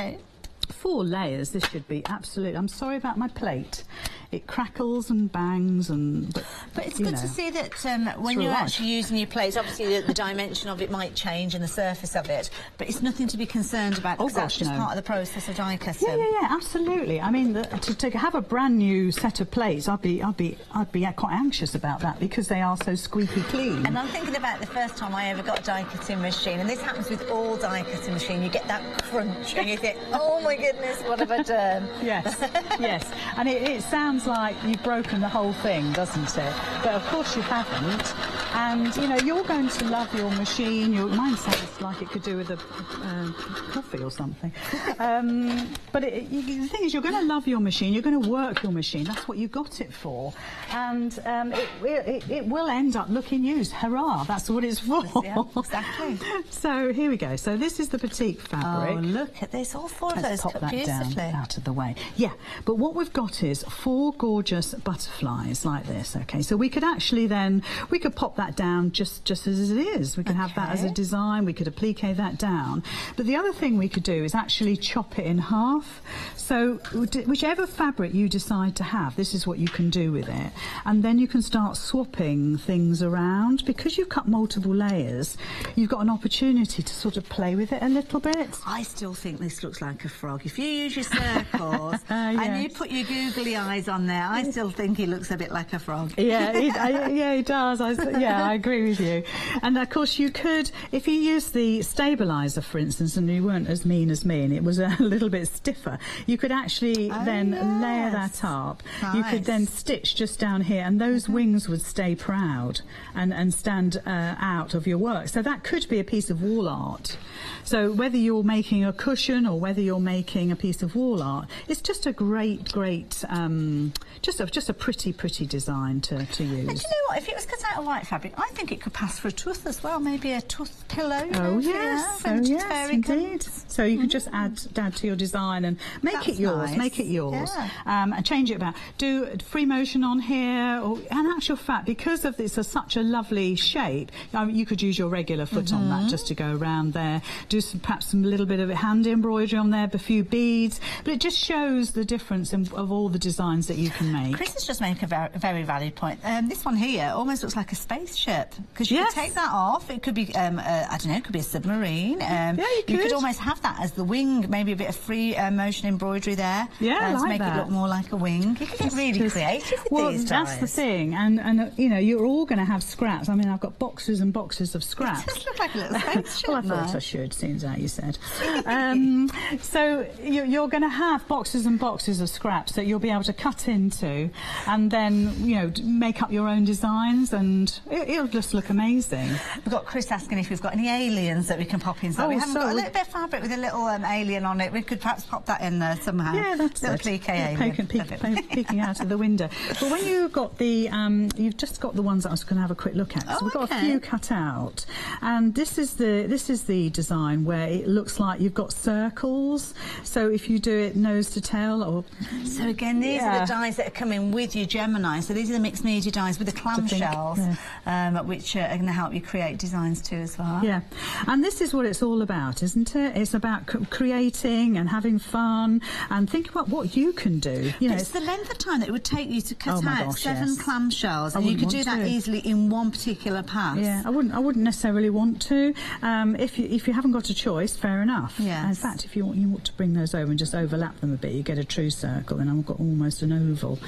4 layers, this should be absolute. I'm sorry about my plate. It crackles and bangs, but it's good to see that when you're actually using your plates, obviously the dimension of it might change and the surface of it, but it's nothing to be concerned about, because that's just part of the process of die cutting. Yeah, absolutely. I mean, to have a brand new set of plates, I'd be quite anxious about that, because they are so squeaky clean. And I'm thinking about the first time I ever got a die cutting machine, and this happens with all die cutting machine. You get that crunch, and you think, oh my goodness, what have I done? Yes, and it sounds like you've broken the whole thing, doesn't it? But of course you haven't. And you know, you're going to love your machine. Mine sounds like it could do with a coffee or something. But the thing is, you're going to love your machine. You're going to work your machine. That's what you got it for. And it will end up looking used. Hurrah! That's what it's for. Yeah, exactly. So here we go. So this is the batik fabric. Oh, look at this! All 4 of those cut beautifully. Down, out of the way. Yeah, but what we've got is 4 gorgeous butterflies like this. Okay, so we could actually we could pop that down just as it is. We could have that as a design. We could applique that down. But the other thing we could do is actually chop it in half. So whichever fabric you decide to have, this is what you can do with it. And then you can start swapping things around. Because you've cut multiple layers, you've got an opportunity to sort of play with it a little bit. I still think this looks like a frog. If you use your circles and you put your googly eyes on there, I still think he looks a bit like a frog. Yeah, he does. I agree with you. And of course you could, if you use the stabiliser, for instance, and you weren't as mean as me and it was a little bit stiffer, you could actually layer that up. Nice. You could then stitch just down here, and those wings would stay proud and stand out of your work. So that could be a piece of wall art. So whether you're making a cushion or whether you're making a piece of wall art, it's just a great, just a pretty design to use. And do you know what? If it was cut out of white fabric, I think it could pass for a tuth as well. Maybe a tuth pillow. Oh yes, indeed. So you could just add to your design and make it yours. Nice. Make it yours, and change it about. Do free motion on here, or in actual fact, because of this, such a lovely shape, you could use your regular foot on that just to go around there. Do perhaps some little bit of hand embroidery on there, a few beads, but it just shows the difference of all the designs that you can make. Chris has just made a very valid point. This one here almost looks like a spaceship, because you could take that off. It could be, I don't know, it could be a submarine. You could almost have that as the wing, maybe a bit of free motion embroidery embroidery there. Yeah, to make it look more like a wing. You can get really creative with these dies. That's the thing, and you know, you're all going to have scraps. I mean, I've got boxes and boxes of scraps. It does look like a little spaceship. Well, I thought I should, seems how you said. So you're going to have boxes and boxes of scraps that you'll be able to cut into, and then, you know, make up your own designs, and it'll just look amazing. We've got Chris asking if we've got any aliens that we can pop in. So we haven't got a little bit of fabric with a little alien on it. We could perhaps pop that in there somehow. Yeah, that's little cliquet alien. Peeking out of the window. But when you've got the, you've just got the ones that I was going to have a quick look at. So we've got a few cut out, and this is the design where it looks like you've got circles. So if you do it nose to tail, or so again, these are the dies that are coming with your Gemini. So these are the mixed media dies with the clamshells, which are going to help you create designs too as well. Yeah, and this is what it's all about, isn't it? It's about creating and having fun and think about what you can do. You know, it's the length of time that it would take you to cut out 7 clamshells, and you could do that easily in one particular pass. Yeah, I wouldn't necessarily want to. If you haven't got a choice, fair enough. Yes. In fact, if you want to bring those over and just overlap them a bit, you get a true circle, and I've got almost an oval.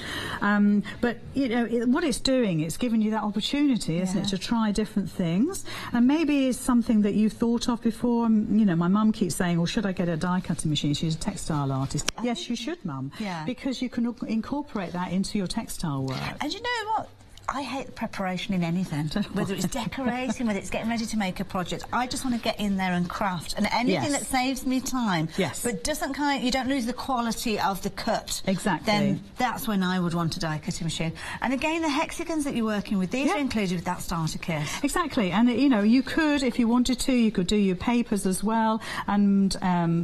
But you know what it's doing, it's giving you that opportunity, isn't it, to try different things, and maybe it's something that you've thought of before. You know, my mum keeps saying, well, should I get a die cutting machine? She's a textile artist. Yes, you should, Mum. Yeah. Because you can incorporate that into your textile work. And you know what? I hate the preparation in anything, whether it's decorating, whether it's getting ready to make a project. I just want to get in there and craft, and anything that saves me time, but doesn't you don't lose the quality of the cut. Exactly. Then that's when I would want a die cutting machine. And again, the hexagons that you're working with, these are included with that starter kit. Exactly, and you know, you could, if you wanted to, you could do your papers as well, and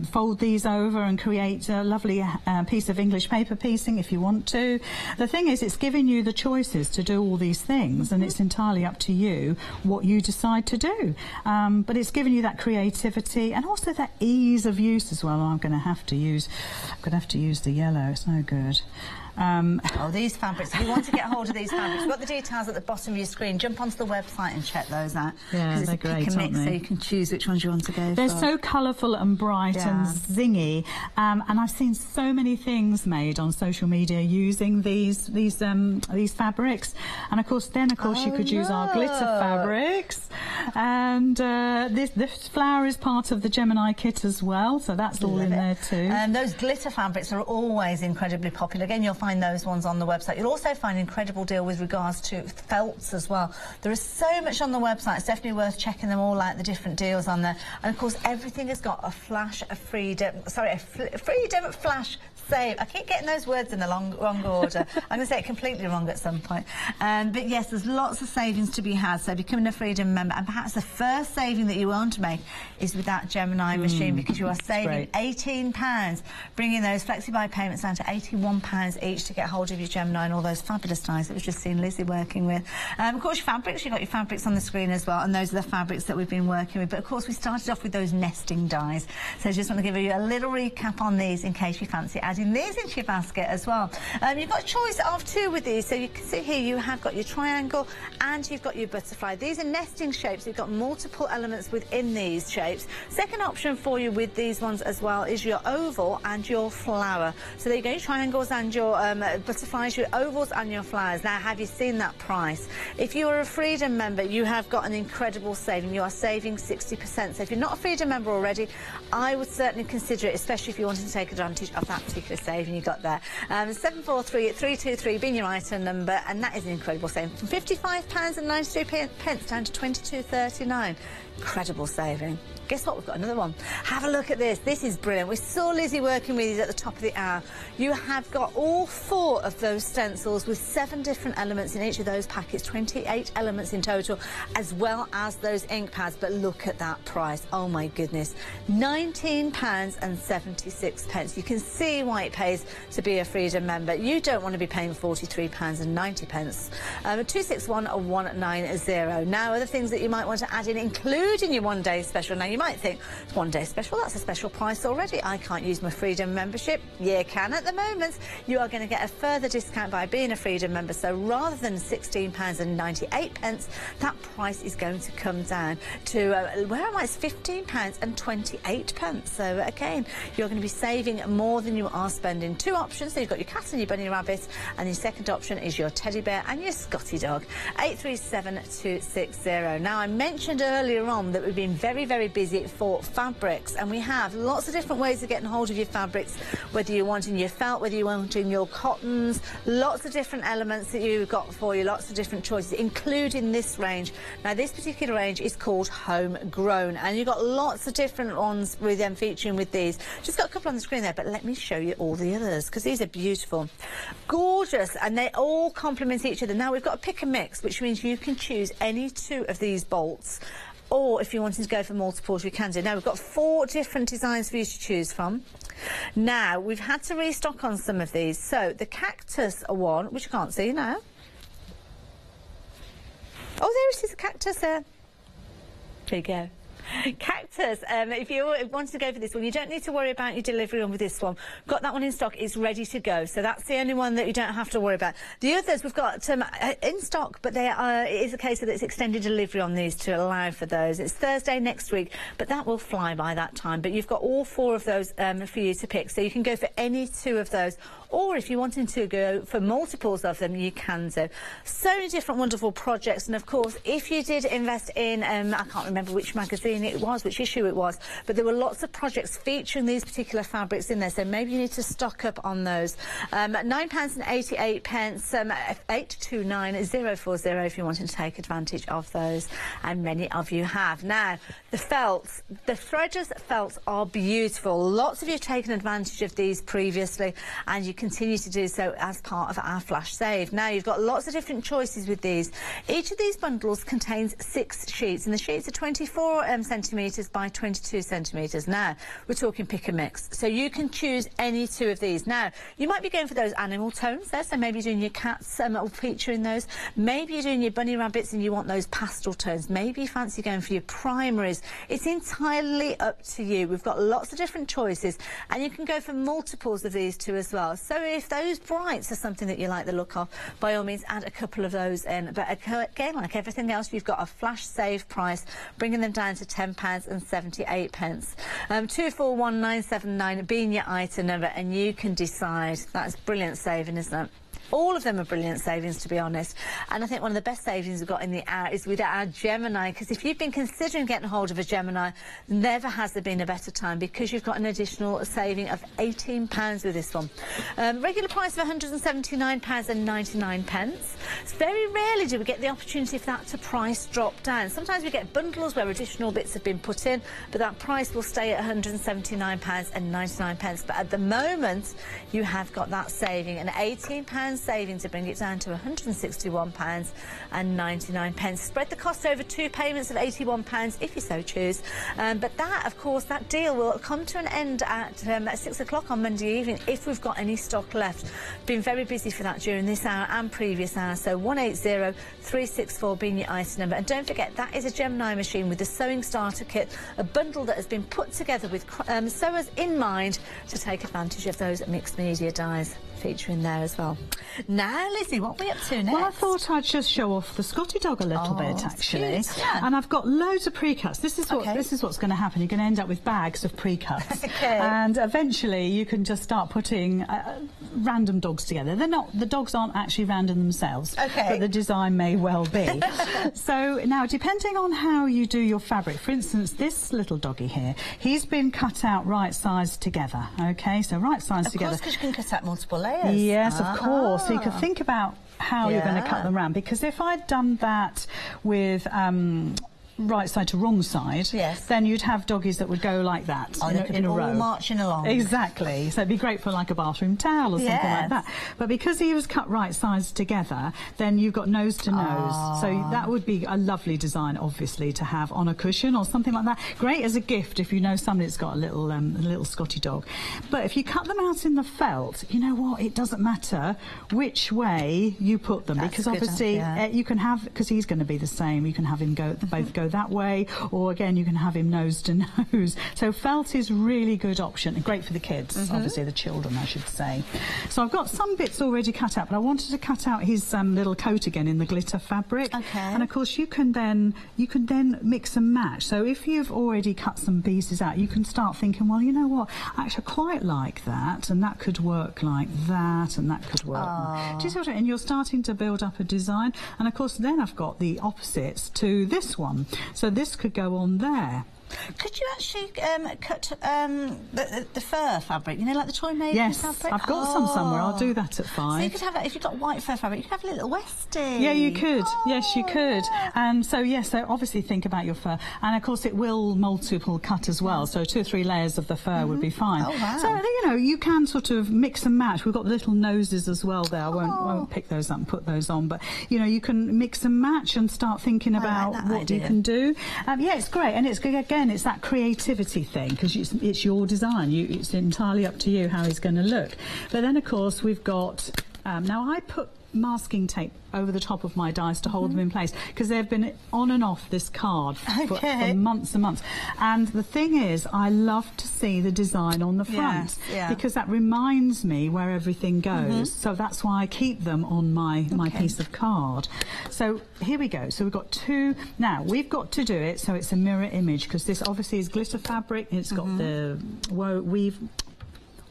fold these over and create a lovely piece of English paper piecing if you want to. The thing is, it's giving you the choices to do all these things, and it's entirely up to you what you decide to do, but it's giving you that creativity and also that ease of use as well. I'm going to have to use the yellow, it's no good. These fabrics, if you want to get hold of these fabrics, we've got the details at the bottom of your screen. Jump onto the website and check those out. Yeah, they're great, pick and mix, so you can choose which ones you want to go for. They're so colourful and bright and zingy, and I've seen so many things made on social media using these fabrics, and of course you could use our glitter fabrics, and this flower is part of the Gemini kit as well, so that's all in there too. Those glitter fabrics are always incredibly popular. Again, you'll find those ones on the website. You'll also find an incredible deal with regards to felts as well. There is so much on the website. It's definitely worth checking them all out, the different deals on there. And of course, everything has got a flash of freedom. Sorry, a freedom flash save. I keep getting those words in the wrong order. I'm going to say it completely wrong at some point. But yes, there's lots of savings to be had. So becoming a Freedom member, and perhaps the first saving that you want to make is with that Gemini machine, because you are saving £18, bringing those flexi-buy payments down to £81 each to get hold of your Gemini and all those fabulous dies that we've just seen Lizzie working with. Of course, your fabrics, you've got your fabrics on the screen as well, and those are the fabrics that we've been working with. But of course, we started off with those nesting dies. So I just want to give you a little recap on these in case you fancy adding these into your basket as well. You've got a choice of 2 with these. So you can see here you have got your triangle and you've got your butterfly. These are nesting shapes. You've got multiple elements within these shapes. Second option for you with these ones as well is your oval and your flower. So there you go, your triangles and your butterflies, your ovals and your flowers. Now, have you seen that price? If you are a Freedom member, you have got an incredible saving. You are saving 60%. So if you're not a Freedom member already, I would certainly consider it, especially if you wanted to take advantage of that particular saving you got there. 743323 being your item number, and that is an incredible saving. From £55.93 down to £22.39. Incredible saving. Guess what? We've got another one. Have a look at this. This is brilliant. We saw Lizzie working with these at the top of the hour. You have got all 4 of those stencils with 7 different elements in each of those packets, 28 elements in total, as well as those ink pads. But look at that price. Oh my goodness. £19.76. You can see why it pays to be a Freedom member. You don't want to be paying £43.90. 261190. Now, other things that you might want to add in, including including your one-day special. Now, you might think, one-day special, that's a special price already. I can't use my Freedom membership. You can at the moment. You are going to get a further discount by being a Freedom member. So rather than £16.98, that price is going to come down to, where am I? It's £15.28. So again, you're going to be saving more than you are spending. Two options. So you've got your cat and your bunny rabbit, and your second option is your teddy bear and your Scotty dog. 837260. Now, I mentioned earlier on that we've been very, very busy for fabrics, and we have lots of different ways of getting hold of your fabrics, whether you're wanting your felt, whether you're wanting your cottons, lots of different elements that you've got for you, lots of different choices, including this range. Now, this particular range is called Homegrown, and you've got lots of different ones with them featuring with these. Just got a couple on the screen there, but let me show you all the others, because these are beautiful, gorgeous, and they all complement each other. Now, we've got a pick and mix, which means you can choose any two of these bolts, or if you wanted to go for multiples, you can do. Now, we've got 4 different designs for you to choose from. Now, we've had to restock on some of these. So, the cactus one, which you can't see now. Oh, there it is, a cactus there. There you go. Cactus, if you wanted to go for this one, you don't need to worry about your delivery on with this one. Got that one in stock, it's ready to go, so that's the only one that you don't have to worry about. The others we've got in stock, but they are, it is a case that it's extended delivery on these to allow for those. It's Thursday next week, but that will fly by that time. But you've got all 4 of those for you to pick, so you can go for any 2 of those, or if you wanted to go for multiples of them, you can do. So many different wonderful projects, and of course, if you did invest in, I can't remember which magazine it was, which issue it was, but there were lots of projects featuring these particular fabrics in there, so maybe you need to stock up on those. £9.88, 829040 if you want to take advantage of those, and many of you have. Now, the felts, the Threaders felts are beautiful. Lots of you have taken advantage of these previously, and you continue to do so as part of our flash save. Now, you've got lots of different choices with these. Each of these bundles contains 6 sheets, and the sheets are 24 centimetres by 22 centimetres. Now, we're talking pick and mix, so you can choose any 2 of these. Now, you might be going for those animal tones there, so maybe you're doing your cats or featuring those. Maybe you're doing your bunny rabbits and you want those pastel tones. Maybe you fancy going for your primaries. It's entirely up to you. We've got lots of different choices, and you can go for multiples of these 2 as well. So if those brights are something that you like the look of, by all means add a couple of those in. But again, like everything else, you've got a flash save price, bringing them down to £10.78. 241979 being your item number, and you can decide. That's brilliant saving, isn't it? All of them are brilliant savings, to be honest. And I think one of the best savings we've got in the hour is with our Gemini, because if you've been considering getting hold of a Gemini, never has there been a better time, because you've got an additional saving of £18 with this one. Regular price of £179.99. It's very rarely do we get the opportunity for that to price drop down. Sometimes we get bundles where additional bits have been put in, but that price will stay at £179.99. But at the moment, you have got that saving, an £18 saving to bring it down to £161.99. Spread the cost over 2 payments of £81 if you so choose. But that, of course, that deal will come to an end at 6 o'clock on Monday evening if we've got any stock left. Been very busy for that during this hour and previous hour. So 180364 being your item number. And don't forget, that is a Gemini machine with the sewing starter kit, a bundle that has been put together with sewers in mind to take advantage of those mixed media dyes featuring there as well. Now, Lizzie, what are we up to next? Well, I thought I'd just show off the Scotty dog a little bit, actually. Yeah. And I've got loads of pre-cuts. This is what's going to happen. You're going to end up with bags of pre-cuts. And eventually you can just start putting random dogs together. They're not, the dogs aren't actually random themselves, but the design may well be. So now, depending on how you do your fabric, for instance, this little doggy here, he's been cut out right size together. Okay, so right size together. Of course, because you can cut out multiple layers. Yes, of course. So you can think about how you're going to cut them around, because if I'd done that with right side to wrong side, then you'd have doggies that would go like that in a row. All marching along. Exactly. So it'd be great for like a bathroom towel or something like that. But because he was cut right sides together, then you've got nose to nose. So that would be a lovely design, obviously, to have on a cushion or something like that. Great as a gift if you know somebody that's got a little Scotty dog. But if you cut them out in the felt, you know what? It doesn't matter which way you put them, because obviously you can have, because he's going to be the same. You can have him both go go that way, or again, you can have him nose to nose. So felt is really good option, and great for the kids, obviously the children, I should say. So I've got some bits already cut out, but I wanted to cut out his little coat again in the glitter fabric. Okay. And of course, you can then mix and match. So if you've already cut some pieces out, you can start thinking, well, you know what, actually I quite like that, and that could work like that, and that could work. Do you see what I mean? And you're starting to build up a design, and of course then I've got the opposites to this one. So this could go on there. Could you actually cut the fur fabric? You know, like the toy maiden fabric? Yes, I've got some somewhere. I'll do that at 5. So you could have, if you've got white fur fabric, you could have a little Westie. Yeah, you could. Yes, you could. So yes, so obviously think about your fur, and of course it will multiple cut as well. So 2 or 3 layers of the fur would be fine. Oh wow! So you know, you can sort of mix and match. We've got little noses as well there. I won't pick those up and put those on, but you know, you can mix and match and start thinking about what you can do. Yeah, it's great, and it's again, it's that creativity thing, because it's your design. It's entirely up to you how it's going to look. But then, of course, we've got now I put masking tape over the top of my dies to hold them in place, because they've been on and off this card for months and months. And the thing is, I love to see the design on the front, because that reminds me where everything goes. So that's why I keep them on my piece of card. So here we go. So we've got 2. Now we've got to do it so it's a mirror image, because this obviously is glitter fabric. It's got the weave.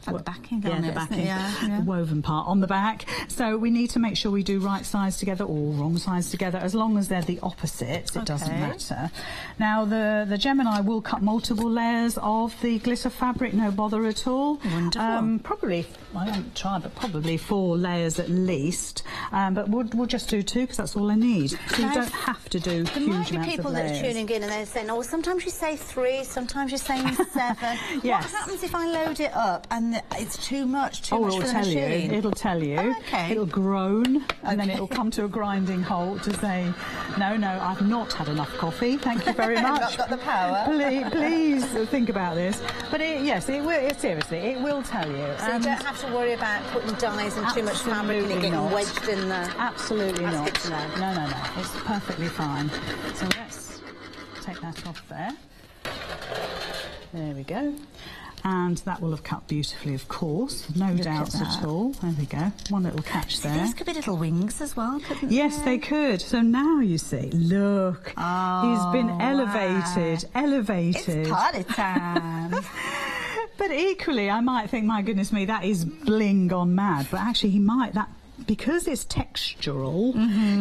The backing, the backing, the woven part on the back. So we need to make sure we do right sides together or wrong sides together. As long as they're the opposites, it doesn't matter. Now the Gemini will cut multiple layers of the glitter fabric, no bother at all. Wonderful. Probably, I haven't tried, but probably 4 layers at least. But we'll just do 2, because that's all I need. So you don't have to do huge amounts of layers. There might be people that are tuning in and they're saying, oh, sometimes you say 3, sometimes you're saying 7. What happens if I load it up and it's too much for the machine? It'll tell you. It'll groan, and then it'll come to a grinding halt to say, no, I've not had enough coffee. Thank you very much. Not got the power. Please think about this. But yes, it will. Seriously, it will tell you. So you don't have to worry about putting dyes and too much fabric and it getting wedged in there. Absolutely not. Good to know. No. It's perfectly fine. So let's take that off there. There we go. And that will have cut beautifully, of course, no doubts at all. There we go, one little catch there. These could be little wings as well, couldn't they? Yes, they could. So now you see, look, he's been elevated. It's party time. But equally, I might think, my goodness me, that is bling gone mad. But actually, he might, because it's textural,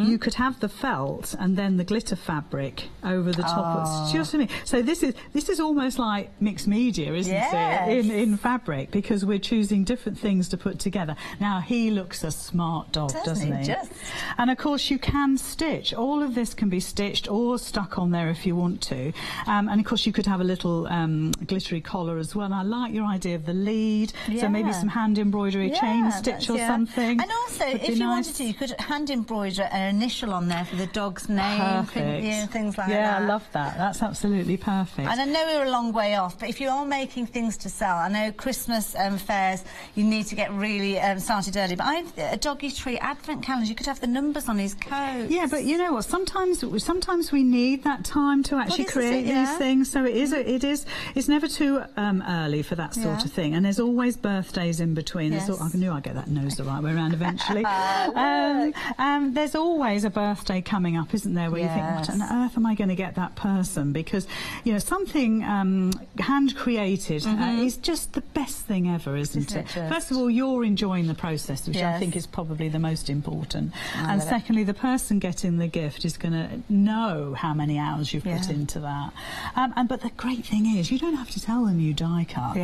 you could have the felt and then the glitter fabric over the top. Do you know what I mean? So this is almost like mixed media, isn't it? In fabric, because we're choosing different things to put together. Now he looks a smart dog, doesn't he? And of course you can stitch. All of this can be stitched or stuck on there if you want to. And of course you could have a little glittery collar as well. And I like your idea of the lead. So maybe some hand embroidery, chain stitch or something. And also, if you wanted to, you could hand embroider an initial on there for the dog's name, things like that. Yeah, I love that. That's absolutely perfect. And I know we're a long way off, but if you are making things to sell, I know Christmas fairs, you need to get really started early. But a doggy tree advent calendar, you could have the numbers on his coat. Yeah, but you know what? Sometimes we need that time to actually create these things. So it's never too early for that sort of thing. And there's always birthdays in between. I knew I'd get that nose the right way around eventually. There's always a birthday coming up, isn't there, where you think, what on earth am I going to get that person? Because, you know, something hand created is just the best thing ever, isn't it? First of all, you're enjoying the process, which I think is probably the most important. And secondly, the person getting the gift is going to know how many hours you've put into that. But the great thing is, you don't have to tell them you die cut,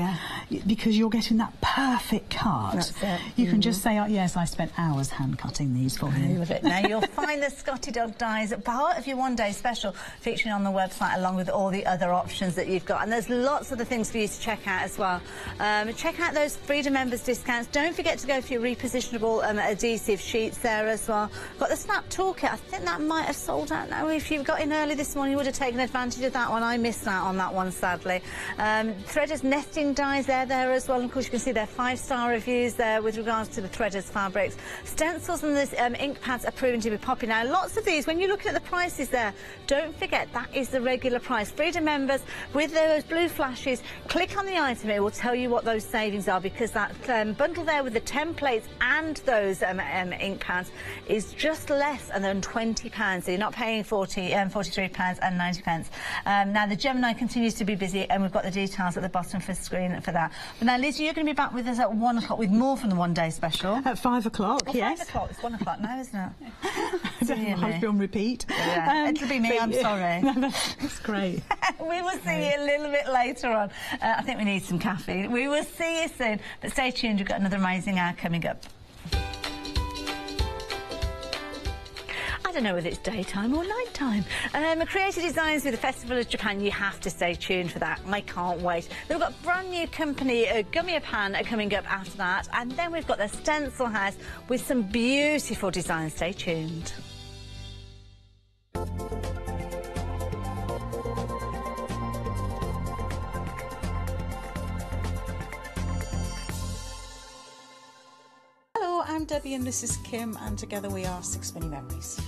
because you're getting that perfect cut. You can just say, oh, yes, I spent hours hand cutting these for you. Now you'll find the Scotty Dog dies at part of your one-day special featuring on the website, along with all the other options that you've got. And there's lots of the things for you to check out as well. Check out those Freedom members discounts. Don't forget to go for your repositionable adhesive sheets there as well. Got the Snap Toolkit. I think that might have sold out now. If you got in early this morning, you would have taken advantage of that one. I missed out on that one, sadly. Threaders nesting dies there as well. And of course, you can see their 5-star reviews there with regards to the Threaders fabrics. Stencils and the ink pads are proven to be popular. Now, lots of these, when you're looking at the prices there, don't forget that is the regular price. Freedom members, with those blue flashes, click on the item, it will tell you what those savings are, because that bundle there with the templates and those ink pads is just less than £20, so you're not paying £43.90. Now, the Gemini continues to be busy, and we've got the details at the bottom of the screen for that. But now, Lizzie, you're going to be back with us at 1 o'clock with more from the one-day special. At 5 o'clock, yes. 5 o'clock, it's 1 o'clock now, isn't it? I have to be on repeat. Yeah. It'll be me, I'm sorry. No, that's great. We will see you a little bit later on. I think we need some caffeine. We will see you soon. But stay tuned, we've got another amazing hour coming up. I don't know whether it's daytime or nighttime. Creative Designs with the Festival of Japan, you have to stay tuned for that. I can't wait. Then we've got a brand new company, Gummiapan, coming up after that. And then we've got the Stencil House with some beautiful designs. Stay tuned. Hello, I'm Debbie and this is Kim, and together we are Six Mini Memories.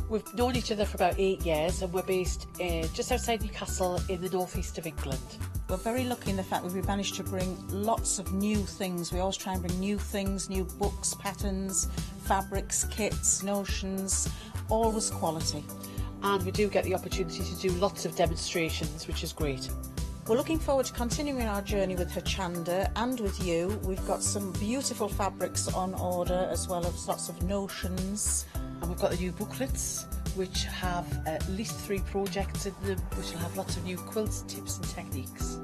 We've known each other for about 8 years, and we're based just outside Newcastle in the northeast of England. We're very lucky in the fact that we've managed to bring lots of new things. We always try and bring new things, new books, patterns, fabrics, kits, notions, always quality. And we do get the opportunity to do lots of demonstrations, which is great. We're looking forward to continuing our journey with Hochanda and with you. We've got some beautiful fabrics on order, as well as lots of notions. And we've got the new booklets, which have at least 3 projects in them, which will have lots of new quilts, tips and techniques.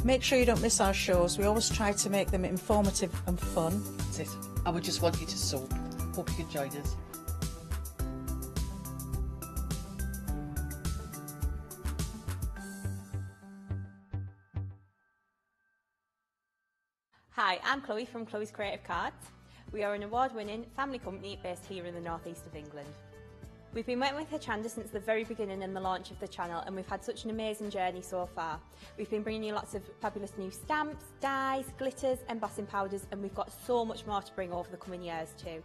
Make sure you don't miss our shows. We always try to make them informative and fun. That's it. And we just want you to sew. Hope you can join us. Hi, I'm Chloe from Chloe's Creative Cards. We are an award-winning family company based here in the northeast of England. We've been working with Hochanda since the very beginning and the launch of the channel, and we've had such an amazing journey so far. We've been bringing you lots of fabulous new stamps, dyes, glitters, embossing powders, and we've got so much more to bring over the coming years too.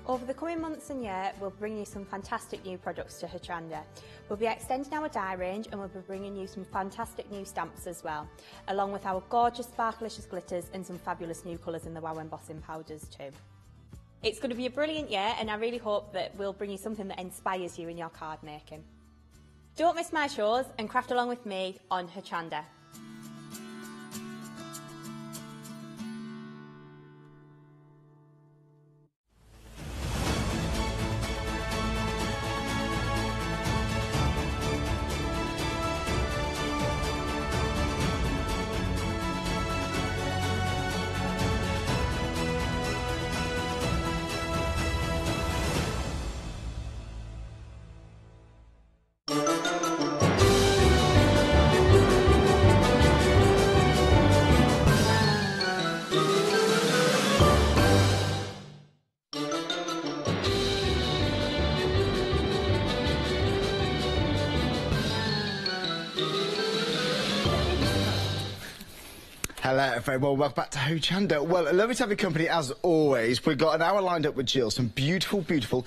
Over the coming months and year, we'll bring you some fantastic new products to Hochanda. We'll be extending our dye range, and we'll be bringing you some fantastic new stamps as well, along with our gorgeous sparklicious glitters and some fabulous new colours in the wow embossing powders too. It's going to be a brilliant year, and I really hope that we'll bring you something that inspires you in your card making. Don't miss my shows and craft along with me on Hochanda. Hello, very well. Welcome back to Hochanda. Well, lovely to have your company as always. We've got an hour lined up with Jill. Some beautiful, beautiful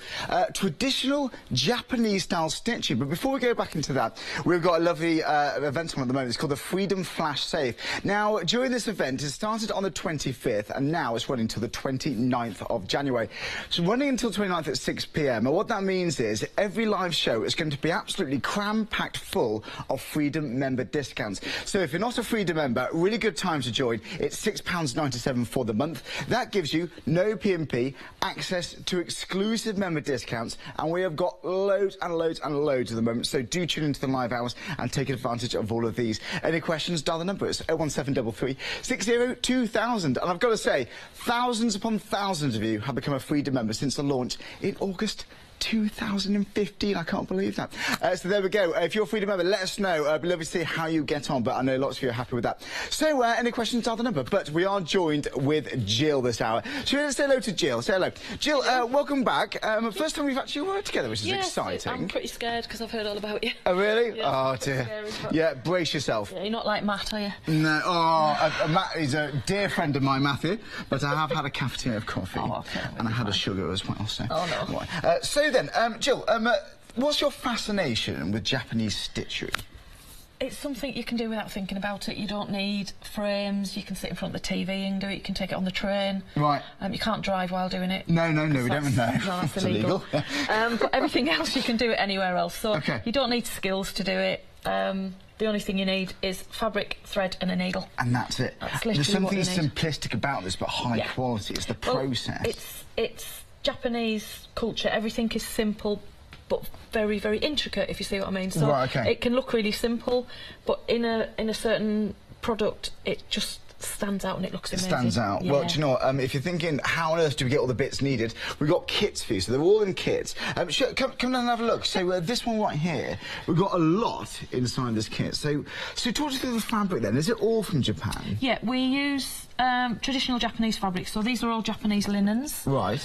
traditional Japanese-style stitching. But before we go back into that, we've got a lovely event on at the moment. It's called the Freedom Flash Save. Now, during this event, it started on the 25th, and now it's running until the 29th of January. So running until 29th at 6 p.m. And what that means is every live show is going to be absolutely cram-packed full of Freedom member discounts. So if you're not a Freedom member, really good time to join. It's £6.97 for the month. That gives you no P&P, access to exclusive member discounts, and we have got loads and loads and loads at the moment, so do tune into the live hours and take advantage of all of these. Any questions, dial the number. It's 01733 60 2000. And I've got to say, thousands upon thousands of you have become a Freedom member since the launch in August 2015. I can't believe that. So there we go. If you're a Freedom member, let us know. It'd be lovely to see how you get on, but I know lots of you are happy with that. So any questions, dial the number. But we are joined with Jill this hour. So let's say hello to Jill. Say hello. Jill, welcome back. First time we've actually worked together, which is exciting. I'm pretty scared because I've heard all about you. Oh, really? Yeah, oh, dear. Yeah, brace yourself. Yeah, you're not like Matt, are you? No. Oh, Matt is a dear friend of mine, Matthew, but I have had a cafetiere of coffee. Oh, okay. And I had a sugar as well, so... Oh, no. Right. So then, Jill, what's your fascination with Japanese stitchery? It's something you can do without thinking about it. You don't need frames. You can sit in front of the TV and do it. You can take it on the train. Right. You can't drive while doing it. No, we don't know. No, that's illegal. But everything else you can do it anywhere else. So you don't need skills to do it. The only thing you need is fabric, thread and a needle. And that's it. There's something simplistic about this, but high quality. It's the process. It's Japanese culture. Everything is simple, but very, very intricate, if you see what I mean. So it can look really simple, but in a certain product, it just stands out and it looks amazing. It stands out. Yeah. Well, do you know what? If you're thinking, how on earth do we get all the bits needed? We've got kits for you, so they're all in kits. Come down and have a look. So this one right here, we've got a lot inside this kit. So talk us through the fabric then. Is it all from Japan? Yeah, we use traditional Japanese fabrics. So these are all Japanese linens. Right.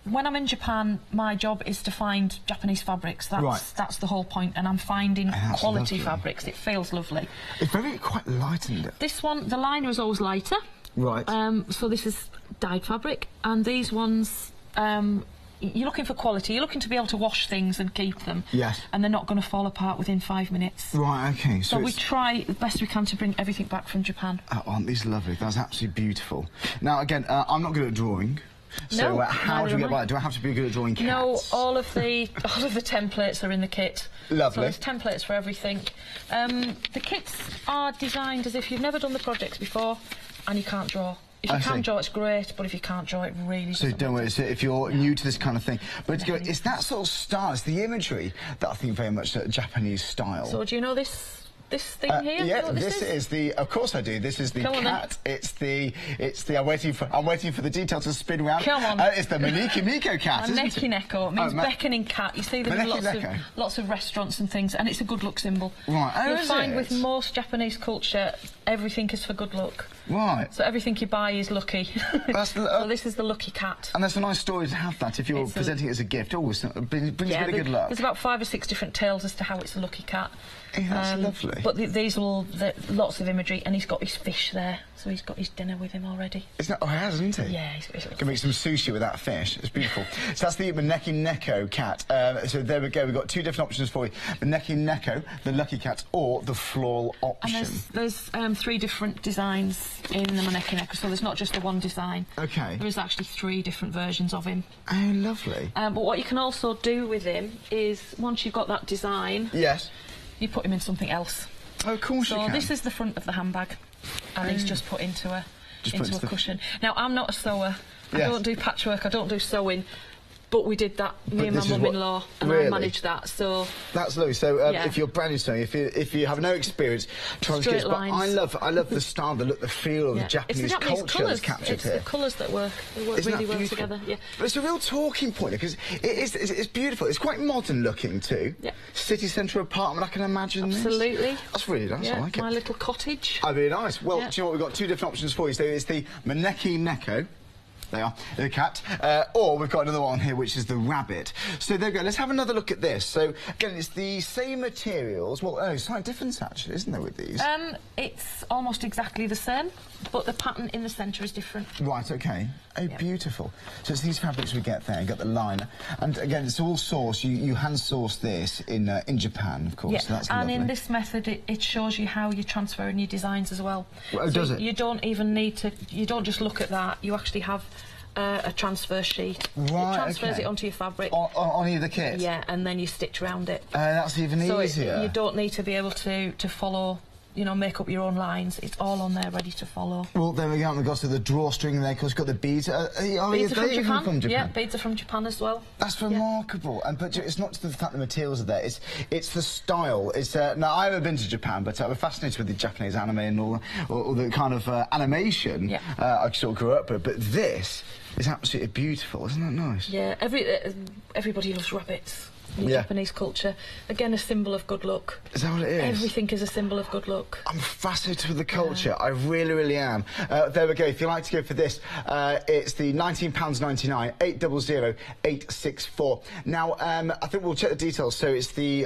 When I'm in Japan, my job is to find Japanese fabrics. That's the whole point, and I'm finding quality fabrics. It feels lovely. It's quite light, isn't it? This one, the liner is always lighter. Right. So this is dyed fabric, and these ones, you're looking for quality. You're looking to be able to wash things and keep them. Yes. And they're not going to fall apart within 5 minutes. Right, OK. So we try the best we can to bring everything back from Japan. Oh, aren't these lovely? That's absolutely beautiful. Now, again, I'm not good at drawing. So how do we get by? Do I have to be good at drawing cats? No, all of the templates are in the kit. Lovely. So there's templates for everything. The kits are designed as if you've never done the projects before and you can't draw. If you can draw, it's great, but if you can't draw, it really doesn't. So don't worry, if you're new to this kind of thing. But it's that sort of style, it's the imagery that I think very much Japanese style. So do you know this thing here? Yeah, you know this is the. Of course I do. This is the cat. It's the. I'm waiting for the detail to spin round. Come on. It's the Maneki Miko cat. Maneki Neko. It means beckoning cat. You see them in lots of restaurants and things, and it's a good luck symbol. Right. You'll find with most Japanese culture, everything is for good luck. Right. So everything you buy is lucky. So this is the lucky cat. And that's a nice story to have that if you're presenting it as a gift. Always brings a bit of good luck. There's about 5 or 6 different tales as to how it's a lucky cat. Hey, that's lovely. But these are all lots of imagery, and he's got his fish there, so he's got his dinner with him already. He has, isn't he? Yeah, he's got his Can make some sushi with that fish. It's beautiful. So that's the Maneki Neko cat. So there we go. We've got 2 different options for you: Maneki Neko, the lucky cat, or the floral option. And there's 3 different designs in the Maneki Neko, so there's not just the one design. Okay. There is actually 3 different versions of him. Oh, lovely. But what you can also do with him is, once you've got that design, you put him in something else. Oh, of course you can. So this is the front of the handbag, and he's just put into a cushion. Now, I'm not a sewer. I don't do patchwork. I don't do sewing. But we did that, me and my mum-in-law, and I managed that, so... That's lovely. So if you're brand new sewing, if you have no experience, try and get... But I love the style, the look, the feel of the Japanese culture that's captured here. It's the colours that work. They work really well together. Yeah. But it's a real talking point, because it's beautiful. It's quite modern looking too. Yeah. City centre apartment, I can imagine. Absolutely. That's really nice. I like it. My little cottage. Oh, really nice. Well, do you know what? We've got 2 different options for you. So it's the Maneki Neko. They are, the cat. Or we've got another one here, which is the rabbit. So there we go. Let's have another look at this. So, again, it's the same materials. Well, slight difference, actually, isn't there, with these? It's almost exactly the same, but the pattern in the centre is different. Right, OK. Oh, beautiful. So it's these fabrics we get there. You got the liner. And, again, it's all sourced. You hand-source this in Japan, of course. Yeah, so that's and lovely. In this method, it shows you how you're transferring your designs as well. Oh, so does it? You don't even need to... You don't just look at that. You actually have... a transfer sheet. Right, it transfers it onto your fabric. On either kit? Yeah, and then you stitch around it. That's even easier. You don't need to be able to follow you know, make up your own lines. It's all on there, ready to follow. Well, there we go. We've got the drawstring there, because it's got the beads. Beads are from Japan. Yeah, beads are from Japan as well. That's remarkable. And but it's not just the fact the materials are there. It's the style. It's now I haven't been to Japan, but I'm fascinated with the Japanese anime and all the kind of animation. Yeah. I sort of grew up with. But this is absolutely beautiful. Isn't that nice? Yeah. Everybody loves rabbits. In Japanese culture, again, a symbol of good luck. Is that what it is? Everything is a symbol of good luck. I'm fascinated with the culture. I really, really am. There we go. If you like to go for this, it's the £19.99, 800 864. Now, I think we'll check the details. So it's the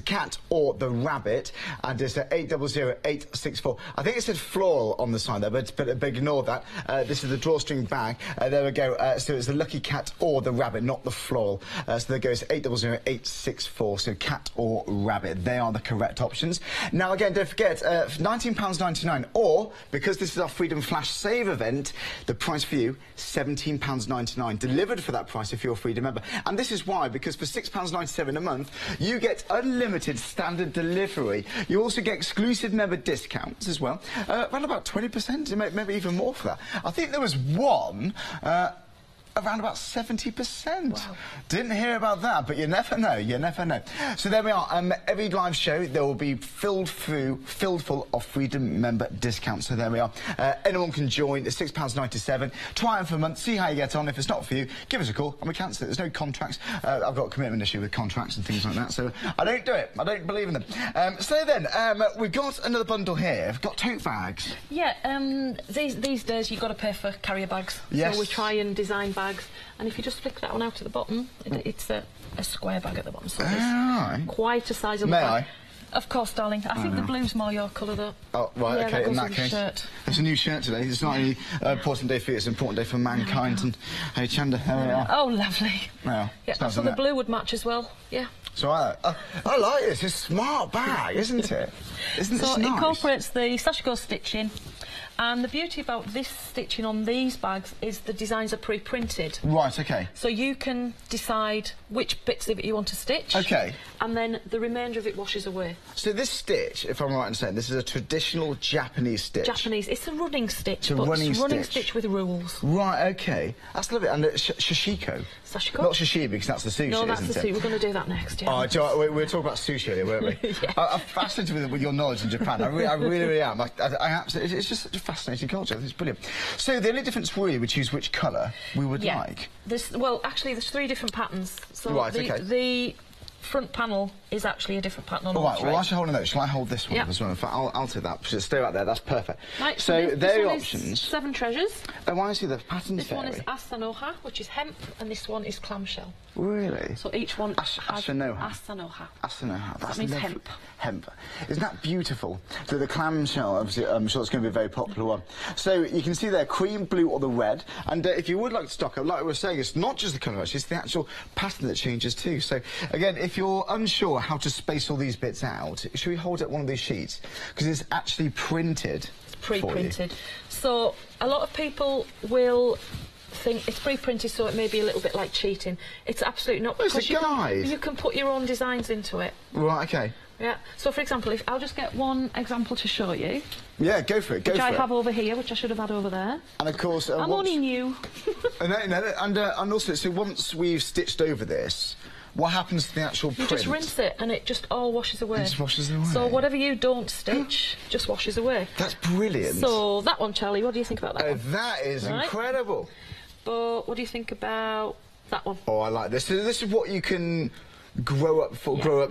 cat or the rabbit, and it's 800 864. I think it said floral on the side there, but ignore that. This is the drawstring bag. There we go. So it's the lucky cat or the rabbit, not the floral. So there goes 800 864, so cat or rabbit. They are the correct options. Now again, don't forget, £19.99, or because this is our Freedom Flash Save event, the price for you, £17.99, delivered for that price if you're a Freedom member. And this is why, because for £6.97 a month, you get unlimited standard delivery. You also get exclusive member discounts as well, around about 20%, maybe even more for that. I think there was one around about 70%. Wow. Didn't hear about that, but you never know, you never know. So there we are. Every live show, there will be filled full of Freedom member discounts. So there we are. Anyone can join. It's £6.97. Try it for a month, see how you get on. If it's not for you, give us a call and we cancel it. There's no contracts. I've got a commitment issue with contracts and things like that, so I don't do it. I don't believe in them. So then, we've got another bundle here. We've got tote bags. Yeah, these days you've got to pay for carrier bags. Yes. So we try and design bags, and if you just flick that one out at the bottom, it's a square bag at the bottom, so it's quite a sizable bag. Of course, darling. I think the blue's more your colour, though. Oh, right, yeah, OK, in that case. Shirt. It's a new shirt today. It's not only an important day for you, it's an important day for mankind. And Hochanda, there we are. Oh, lovely. Yeah, so the blue would match as well, yeah. So I like this. It's a smart bag, isn't it? Isn't it nice? So it incorporates the Sashiko stitching. And the beauty about this stitching on these bags is the designs are pre-printed. Right, OK. So you can decide which bits of it you want to stitch. OK. And then the remainder of it washes away. So this stitch, if I'm right in saying, this is a traditional Japanese stitch? Japanese. It's a running stitch, it's a running stitch with rules. Right, OK. That's lovely. And Sashiko? Sashiko? Not sashimi, because that's the sushi, no, that's isn't the sushi. We're going to do that next, yeah. Oh, do you know, we were talking about sushi earlier, weren't we? Yeah. I'm fascinated with your knowledge in Japan. I really am. I absolutely, it's just such a fascinating culture. It's brilliant. So the only difference we would choose which colour we would like. Well, actually, there's 3 different patterns. So right, the front panel is actually a different pattern on all right, well, I should hold a note. Shall I hold this one as well? In fact, I'll take that. Just stay right there. That's perfect. Right, so there are your is options. 7 treasures. Oh, I see the patterns This one is asanoha, which is hemp, and this one is clamshell. Really? So each one has asanoha. Asanoha. Asanoha. That means hemp. Hemp. Isn't that beautiful? So the clamshell, obviously, I'm sure it's going to be a very popular one. So you can see there, cream, blue, or the red. And if you would like to stock up, like we were saying, it's not just the colour, it's the actual pattern that changes too. So again, if you're unsure how to space all these bits out, should we hold up one of these sheets? Because it's actually printed. It's pre-printed. So a lot of people will think it's pre-printed, so it may be a little bit like cheating. It's absolutely not. It's a guide. You can put your own designs into it. Right, OK. Yeah. So, for example, if I'll just get one example to show you. Yeah, go for it. Go which for I it. have over here, which I should have had over there. And of course, I'm only new. and also, so once we've stitched over this, what happens to the actual print? You just rinse it, and it just all washes away. It just washes away. So whatever you don't stitch, just washes away. That's brilliant. So that one, Charlie, what do you think about that one? That is incredible. But what do you think about that one? Oh, I like this. So this is what you can grow up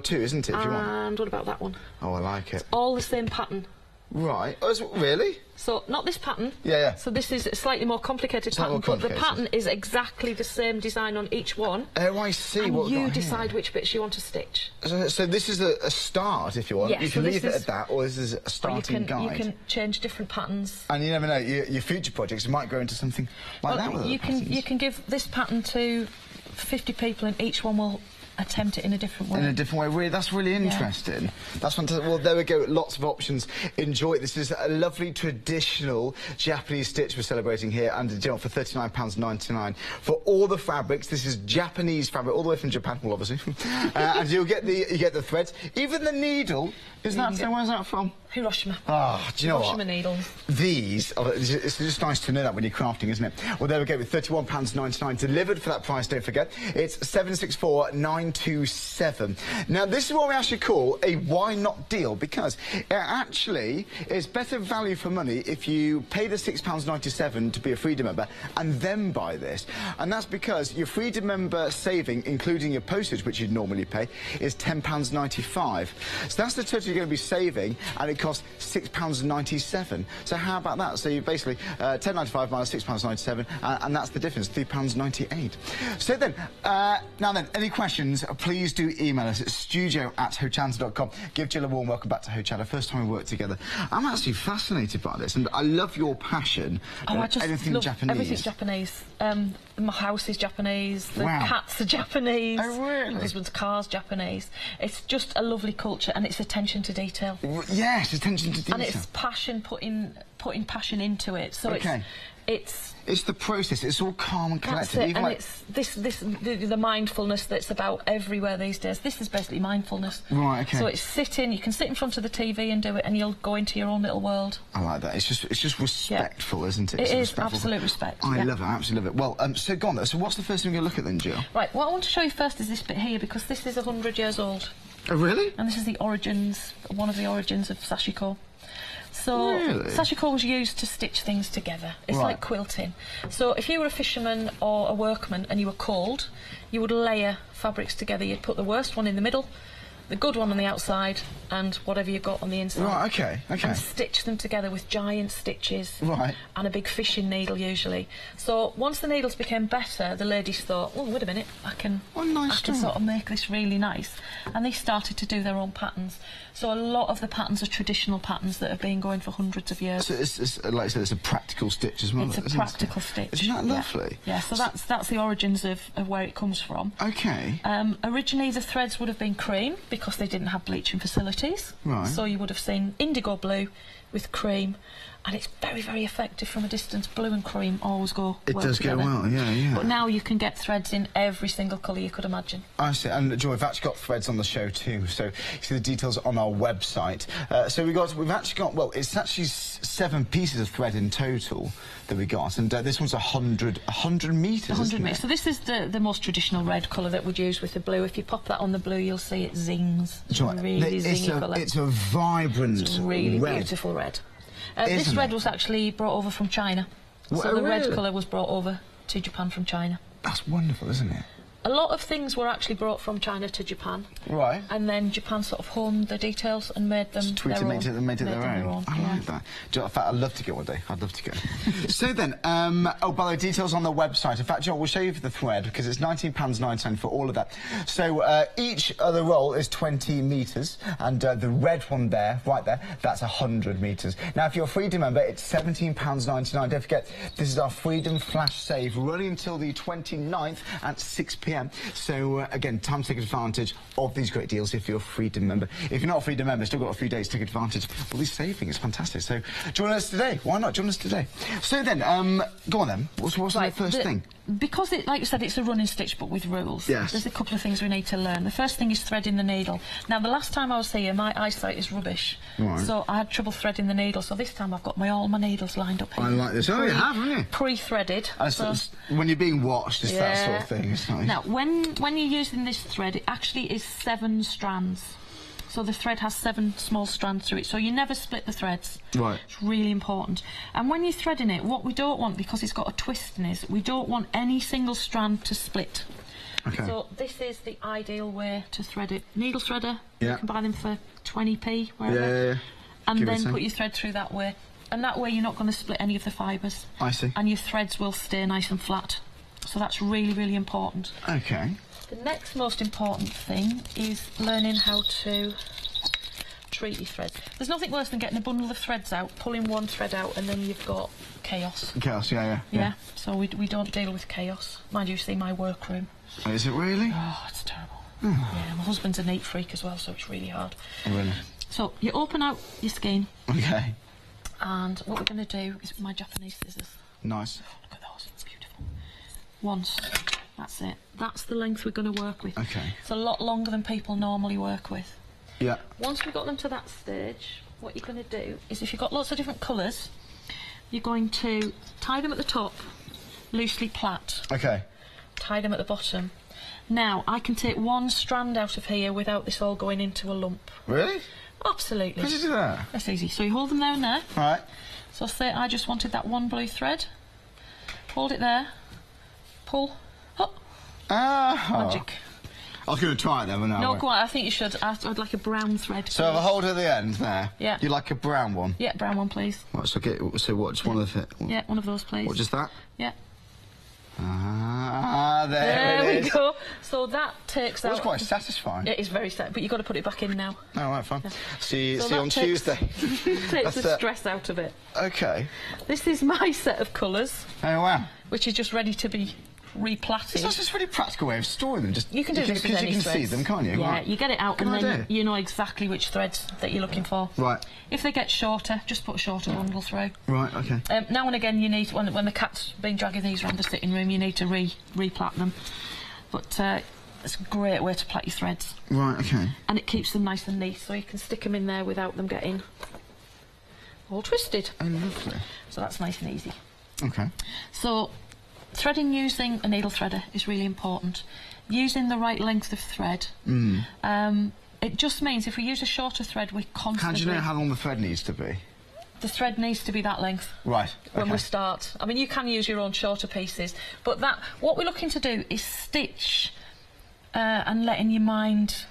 to, isn't it? If you want. And what about that one? Oh, I like it. It's all the same pattern. Right. Oh, really? So, not this pattern. Yeah. So this is a slightly more complicated pattern, but the pattern is exactly the same design on each one. Oh, I see. And you decide which bits you want to stitch. So this is a start, if you want. Yes, you can leave it at that, or this is a starting guide. You can change different patterns. And you never know, your future projects might grow into something like that with you can give this pattern to 50 people, and each one will attempt it in a different way. In a different way, really. That's really interesting. Yeah. That's fantastic. Well, there we go. Lots of options. Enjoy it. This is a lovely traditional Japanese stitch we're celebrating here under the deal for £39.99 for all the fabrics. This is Japanese fabric, all the way from Japan, well, obviously. And you get the threads, even the needle. Where's that from? Hiroshima. Ah, do you know Hiroshima needles. These, it's just nice to know that when you're crafting, isn't it? Well, there we go, with £31.99 delivered for that price, don't forget. It's 764927. Now, this is what we actually call a why not deal, because it actually is better value for money if you pay the £6.97 to be a Freedom member and then buy this. And that's because your Freedom member saving, including your postage, which you'd normally pay, is £10.95. So that's the total you're going to be saving, and it costs £6.97. So how about that? So you basically £10.95 minus £6.97, and that's the difference, £3.98. So then, now then, any questions? Please do email us at studio@hochanda.com. Give Jill a warm welcome back to Hochanda. First time we worked together. I'm actually fascinated by this, and I love your passion. I just anything love Japanese. Everything's Japanese. My house is Japanese. The cats are Japanese. Oh, really? My husband's car's Japanese. It's just a lovely culture, and it's attention to detail. Yes, attention to detail. And it's passion, putting passion into it. So it's the process. It's all calm and collected. That's it. And like it's the mindfulness that's about everywhere these days. This is basically mindfulness. Right. Okay. So it's sitting. You can sit in front of the TV and do it, and you'll go into your own little world. I like that. It's just respectful, isn't it? It is absolute respect. I love it. I absolutely love it. Well, so go on. So what's the first thing we're going to look at then, Jill? Right. What I want to show you first is this bit here, because this is 100 years old. Oh, really? And this is the origins, one of the origins of sashiko. So sashiko was used to stitch things together. It's like quilting. So if you were a fisherman or a workman and you were cold, you would layer fabrics together. You'd put the worst one in the middle, the good one on the outside, and whatever you got on the inside. Right, okay. And stitch them together with giant stitches. Right. And a big fishing needle, usually. So once the needles became better, the ladies thought, oh, wait a minute, I can sort of make this really nice. And they started to do their own patterns. So a lot of the patterns are traditional patterns that have been going for hundreds of years. So it's like I said, it's a practical stitch as well. It's a practical stitch. Isn't that lovely? Yeah, so that's the origins of where it comes from. Okay. Originally the threads would have been cream, because they didn't have bleaching facilities. Right. So you would have seen indigo blue with cream, and it's very, very effective from a distance. Blue and cream always go well together. It does go well, yeah. But now you can get threads in every single colour you could imagine. I see, and Joy, we've actually got threads on the show too, so you see the details on our website. So we've actually got, well, it's actually 7 pieces of thread in total that we got, and this one's 100 metres, 100 metres. So this is the most traditional red colour that we'd use with the blue. If you pop that on the blue, you'll see it zings. It's really zingy colour. It's a vibrant it's really red. Beautiful red. This red was actually brought over from China. So the red colour was brought over to Japan from China. That's wonderful, isn't it? A lot of things were actually brought from China to Japan. Right. And then Japan sort of honed the details and made them their own. Made it their own. I like that. In fact, I'd love to go one day. I'd love to go. So then, oh, by the way, details on the website. In fact, John, we'll show you the thread, because it's £19.99 for all of that. So each other roll is 20 metres, and the red one there, right there, that's 100 metres. Now, if you're a Freedom member, it's £17.99. Don't forget, this is our Freedom Flash Save, running until the 29th at 6 p.m. So, again, time to take advantage of these great deals if you're a Freedom member. If you're not a Freedom member, still got a few days to take advantage of all these savings. It's fantastic. So, join us today. Why not? Join us today. So then, go on then. What's the first thing? Because, like you said, it's a running stitch, but with rules. Yes. There's a couple of things we need to learn. The first thing is threading the needle. Now, the last time I was here, my eyesight is rubbish. Right. So I had trouble threading the needle. So this time I've got all my needles lined up here. I like this. Oh, you have, haven't you? Pre-threaded. So when you're being watched, it's that sort of thing. It's nice. Now, when you're using this thread, it actually is 7 strands. So the thread has 7 small strands through it, so you never split the threads. Right. It's really important. And when you're threading it, what we don't want, because it's got a twist in it, we don't want any single strand to split. Okay. So this is the ideal way to thread it. Needle threader, you can buy them for 20p, wherever. Yeah. And then put your thread through that way. And that way you're not going to split any of the fibres. I see. And your threads will stay nice and flat. So that's really, really important. Okay. The next most important thing is learning how to treat your threads. There's nothing worse than getting a bundle of threads out, pulling one thread out, and then you've got chaos. Chaos, yeah. So we don't deal with chaos. Mind you, see my workroom. Is it really? Oh, it's terrible. Yeah, my husband's a neat freak as well, so it's really hard. Oh, really? So you open out your skein. Okay. And what we're going to do is my Japanese scissors. Nice. Oh, look at those, it's beautiful. Once, that's it. That's the length we're going to work with. Okay. It's a lot longer than people normally work with. Yeah. Once we've got them to that stage, what you're going to do is, if you've got lots of different colours, you're going to tie them at the top, loosely plait. Okay. Tie them at the bottom. Now, I can take one strand out of here without this all going into a lump. Really? Absolutely. How do you do that? That's easy. So you hold them there and there. Right. So say I just wanted that one blue thread. Hold it there. Pull. Hop. Magic. I was going to try it then, but no. No, quite. I think you should. I'd like a brown thread. So if I hold at the end there, yeah. You like a brown one? Yeah, brown one, please. Right, so what's one of the... Yeah, one of those, please. What, just that? Yeah. There it is. we go. So that takes out... It's quite satisfying. It is very sad, but you've got to put it back in now. Oh, right, fine. Yeah. See you on Tuesday. Takes the stress out of it. Okay. This is my set of colours. Oh, wow. Which is just ready to be replatted. It's just a really practical way of storing them. Just you can do this with any you can threads. see them, can't you? Yeah, right. you get it out and then you know exactly which threads that you're looking for. Right. If they get shorter, just put a shorter bundle through. Right, okay. Now and again you need, when the cat's been dragging these around the sitting room, you need to replat them. But it's a great way to plait your threads. Right, okay. And it keeps them nice and neat, so you can stick them in there without them getting all twisted. Oh, lovely. So that's nice and easy. Okay. So threading using a needle threader is really important. Using the right length of thread. It just means if we use a shorter thread, we constantly... How do you know how long the thread needs to be? The thread needs to be that length. Right. When we start. I mean, you can use your own shorter pieces, but what we're looking to do is stitch and letting your mind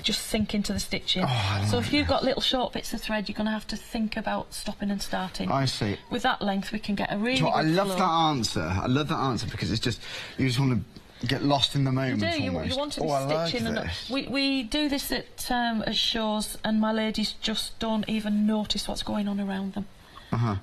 just sink into the stitching. So if you've got little short bits of thread, you're going to have to think about stopping and starting. I see. With that length, we can get a really good I love flow. that answer. I love that answer because it's just, you just want to get lost in the moment. You do. You want to be stitching. Like this. We do this at shows, and my ladies just don't even notice what's going on around them.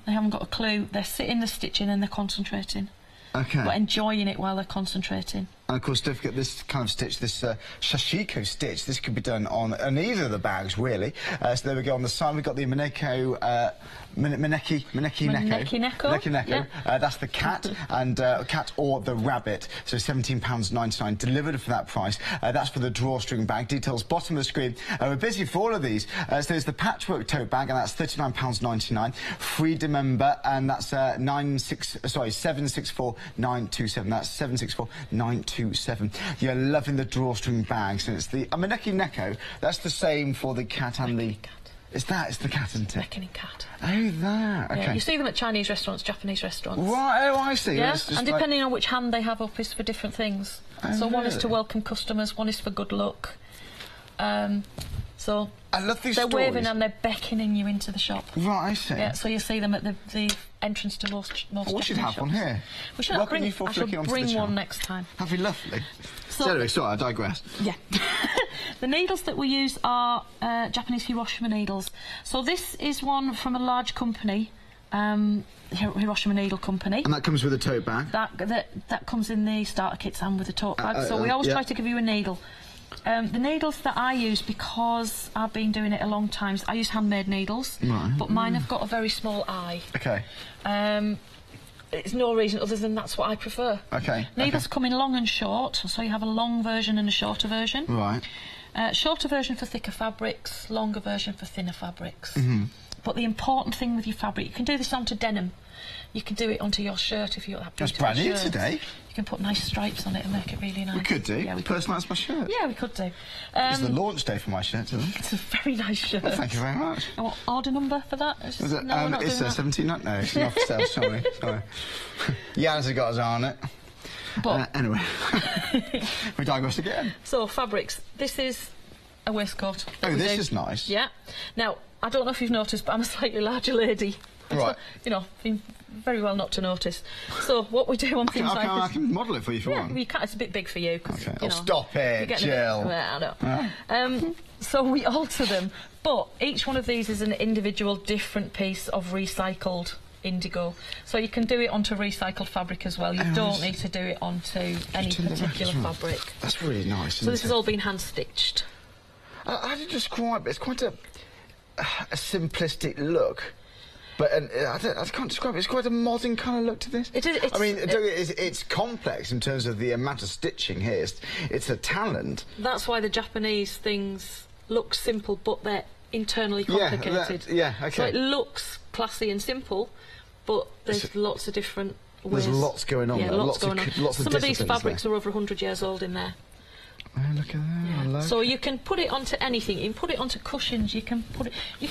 They haven't got a clue. They're sitting, they're stitching, and they're concentrating. Okay. But enjoying it while they're concentrating. And of course, don't forget this kind of stitch, this sashiko stitch. This could be done on either of the bags, really. So there we go. On the side, we've got the Maneki Neko. Yeah. That's the cat and cat or the rabbit. So £17.99 delivered for that price. That's for the drawstring bag. Details bottom of the screen. We're busy for all of these. So there's the patchwork tote bag, and that's £39.99. Freedom member, and that's 764,927. That's 764,927. You're loving the drawstring bags, and it's the Maneki Neko. That's the same for the cat and the... It's the cat, isn't it? Reckoning cat. Oh, that. Okay. Yeah, you see them at Chinese restaurants, Japanese restaurants. Right, oh, I see. Yeah, and depending on which hand they have up is for different things. So one is to welcome customers, one is for good luck. So I love these they're stories. waving and they're beckoning you into the shop. Right, I see. Yeah, so you see them at the entrance to most Japanese we should have shops. one here. We should Welcome bring, you for I shall flicking onto bring the one channel. next time. That'd be lovely. So anyway, sorry, I digress. Yeah. The needles that we use are Japanese Hiroshima needles. So this is one from a large company, Hiroshima Needle Company. And that comes with a tote bag? That comes in the starter kits and with a tote bag. So we always try to give you a needle. The needles that I use, because I've been doing it a long time, I use handmade needles, but mine have got a very small eye. Okay. It's no reason other than that's what I prefer. Okay. Needles come in long and short, so you have a long version and a shorter version. Right. Shorter version for thicker fabrics, longer version for thinner fabrics. But the important thing with your fabric, you can do this onto denim. You can do it onto your shirt if you've got that beautiful That's brand new shirt. today. You can put nice stripes on it and make it really nice. We could do. Yeah, we could. Personalise my shirt. Yeah, we could do. It's the launch day for my shirt, isn't it? It's a very nice shirt. Well, thank you very much. And what order number for that? It's 17. No, it's not for sale. Sorry. Jan's has got his eye on it. But anyway, we digress again. So fabrics. This is a waistcoat. Oh, this is nice. Yeah. Now, I don't know if you've noticed, but I'm a slightly larger lady. Right. You know, been very well not to notice. So what we do on things like this... I can model it for you if you want. You can, it's a bit big for you. Okay. You know, stop it, Jill. Well, I know. So we alter them, but each one of these is an individual different piece of recycled indigo. So you can do it onto recycled fabric as well. You don't need to do it onto any particular fabric. That's really nice. So this has all been hand stitched. How do you describe it? It's quite a simplistic look. But I can't describe it. It's quite a modern kind of look to this. It is. I mean, it's complex in terms of the amount of stitching here. It's a talent. That's why the Japanese things look simple, but they're internally complicated. Okay. So it looks classy and simple, but there's lots of different ways. There's lots going on. Yeah, there. lots going on. Some of these fabrics there. are over 100 years old in there. Oh, look at that. Yeah. So you can put it onto anything. You can put it onto cushions. You can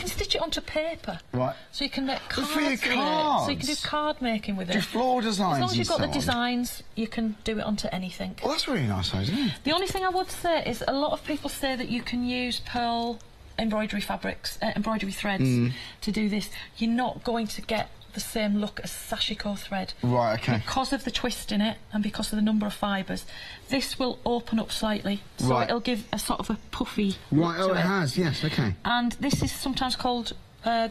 stitch it onto paper. Right. So you can make cards. For your cards. So you can do card making with it. Do floor designs. As long as you've got the designs, you can do it onto anything. Well, that's really nice, isn't it? The only thing I would say is a lot of people say that you can use pearl embroidery fabrics, embroidery threads to do this. You're not going to get the same look as sashiko thread. Right, okay. Because of the twist in it and because of the number of fibres, this will open up slightly, so it'll give a sort of a puffy look to it has, yes, okay. And this is sometimes called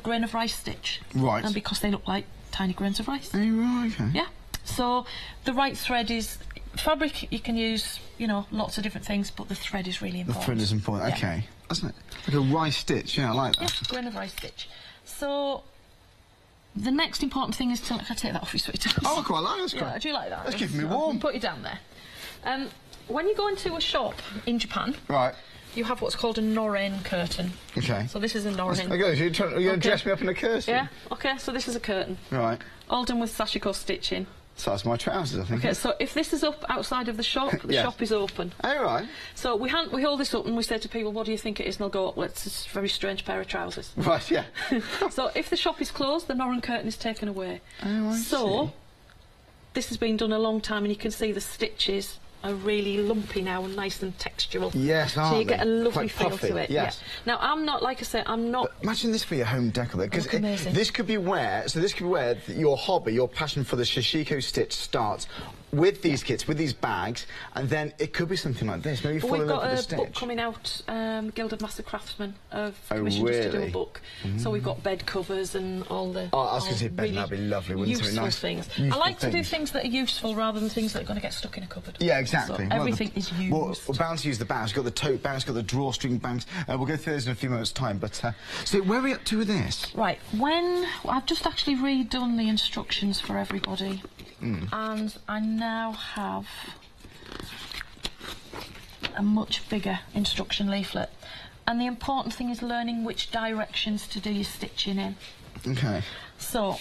grain of rice stitch. Right. And because they look like tiny grains of rice. Oh, right, okay. Yeah. So the right thread is... Fabric, you can use, you know, lots of different things, but the thread is really important. The thread is important, okay. That's like a rice stitch, yeah, I like that. Yeah, grain of rice stitch. So... The next important thing is to... Can I take that off your sweater? Oh, I quite like that. Yeah, I do like that. That's keeping me warm. Put you down there. When you go into a shop in Japan... Right. You have what's called a noren curtain. Okay. So this is a noren. Okay, so you're going to dress me up in a curtain? Yeah, okay, so this is a curtain. Right. All done with sashiko stitching. So that's my trousers, I think. Okay, so if this is up outside of the shop, the shop is open. Oh, right. So we hold this up and we say to people, what do you think it is? And they'll go, well, it's a very strange pair of trousers. Right, yeah. So if the shop is closed, the noren curtain is taken away. Oh, I see. This has been done a long time and you can see the stitches are really lumpy now and nice and textural. Yes, so you get a lovely feel puffy, to it. Yes. Yeah. Now I'm not, like I say, I'm not. But imagine this for your home decor, because this could be where. So this could be where your hobby, your passion for the sashiko stitch starts. With these kits, with these bags, and then it could be something like this. Maybe fall in love with the stitch. We've got a book coming out, Guild of Master Craftsmen have commissioned us to do a book. So we've got bed covers and all the. Oh, I was going to say bed, that'd be lovely, wouldn't it? Useful Nice things. I like to do things that are useful rather than things that are going to get stuck in a cupboard. Yeah, exactly. So everything is used. Well, we're bound to use the bags. We've got the tote bags, got the drawstring bags. We'll go through those in a few moments' time. But so where are we up to with this? Right. I've just actually redone the instructions for everybody. And I now have a much bigger instruction leaflet. And the important thing is learning which directions to do your stitching in. Okay. So,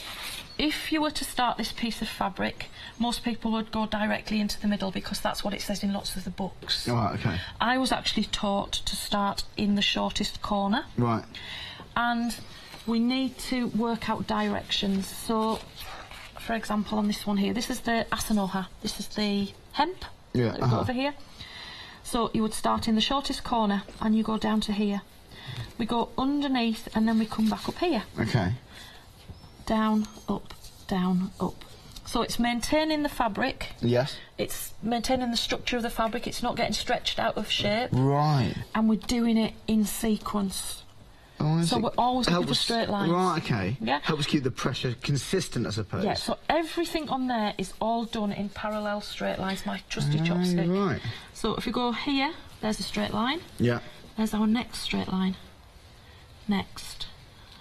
if you were to start this piece of fabric, most people would go directly into the middle because that's what it says in lots of the books. Right, okay. I was actually taught to start in the shortest corner. Right. And we need to work out directions. So, for example, on this one here, this is the asanoha. This is the hemp that we've got over here. So you would start in the shortest corner and you go down to here. We go underneath and then we come back up here. Okay. Down, up, down, up. So it's maintaining the fabric. Yes. It's maintaining the structure of the fabric. It's not getting stretched out of shape. Right. And we're doing it in sequence. Oh, so we're always looking for straight lines. Right, okay. Yeah. Helps keep the pressure consistent, I suppose. Yeah, so everything on there is all done in parallel straight lines, my trusty chopstick. Right. So if we go here, there's a straight line. Yeah. There's our next straight line. Next.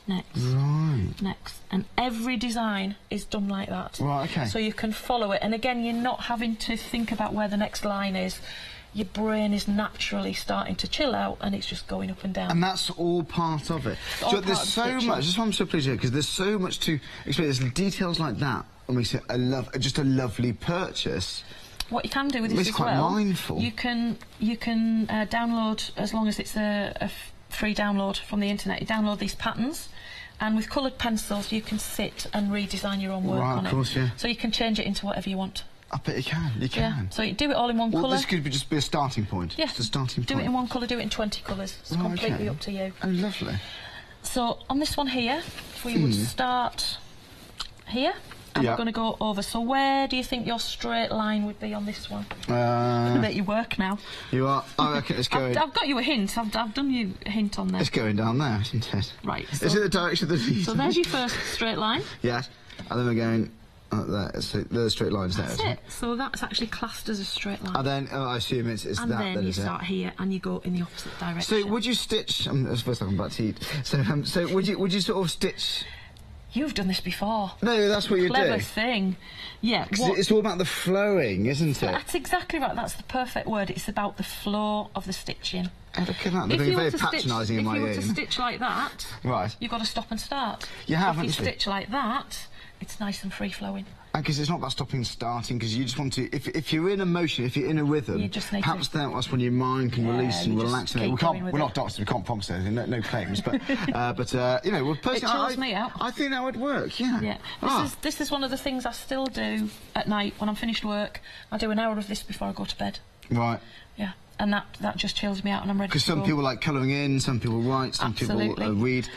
Next. Right. Next. And every design is done like that. Right, okay. So you can follow it. And again, you're not having to think about where the next line is. Your brain is naturally starting to chill out and it's just going up and down. And that's all part of it. So there's so much, that's why I'm so pleased here, because there's so much to explain. There's details like that and makes it just a lovely purchase. What you can do with this as well, mindful. you can download, as long as it's a free download from the internet, you download these patterns, and with coloured pencils you can sit and redesign your own work on it. Of course, yeah. So you can change it into whatever you want. I bet you can. You can. Yeah. So you do it all in one colour. This could just be a starting point. Yeah. Just a starting point. Do it in one colour. Do it in 20 colours. It's completely up to you. Oh, lovely. So on this one here, we would start here, and we're going to go over. So where do you think your straight line would be on this one? I bet you work now. You are. Oh, okay. It's going. I've got you a hint. I've done you a hint on there. It's going down there, isn't it? Right. So, is it the direction of the So there's your first straight line. Yes. And then we're going like that. So there's straight lines there. That's it. So that's actually classed as a straight line. And then I assume it's and that. Then you start here and you go in the opposite direction. So would you stitch? That's the first time I'm about to eat. So would you sort of stitch? You've done this before. No, that's what you do. Clever thing. Yeah. It's all about the flowing, isn't it? That's exactly right. That's the perfect word. It's about the flow of the stitching. Oh, look at that. They're being very patronising in my ear. If you were to stitch like that, right, you've got to stop and start. You haven't. If you stitch like that, it's nice and free flowing. And because it's not about stopping and starting, because you just want to, if you're in a motion, if you're in a rhythm, perhaps that's when your mind can release and relax. We're not doctors, we can't promise anything, no claims, but you know, personally, it chills me out. I think that would work. Yeah. This is one of the things I still do at night when I'm finished work. I do an hour of this before I go to bed. Right. Yeah. And that just chills me out, and I'm ready. Because some people like colouring in, some people write, some people read.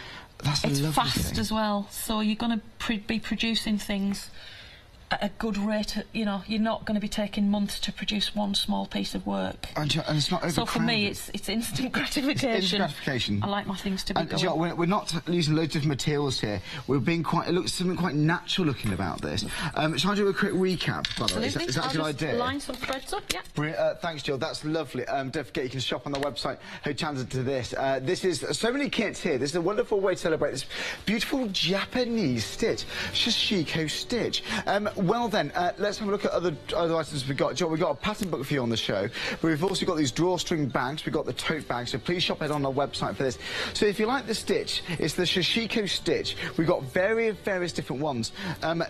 It's fast as well, so you're going to be producing things at a good rate. You know, you're not going to be taking months to produce one small piece of work. And it's not overcrowded. So for me, it's instant gratification. Instant gratification. I like my things to be going. You know, we're not using loads of different materials here. We're being it looks something quite natural looking about this. Shall I do a quick recap, by the way? Is that a good idea? Line some threads up, yeah. Brilliant. Thanks, Jill. That's lovely. Don't forget, you can shop on the website Hochanda to this. This is so many kits here. This is a wonderful way to celebrate this beautiful Japanese stitch, Shishiko stitch. Well then, let's have a look at other items we've got. Jill, we've got a pattern book for you on the show, but we've also got these drawstring bags. We've got the tote bags, so please shop it on our website for this. So if you like the stitch, it's the Shishiko stitch. We've got various different ones.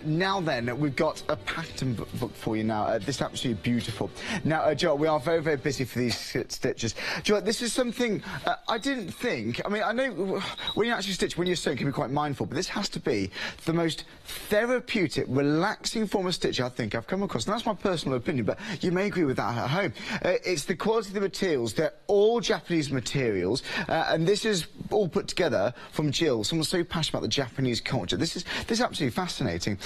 Now then, we've got a pattern book for you now. This is absolutely beautiful. Now, Jill, we are very busy for these stitches. Jill, this is something I didn't think. I mean, I know when you actually stitch, when you're sewing, you can be quite mindful, but this has to be the most therapeutic, relaxing form of stitch I think I've come across. And that's my personal opinion, but you may agree with that at home. It's the quality of the materials. They're all Japanese materials, and this is all put together from Jill. Someone's so passionate about the Japanese culture. This is absolutely fascinating.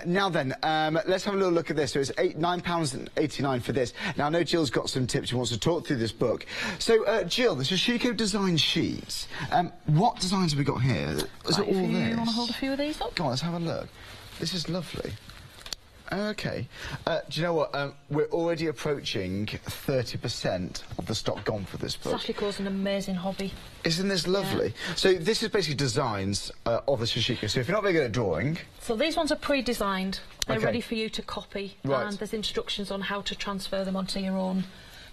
Now then, let's have a little look at this. So it's £9.89 for this. Now I know Jill's got some tips. She wants to talk through this book. So Jill, the Shishiko design sheets. What designs have we got here? Is it all this? You want to hold a few of these up? Go on, let's have a look. This is lovely. OK. Do you know what? We're already approaching 30% of the stock gone for this book. Sasha calls an amazing hobby. Isn't this lovely? Yeah. So this is basically designs of the Shishiko. So if you're not very good at drawing... So these ones are pre-designed. They're ready for you to copy. Right. And there's instructions on how to transfer them onto your own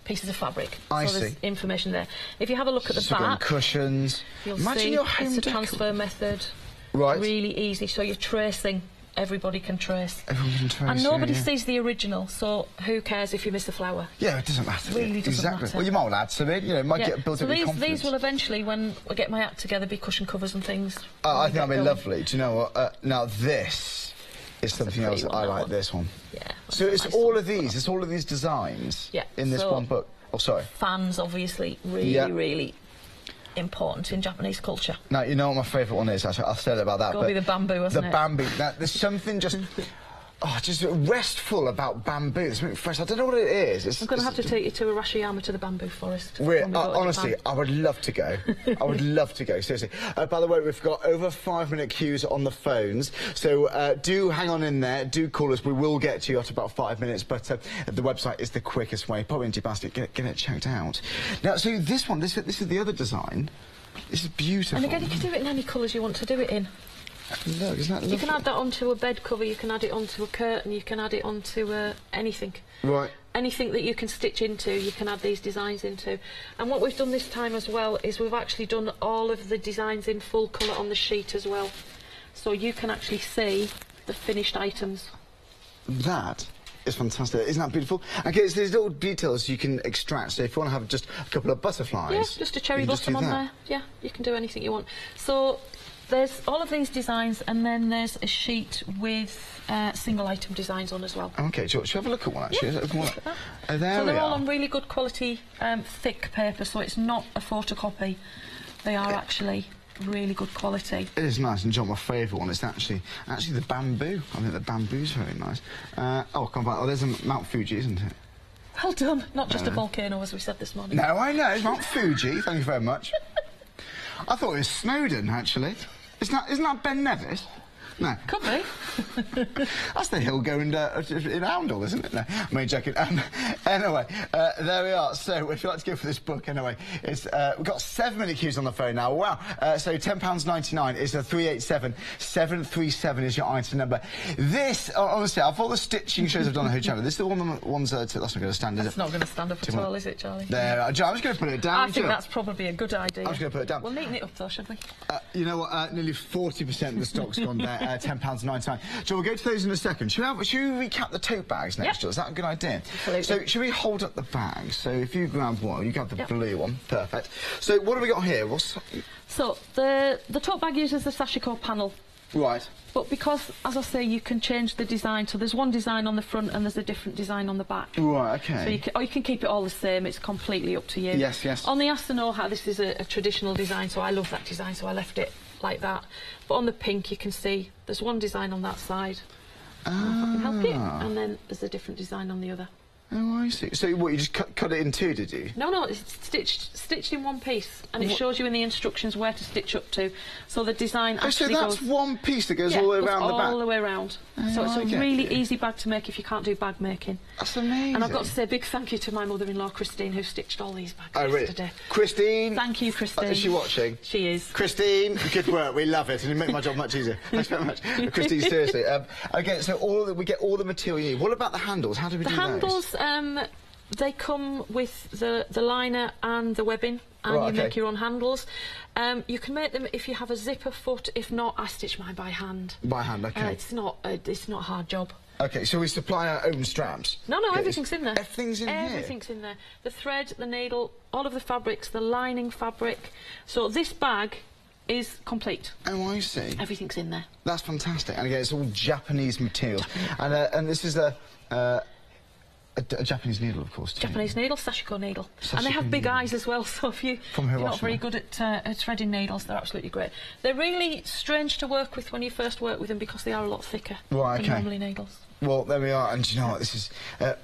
pieces of fabric. I see. There's information there. If you have a look at the back... cushions. You'll see it's a transfer method. Right. Really easy. So you're tracing... Everybody can trace. Everyone can trace. And nobody sees the original, so who cares if you miss a flower? Yeah, it doesn't matter. Really doesn't matter. Well, you might add some in, you know, it might get built up your confidence. These will eventually, when we get my act together, be cushion covers and things. I think that'd be lovely. Do you know what? Now this is something else. I like this one. Yeah. So it's all of these. It's all of these designs. Yeah. In this one book. Oh, sorry. Fans, obviously, really important in Japanese culture. Now, you know what my favourite one is, actually. I'll say it about that. Got to be the bamboo, hasn't it? The bamboo. Now, there's something just restful about bamboo. There's something fresh. I don't know what it is. I'm going to have to take you to Arashiyama, to the bamboo forest. Honestly, I would love to go. I would love to go, seriously. By the way, we've got over 5-minute queues on the phones, so do hang on in there. Do call us. We will get to you after about 5 minutes, but the website is the quickest way. Pop into your basket, get it checked out. Now, so this one, this is the other design. This is beautiful. And again, you can do it in any colours you want to do it in. Look, isn't that lovely? You can add that onto a bed cover, you can add it onto a curtain, you can add it onto anything. Right. Anything that you can stitch into, you can add these designs into. And what we've done this time as well is we've actually done all of the designs in full colour on the sheet as well. So you can actually see the finished items. That is fantastic. Isn't that beautiful? Okay, so there's little details you can extract. So if you want to have just a couple of butterflies... Yeah, just a cherry bottom on there. Yeah, you can do anything you want. So there's all of these designs, and then there's a sheet with single item designs on as well. Okay, should we have a look at one, actually? Yeah, oh, there so they're all on really good quality, thick paper, so it's not a photocopy. They are actually really good quality. It is nice, and John, my favourite one is actually the bamboo. I think the bamboo's very nice. There's a Mount Fuji, isn't it? Well done. Not just a volcano, as we said this morning. No, I know. It's Mount Fuji. Thank you very much. I thought it was Snowdon, actually. Isn't that Ben Nevis? No. Could be. That's the hill going in Oundle, isn't it? No, I'm only joking. Anyway, there we are. So if you'd like to go for this book, anyway, it's we've got 7-minute queues on the phone now. Wow. So £10.99 is a 387 737 is your item number. This, honestly, of all the stitching shows I've done on Hochanda, this is the ones that's not going to stand, is it? It's not going to stand up at all, is it, Charlie? There, I'm just going to put it down. I think that's probably a good idea. I'm just going to put it down. We'll neaten it up, though, should we? You know what? Nearly 40% of the stock's gone there. £10.99. So we'll go to those in a second. Should we recap the tote bags next? Yep. Is that a good idea? Absolutely. So should we hold up the bags? So if you grab one, you grab the blue one. Perfect. So what have we got here? So the tote bag uses the Sashiko panel. Right. But because, as I say, you can change the design. So there's one design on the front and there's a different design on the back. Right, okay. So you can keep it all the same. It's completely up to you. Yes, yes. On the Aston Oha, this is a traditional design, so I love that design, so I left it like that. But on the pink, you can see there's one design on that side. If I can help you. And then there's a different design on the other. Oh, I see. So what, you just cut it in two, did you? No, it's stitched in one piece, and it shows you in the instructions where to stitch up to. So the design actually so that's one piece that goes all the way around the back? all the way around. So it's a really easy bag to make if you can't do bag making. That's amazing. And I've got to say a big thank you to my mother-in-law, Christine, who stitched all these bags yesterday. Really? Christine! Thank you, Christine. Is she watching? She is. Christine, good work. We love it, and it made my job much easier. Thanks very much. Christine, seriously. Okay, so we get all the material you need. What about the handles? How do we do those? The handles, they come with the liner and the webbing, and you make your own handles. You can make them if you have a zipper foot. If not, I stitch mine by hand. By hand, okay. It's not a hard job. Okay, so we supply our own straps? No, everything's in there. Everything's in here? Everything's in there. The thread, the needle, all of the fabrics, the lining fabric. So this bag is complete. Oh, I see. Everything's in there. That's fantastic. And again, it's all Japanese material. And this is a Japanese needle, of course, too. Japanese needle, Sashiko needle. And they have big eyes as well, so if you're not very good at threading needles, they're absolutely great. They're really strange to work with when you first work with them because they are a lot thicker than normally needles. Well, there we are, and do you know what, this is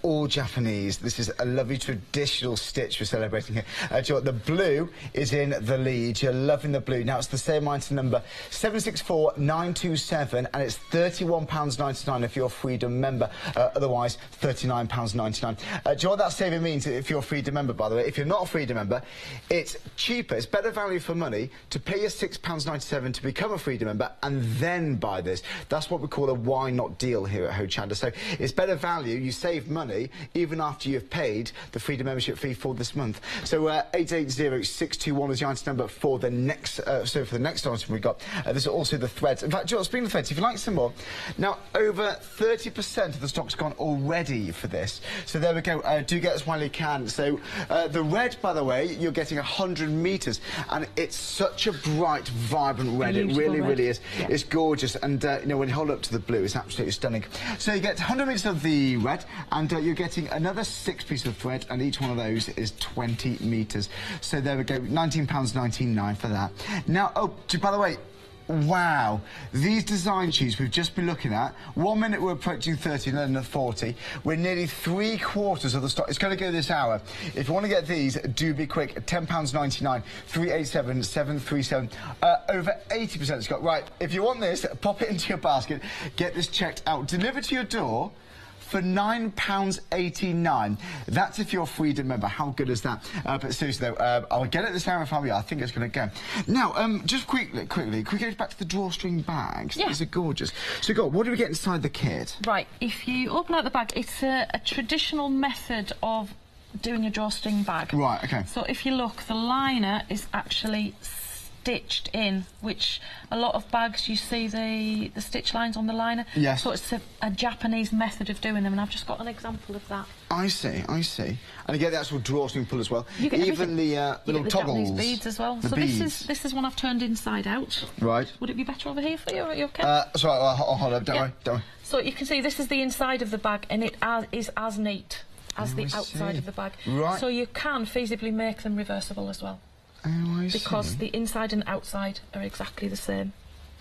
all Japanese. This is a lovely traditional stitch we're celebrating here. Do you know what, the blue is in the lead. You're loving the blue. Now, it's the same item number, 764927, and it's £31.99 if you're a Freedom member. Otherwise, £39.99. Do you know what that saving means if you're a Freedom member, by the way? If you're not a Freedom member, it's cheaper, it's better value for money to pay your £6.97 to become a Freedom member and then buy this. That's what we call a why not deal here at Hochanda. So it's better value, you save money, even after you've paid the Freedom membership fee for this month. So 880621 is the item number for the next, for the next item we've got. There's also the threads. In fact, speaking of threads, if you'd like some more, now over 30% of the stock's gone already for this. So there we go, do get us while you can. So the red, by the way, you're getting 100 metres, and it's such a bright, vibrant red. Beautiful it really is. Yeah. It's gorgeous, and you know, when you hold it up to the blue, it's absolutely stunning. So you get 100 metres of the red, and you're getting another 6 pieces of thread, and each one of those is 20 metres. So there we go, £19.99 for that. Now, by the way, wow, these design sheets we've just been looking at, 1 minute we're approaching 30 and then 40. We're nearly 3/4 of the stock. It's going to go this hour. If you want to get these, do be quick. £10.99, 387 737. Over 80% it's got. Right, if you want this, pop it into your basket, get this checked out, delivered to your door for £9.89. That's if you're a Freedom member. How good is that? But seriously though, I'll get it this hour if I think it's going to go. Now, just quickly, can we go back to the drawstring bags? Yeah. These are gorgeous. So, what do we get inside the kit? Right, if you open out the bag, it's a traditional method of doing a drawstring bag. Right, okay. So if you look, the liner is actually stitched in, which a lot of bags you see the stitch lines on the liner. Yes. So it's a Japanese method of doing them, and I've just got an example of that. I see. And you get the actual drawstring pull as well. You get even the little toggles. Japanese beads as well. The so beads. this is one I've turned inside out. Right. Would it be better over here for you? Are you okay? Sorry, I'll hold up. Don't worry. So you can see this is the inside of the bag, and it is as neat as the outside of the bag. Right. So you can feasibly make them reversible as well. Oh, I see. Because the inside and outside are exactly the same.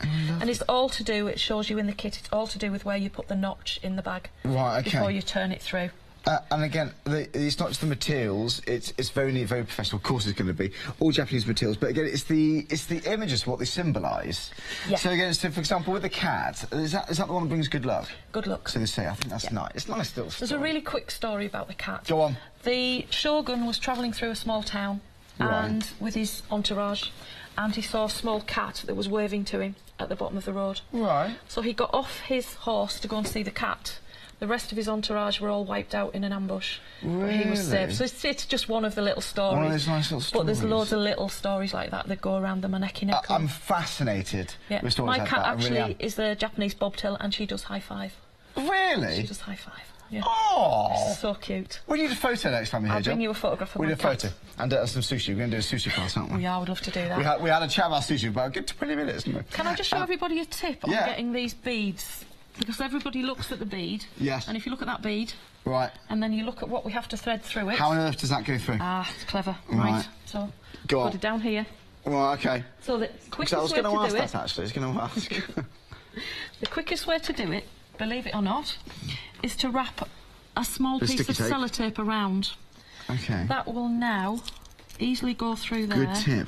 Oh, and it's all to do, it shows you in the kit, it's all to do with where you put the notch in the bag. Right, okay. Before you turn it through. And again, it's not just the materials, it's very neat, very professional. Of course it's going to be. All Japanese materials, but again, it's the images, what they symbolise. Yeah. So again, for example, with the cat, is that the one that brings good luck? Good luck. So they say, I think that's nice. It's nice little story. There's a really quick story about the cat. Go on. The shogun was travelling through a small town and with his entourage, and he saw a small cat that was waving to him at the bottom of the road. Right. So he got off his horse to go and see the cat. The rest of his entourage were all wiped out in an ambush. Really? But he was saved. So it's just one of the little stories. One of those nice little stories. But there's loads of little stories like that that go around the Maneki Neko. I'm fascinated with stories My like cat that. actually is a Japanese bobtail, and she does high five. Really? She does high five. Yeah. Oh! It's so cute. We need a photo next time you're here, I'll bring you a photograph of my cat. We need a photo. And some sushi. We're going to do a sushi class, aren't we? Yeah, I would love to do that. We had a chat about sushi for about a good 20 minutes, didn't we? Can I just show everybody a tip on getting these beads? Because everybody looks at the bead. Yes. And if you look at that bead. Right. And then you look at what we have to thread through it. How on earth does that go through? Ah, it's clever. Right. So, put it down here. Right, OK. So the quickest way to do it... I was going to ask that, actually. I was going to ask. The quickest way to do it, believe it or not, is to wrap a small piece of sellotape around. OK. That will now easily go through there. Good tip.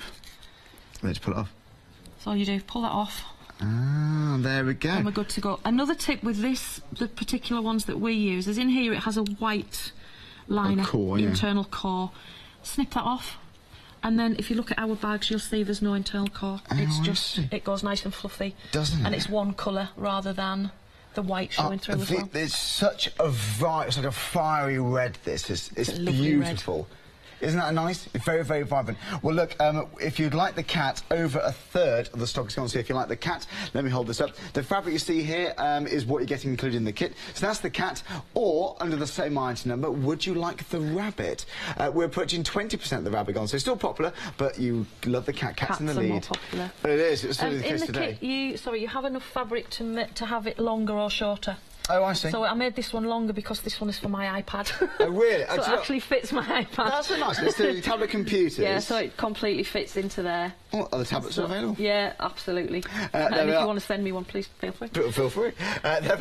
Let's pull it off. So all you do, pull that off. Ah, there we go. And we're good to go. Another tip with this, the particular ones that we use, is in here it has a white liner, internal core. Snip that off. And then if you look at our bags, you'll see there's no internal core. It's just, it goes nice and fluffy. Doesn't it? And it's one colour rather than the white showing through as well. It's such a it's like a fiery red, this. It's beautiful. Red. Isn't that nice? It's very, very vibrant. Well, look, if you'd like the cat, over a third of the stock is gone. So if you like the cat, let me hold this up. The fabric you see here is what you're getting included in the kit. So that's the cat, or under the same item number, would you like the rabbit? We're approaching 20% of the rabbit gone, so still popular, but you love the cat. Cat's in the lead. More popular. It is. It's certainly the case today. In the kit, you have enough fabric to have it longer or shorter. Oh, I see. So I made this one longer because this one is for my iPad. Oh, really? So it actually fits my iPad. That's so nice. It's the tablet computers. Yeah, so it completely fits into there. Oh, are the tablets available? Yeah, absolutely. And if you want to send me one, please feel free. Feel free.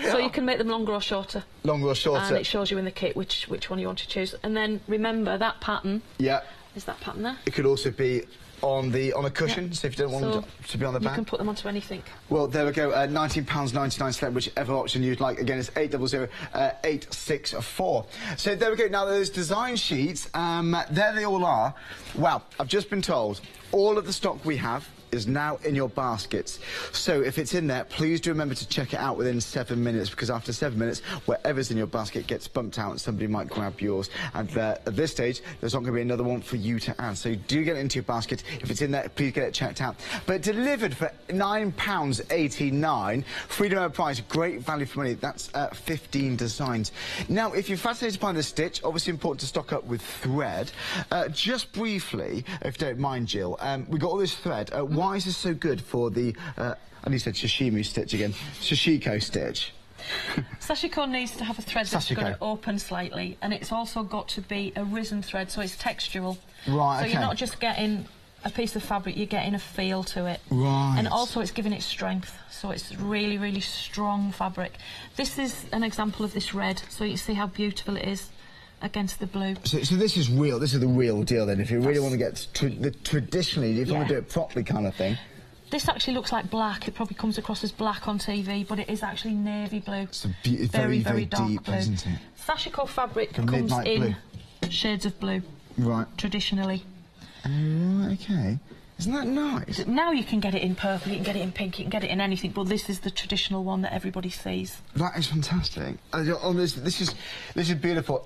So you can make them longer or shorter. Longer or shorter. And it shows you in the kit which one you want to choose. And then remember that pattern. Yeah. Is that pattern there? It could also be on a cushion, so if you don't want them to be on the back. You can put them onto anything. Well, there we go, £19.99, select whichever option you'd like. Again, it's 800-864. So there we go. Now, those design sheets, there they all are. Wow, I've just been told all of the stock we have is now in your baskets. So if it's in there, please do remember to check it out within 7 minutes, because after 7 minutes, whatever's in your basket gets bumped out and somebody might grab yours. And at this stage, there's not going to be another one for you to add. So do get it into your basket. If it's in there, please get it checked out. But delivered for £9.89, freedom of price, great value for money. That's 15 designs. Now, if you're fascinated by the stitch, obviously important to stock up with thread. Just briefly, if you don't mind, Jill, we got all this thread. Why is this so good for the, and you said sashimi stitch again, sashiko stitch? Sashiko needs to have a thread that's going to open slightly, and it's also got to be a risen thread, so it's textural. Right, so you're not just getting a piece of fabric, you're getting a feel to it. Right. And also it's giving it strength, so it's really, really strong fabric. This is an example of this red, so you can see how beautiful it is against the blue. So this is real. This is the real deal then. If you really want to get traditionally, if you want to do it properly kind of thing. This actually looks like black. It probably comes across as black on TV, but it is actually navy blue. It's very, very dark deep, blue. Isn't it? Sashiko fabric comes in shades of blue. Right. Traditionally. Okay. Isn't that nice? Now you can get it in purple, you can get it in pink, you can get it in anything, but this is the traditional one that everybody sees. That is fantastic. This is beautiful.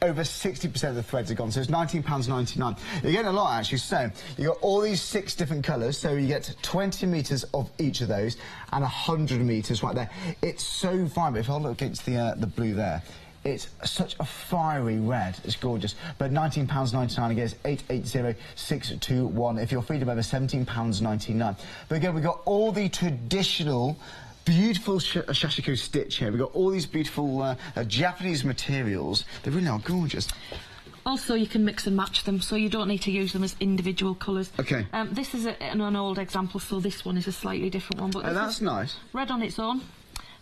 Over 60% of the threads are gone, so it's £19.99. You're getting a lot, actually. So you got all these 6 different colours, so you get 20 metres of each of those and 100 metres right there. It's so vibrant. If I look against the blue there, it's such a fiery red. It's gorgeous. But £19.99 again, it's 880621. If you're freedom over, £17.99. But again, we've got all the traditional beautiful sashiko stitch here. We've got all these beautiful Japanese materials. They really are gorgeous. Also, you can mix and match them, so you don't need to use them as individual colours. OK. This is an old example, so this one is a slightly different one. But that's nice. Red on its own.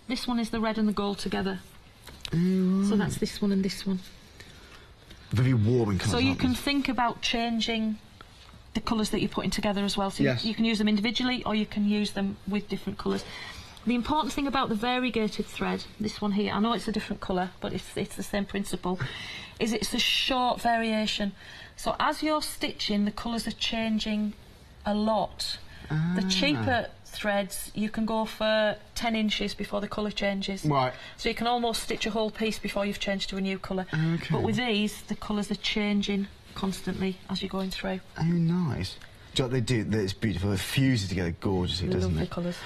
This one is the red and the gold together. So that's this one and this one. Very warm in colours. So you can think about changing the colours that you're putting together as well. So you can use them individually, or you can use them with different colours. The important thing about the variegated thread, this one here, I know it's a different colour, but it's the same principle, is it's a short variation. So as you're stitching, the colours are changing a lot. The cheaper threads, you can go for 10 inches before the colour changes. Right. So you can almost stitch a whole piece before you've changed to a new colour. Okay. But with these, the colours are changing constantly as you're going through. Oh, nice. Do you know what they do? It's beautiful. It fuses together gorgeously, doesn't it? Lovely colours.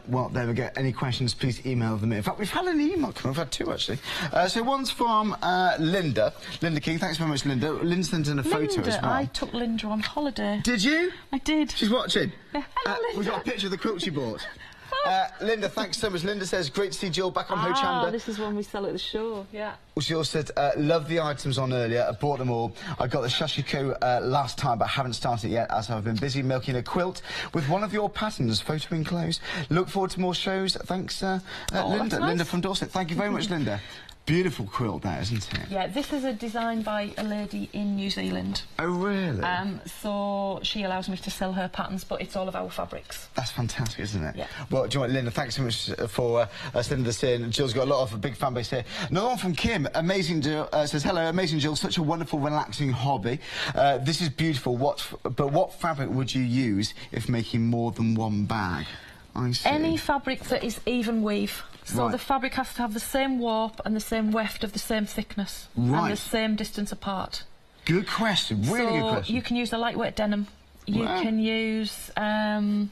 Well, there we go. Any questions, please email them in. In fact, we've had an email come. We've had two, actually. So one's from Linda. Linda King. Thanks very much, Linda. Linda sent in a photo as well. I took Linda on holiday. Did you? I did. She's watching. Yeah. Hello, Linda. We've got a picture of the quilt she bought. Linda, thanks so much. Linda says, great to see Jill back on Hochanda. This is one we sell at the show, yeah. Well, she also said, love the items on earlier. I bought them all. I got the Shashiko last time, but haven't started yet, as I've been busy milking a quilt with one of your patterns, photo enclosed. Look forward to more shows. Thanks, Linda. Nice. Linda from Dorset. Thank you very much, Linda. Beautiful quilt there, isn't it? Yeah, this is a design by a lady in New Zealand. Oh, really? So she allows me to sell her patterns, but it's all of our fabrics. That's fantastic, isn't it? Yeah. Well, do you know what, Linda, thanks so much for sending this in. Jill's got a lot of a big fan base here. Another one from Kim. Amazing Jill says, hello, amazing Jill, such a wonderful, relaxing hobby. This is beautiful. But what fabric would you use if making more than one bag? I see. Any fabric that is even weave. So the fabric has to have the same warp and the same weft of the same thickness and the same distance apart. Good question, really good question. You can use a lightweight denim. You can use cotton,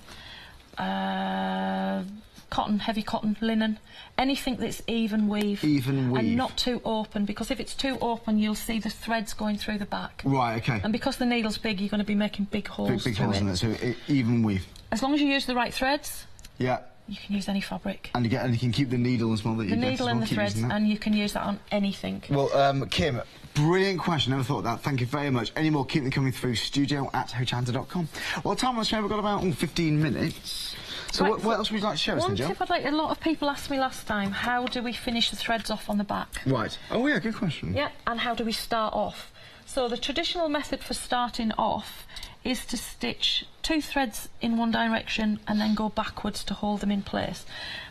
heavy cotton, linen, anything that's even weave. Even weave. And not too open, because if it's too open, you'll see the threads going through the back. Right, okay. And because the needle's big, you're going to be making big holes. Big holes in it, so even weave. As long as you use the right threads. Yeah. You can use any fabric. And you can keep the needle as well. The needle and the threads, and you can use that on anything. Well, Kim, brilliant question. Never thought of that. Thank you very much. Any more, keep them coming through. studio@hochanda.com. Well, time on the show, we've got about 15 minutes. So right, what else would you like to show us, then, Jill? One tip I'd like, a lot of people asked me last time, how do we finish the threads off on the back? Right. Oh, yeah, good question. Yeah, and how do we start off? So the traditional method for starting off is to stitch 2 threads in one direction and then go backwards to hold them in place.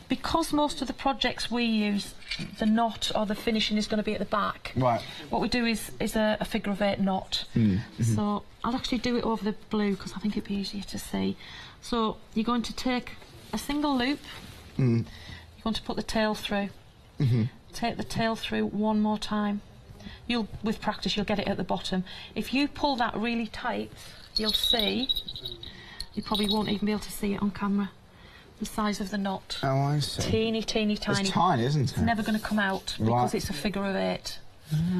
Because most of the projects we use, the knot or the finishing is going to be at the back. Right. What we do is a figure of 8 knot. So I'll actually do it over the blue because I think it'd be easier to see. So you're going to take a single loop. You're going to put the tail through. Take the tail through one more time. With practice, you'll get it at the bottom. If you pull that really tight, you'll see. You probably won't even be able to see it on camera. The size of the knot. Oh, I see. Teeny, teeny, tiny. It's tiny, isn't it? It's never going to come out because it's a figure of 8.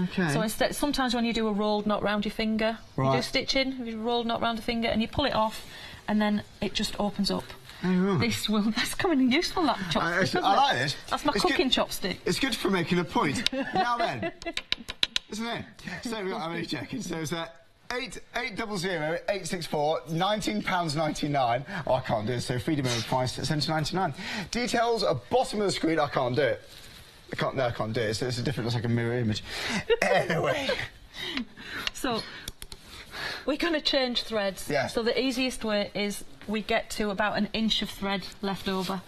Okay. So instead, sometimes when you do a rolled knot round your finger, you do stitching, you roll knot round the finger, and you pull it off, and then it just opens up. Oh, right. That's coming in useful, that chopstick, I like this. That's my cooking chopstick. It's good for making a point. Now then, isn't it? So we've got how many checking? So it's 800 864 £19.99. Oh, I can't do it. So freedom of price at £7.99. Details at bottom of the screen. I can't do it. I can't do it. So it's a different, looks like a mirror image. Anyway. So we're going to change threads. Yeah. So the easiest way is we get to about 1 inch of thread left over.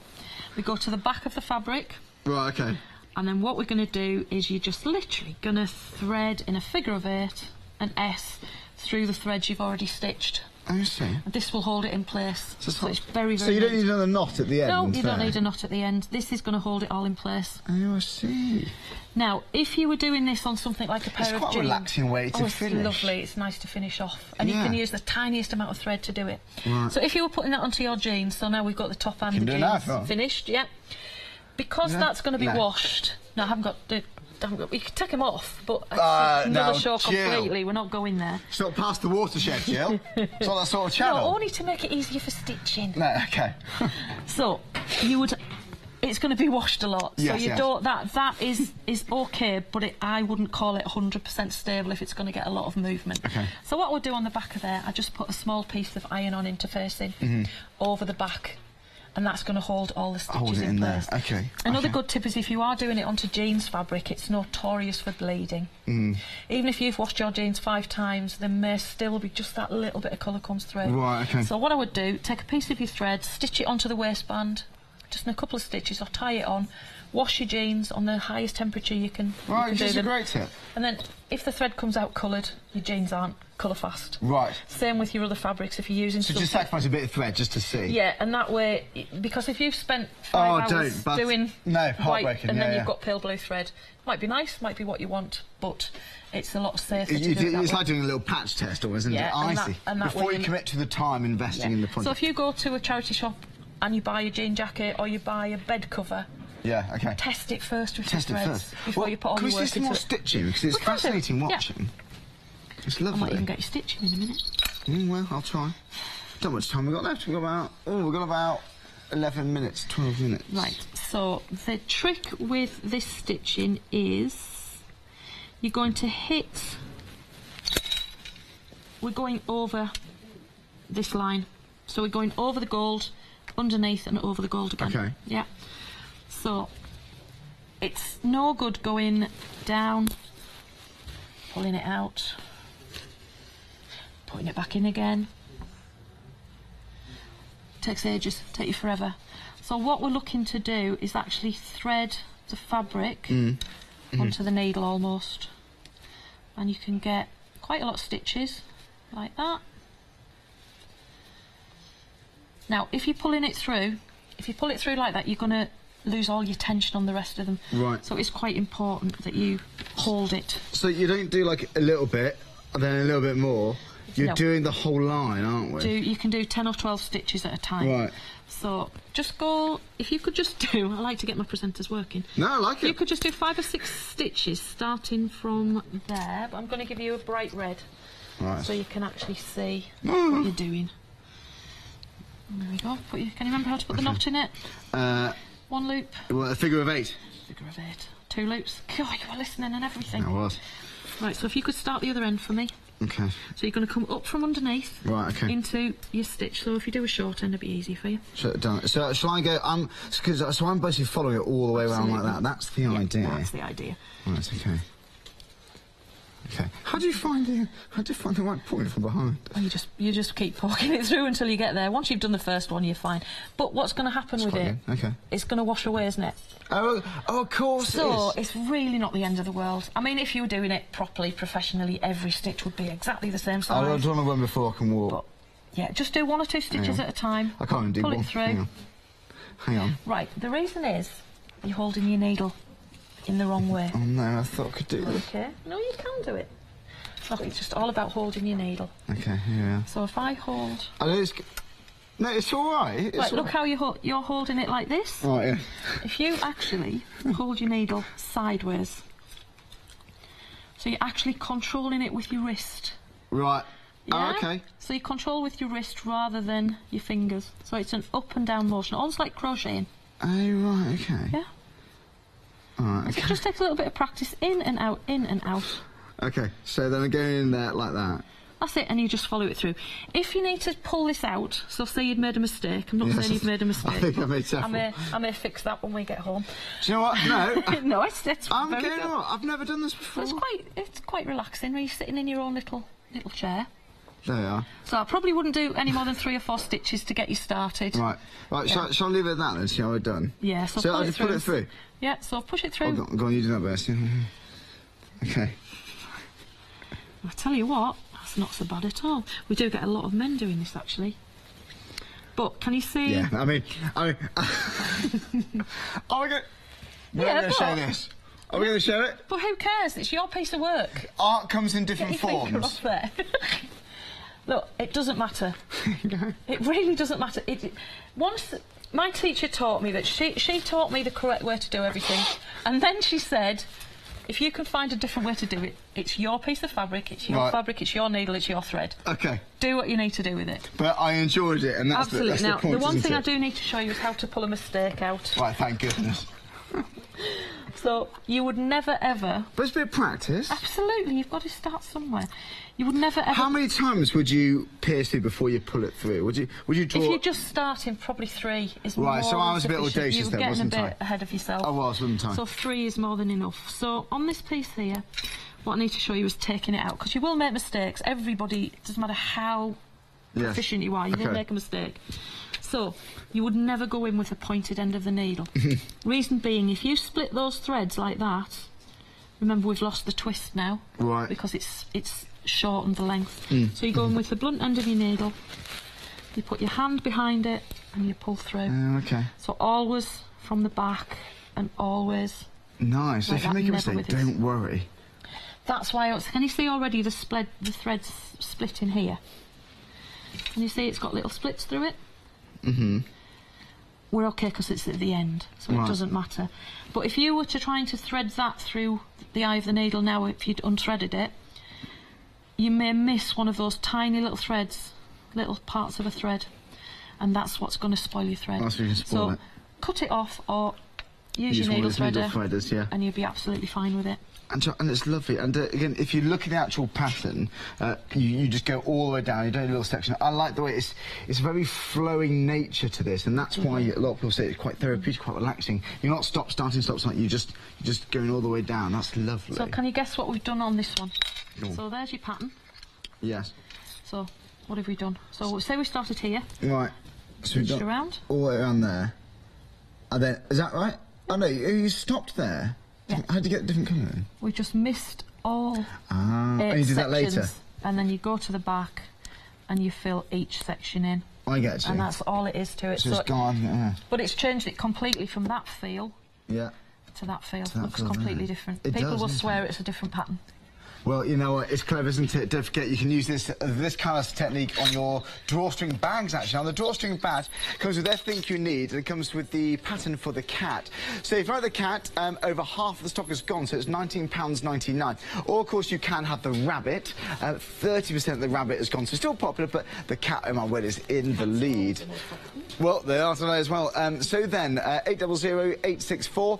We go to the back of the fabric. Right, okay. And then what we're going to do is you're just literally going to thread in a figure of 8, an S, through the threads you've already stitched. I see. And this will hold it in place. So it's very, very So you don't need another knot at the end? No, you don't need a knot at the end. This is going to hold it all in place. Oh, I see. Now, if you were doing this on something like a pair of jeans... It's quite a relaxing way to finish. It's lovely. It's nice to finish off. And you can use the tiniest amount of thread to do it. Right. So if you were putting that onto your jeans, so now we've got the top and the jeans finished, because that's going to be washed... No, I haven't got the... You can take them off, but another show completely. We're not going there. It's not past the watershed, Jill. It's not that sort of channel. No, only to make it easier for stitching. No, okay. So you would. It's going to be washed a lot. Yes, so you don't. That is okay, but I wouldn't call it 100% stable if it's going to get a lot of movement. Okay. So what we'll do on the back of there, I just put a small piece of iron-on interfacing over the back. and that's going to hold all the stitches in place. There. Okay. Another good tip is if you are doing it onto jeans fabric, it's notorious for bleeding. Even if you've washed your jeans 5 times, there may still be just that little bit of colour comes through. Right, okay. So what I would do, take a piece of your thread, stitch it onto the waistband, just in a couple of stitches, or tie it on, wash your jeans on the highest temperature you can. Right, this is a great tip. And then if the thread comes out coloured, your jeans aren't colour fast. Right. Same with your other fabrics if you're using. So just sacrifice a bit of thread just to see. Yeah, and that way, because if you've spent 5 hours doing white and then you've got pale blue thread, might be nice, might be what you want, but it's a lot safer to do it that It's way. like doing a little patch test, or isn't it? I see. Before you commit to the time investing in the project. So if you go to a charity shop and you buy a jean jacket or you buy a bed cover, test it first with your threads before you put all your work into it. Can we see some more stitching? Because it's fascinating watching. It's lovely. I might even get you stitching in a minute. Well, I'll try. Don't know much time we've got left. We've got about 11 minutes, 12 minutes. Right, so the trick with this stitching is you're going to hit... We're going over this line. So we're going over the gold, underneath and over the gold again. Okay. Yeah. So it's no good going down, pulling it out, putting it back in again. Takes ages, take you forever. So what we're looking to do is actually thread the fabric onto the needle almost, and you can get quite a lot of stitches like that. Now if you're pulling it through, if you pull it through like that, you're going to lose all your tension on the rest of them. Right. So it's quite important that you hold it. So you don't do like a little bit and then a little bit more. You're doing the whole line, aren't we? You can do 10 or 12 stitches at a time. Right. So just go, if you could just do, I like to get my presenters working. No, I like it. You could just do 5 or 6 stitches starting from there, but I'm going to give you a bright red. Right. So you can actually see what you're doing. There we go. Can you remember how to put the knot in it? 1 loop. Well, a figure of 8. Figure of 8. 2 loops. God, you were listening and everything. I was. Right, so if you could start the other end for me. Okay. So you're going to come up from underneath. Right, okay. Into your stitch. So if you do a short end, it'll be easy for you. So shall I go? So I'm basically following it all the way around like that. That's the idea. That's the idea. Right. Okay. Okay. How do you find the right point from behind? Well, you just keep poking it through until you get there. Once you've done the first one, you're fine. But what's going to happen with it? Okay. It's going to wash away, isn't it? Oh, of course. So it's really not the end of the world. I mean, if you were doing it properly, professionally, every stitch would be exactly the same size. I'll do one before I can walk. But, yeah, just do 1 or 2 stitches at a time. I can't do Pull one. it through. Hang on. Right. The reason is you're holding your needle in the wrong way. Oh no, I thought I could do it. Okay. No, you can do it. Look, it's just all about holding your needle. Okay, here we are. So if I hold... No, it's all right. Look how you're holding it like this. Right, yeah. If you actually hold your needle sideways, so you're actually controlling it with your wrist. Right. Yeah? Oh, okay. So you control with your wrist rather than your fingers. So it's an up and down motion, almost like crocheting. Oh, right, okay. Yeah. All right, okay. So it just takes a little bit of practice, in and out, in and out. Okay, so then I'm going in there like that. That's it, and you just follow it through. If you need to pull this out, so say you'd made a mistake, I'm not saying you've made a mistake. I think I made several. I may fix that when we get home. Do you know what? No. No, it's I'm very going good. on. I've never done this before. So it's quite relaxing when you're sitting in your own little chair. There you are. So I probably wouldn't do any more than 3 or 4 stitches to get you started. Right. Yeah. Shall I leave it at that then? See how we're done? Yeah. So I just put it through. Yeah. So push it through. Go on, you do that best. Okay. I tell you what, that's not so bad at all. We do get a lot of men doing this actually. But can you see? Yeah. I mean. Are we going to show this? Are we going to show it? But who cares? It's your piece of work. Art comes in different Get your finger forms. off there. Look, it doesn't matter. It really doesn't matter. Once my teacher taught me that she taught me the correct way to do everything, and then she said, if you can find a different way to do it, it's your piece of fabric, it's your fabric, it's your needle, it's your thread. Okay. Do what you need to do with it. But I enjoyed it, and that's absolutely. The point, the one thing I do need to show you is how to pull a mistake out. Right, thank goodness. So you would never ever... But it's a bit of practice. Absolutely, you've got to start somewhere. You would never ever... How many times would you pierce through before you pull it through? Would you draw... If you're just starting, probably 3 is more Right, so I was a bit audacious then, wasn't I? You were getting a bit ahead of yourself. I was, wasn't I? So 3 is more than enough. So on this piece here, what I need to show you is taking it out, because you will make mistakes. Everybody, it doesn't matter how proficient you are, you will make a mistake. So, you would never go in with the pointed end of the needle. Reason being, if you split those threads like that, remember we've lost the twist now, because it's shortened the length. So you go in with the blunt end of your needle, you put your hand behind it, and you pull through. So always from the back, and always... Nice. Like if you make a mistake, don't worry. That's why... Can you see already the threads split in here? Can you see it's got little splits through it? We're okay because it's at the end, so it doesn't matter. But if you were to try to thread that through the eye of the needle now, if you'd unthreaded it, you may miss one of those tiny little threads, little parts of a thread, and that's what's going to spoil your thread. That's what you can spoil it. Cut it off or use your needle threader, and you'll be absolutely fine with it. And it's lovely. And again, if you look at the actual pattern, you just go all the way down. You don't do a little section. I like the way it's a very flowing nature to this, and that's why a lot of people say it's quite therapeutic, quite relaxing. You're not starting, you're just going all the way down. That's lovely. So can you guess what we've done on this one? So there's your pattern. Yes. So what have we done? So say we started here. Right. So we've done around. All the way around there. And then, is that right? Oh no, you stopped there. Yeah. How'd you get a different colour then? We just missed all 8 and you did that later? And then you go to the back and you fill each section in. I get you. And that's all it is to it. So it's gone, But it's changed it completely from that feel to that feel. It looks completely different. People will swear it's a different pattern. Well, you know what, it's clever, isn't it? Don't forget you can use this kind of technique on your drawstring bags, actually. Now, the drawstring bag comes with everything you need, and it comes with the pattern for the cat. So if you like the cat, over half of the stock is gone, so it's £19.99. Or, of course, you can have the rabbit. 30% of the rabbit is gone, so still popular, but the cat, oh my word, is in the lead. Well, they are today as well. So then, 800 864.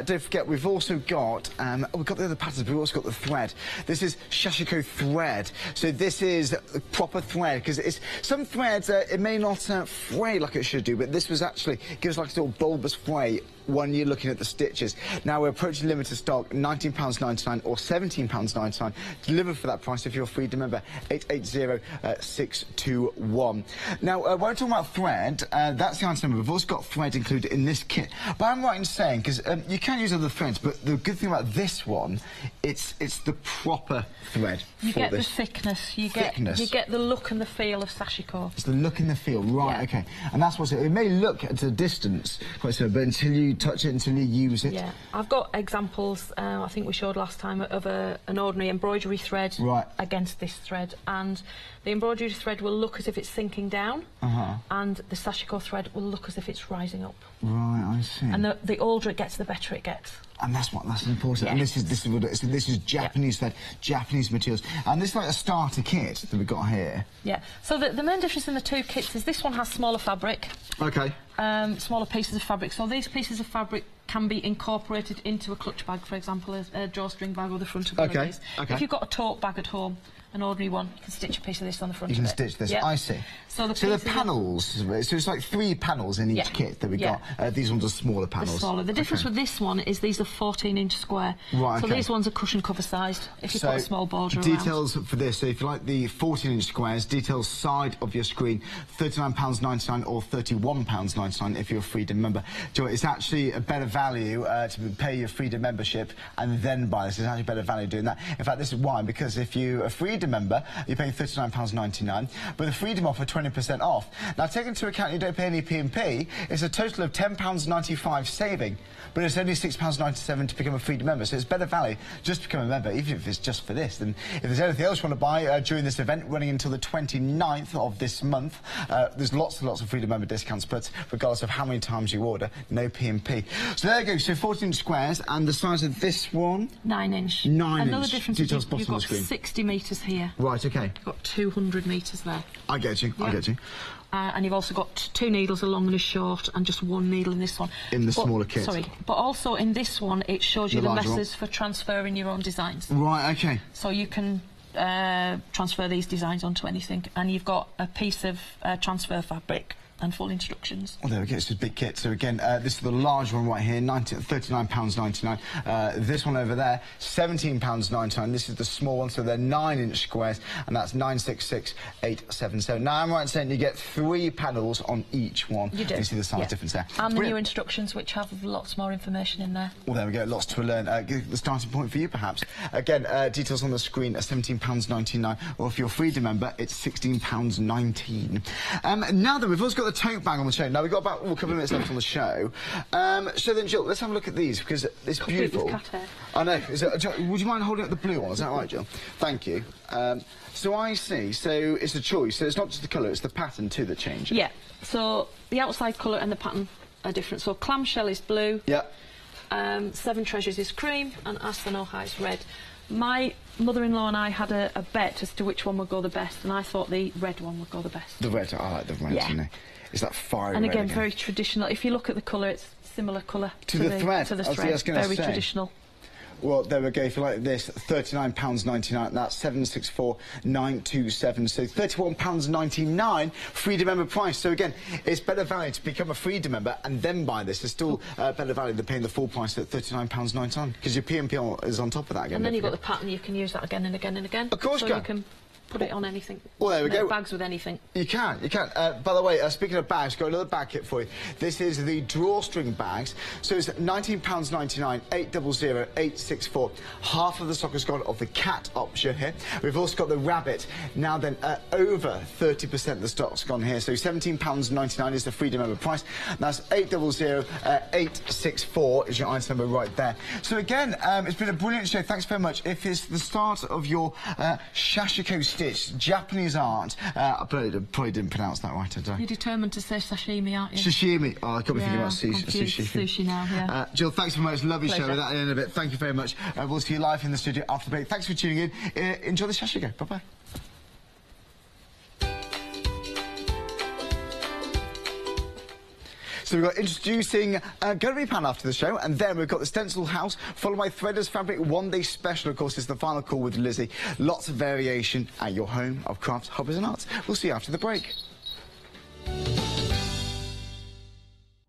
Don't forget, we've also got, we've got the other patterns, but we've also got the thread. This is Sashiko thread. So this is proper thread, because it's some threads, it may not fray like it should do, but this was actually, gives like a sort of bulbous fray when you're looking at the stitches. Now we're approaching limited stock, £19.99 or £17.99. Deliver for that price if you're a Freedom member, 880-621. Now, when we're talking about thread, that's the answer number. We've also got thread included in this kit. But I'm right in saying, because you can use other threads, but the good thing about this one, it's the proper thread. You get the thickness, you get the look and the feel of Sashiko. It's the look and the feel, right, okay. And that's what's it may look at a distance quite similar, but until you touch it, until you use it. Yeah, I've got examples, I think we showed last time, of an ordinary embroidery thread against this thread, and the embroidery thread will look as if it's sinking down, and the Sashiko thread will look as if it's rising up. Right, I see. And the older it gets, the better it gets. And that's important. Yes. And this is Japanese thread, Japanese materials, and this is like a starter kit that we've got here. Yeah. So the main difference in the two kits is this one has smaller fabric. Okay. Smaller pieces of fabric. So these pieces of fabric can be incorporated into a clutch bag, for example, a drawstring bag or the front of one of these. Okay. If you've got a tote bag at home, an ordinary one, you can stitch a piece of this on the front of it. You can stitch this, I see. So the panels, so it's like 3 panels in each kit that we got. These ones are smaller panels. The difference with this one is these are 14-inch square. Right, so these ones are cushion cover sized, if you put a small border around. Details for this, so if you like the 14-inch squares, details side of your screen, £39.99 or £31.99 if you're a Freedom member. So it's actually a better value to pay your Freedom membership and then buy this. It's actually better value doing that. In fact, this is why, because if you're a Freedom member, you're paying £39.99, but the Freedom offer 20% off. Now, take into account you don't pay any P&P, it's a total of £10.95 saving, but it's only £6.97 to become a Freedom member, so it's better value just to become a member, even if it's just for this. And if there's anything else you want to buy during this event, running until the 29th of this month, there's lots and lots of Freedom member discounts, but regardless of how many times you order, no P&P. So there you go, so 14-inch squares, and the size of this one? 9-inch. 9-inch. Another difference is you've got 60 metres here. here. Right, okay. You've got 200 metres there. I get you, I get you. And you've also got 2 needles, a long and a short, and just 1 needle in this one. In the smaller kit. Sorry, but also in this one, it shows you the messes for transferring your own designs. Right, okay. So you can transfer these designs onto anything, and you've got a piece of transfer fabric and full instructions. Oh, there we go, it's a big kit. So again, this is the large one right here, £39.99. This one over there, £17.99. This is the small one, so they're 9-inch squares, and that's 966,877. Now, I'm right in saying you get 3 panels on each one. You do. You see the size difference there. And the new instructions, which have lots more information in there. Well, there we go, lots to learn. The starting point for you, perhaps. Again, details on the screen are £17.99, or if you're a Freedom member, it's £16.19. Now then, we've also got the tote bag on the show. Now, we've got about a couple of minutes left on the show. So then, Jill, let's have a look at these, because it's beautiful. Cat hair. I know. Would you mind holding up the blue one? Is that right, Jill? Thank you. So I see. So it's a choice. So it's not just the colour, it's the pattern too that changes. Yeah. So the outside colour and the pattern are different. So clamshell is blue. Yeah. 7 Treasures is cream, and Ask the No-High is red. My mother-in-law and I had a bet as to which one would go the best, and I thought the red one would go the best. The red. I like the red. Yeah. It's that fiery and red again, very traditional. If you look at the colour, it's similar colour to the thread. To the thread. Very traditional. Well, there we go. If you like this, £39.99. That's 764,927. So £31.99 Freedom member price. So again, it's better value to become a Freedom member and then buy this. It's still better value than paying the full price at £39.99 because your P&P is on top of that again. And then you've got the pattern. You can use that again and again and again. Of course, so you can put it on anything. Well, there we go. Bags with anything. You can. By the way, speaking of bags, got another bag kit for you. This is the drawstring bags. So it's £19.99, 800 864. Half of the stock has gone off the cat option here. We've also got the rabbit. Now then, over 30% of the stock's gone here. So £17.99 is the Freedom member price. That's 800 864 is your item number right there. So again, it's been a brilliant show. Thanks very much. If it's the start of your Shashiko stitch, Japanese art. I probably didn't pronounce that right, did I? You're determined to say sashimi, aren't you? Sashimi. Oh, I got me thinking about sushi. Sushi now, yeah. Jill, thanks very much. Lovely Pleasure. show. With that in a bit. Thank you very much. We'll see you live in the studio after the break. Thanks for tuning in. Enjoy the Shashiko. Bye-bye. So we've got introducing Gallery Pan after the show, and then we've got the Stencil House, followed by Threaders Fabric One-Day Special. Of course, it's the final call with Lizzie. Lots of variation at your home of crafts, hobbies and arts. We'll see you after the break.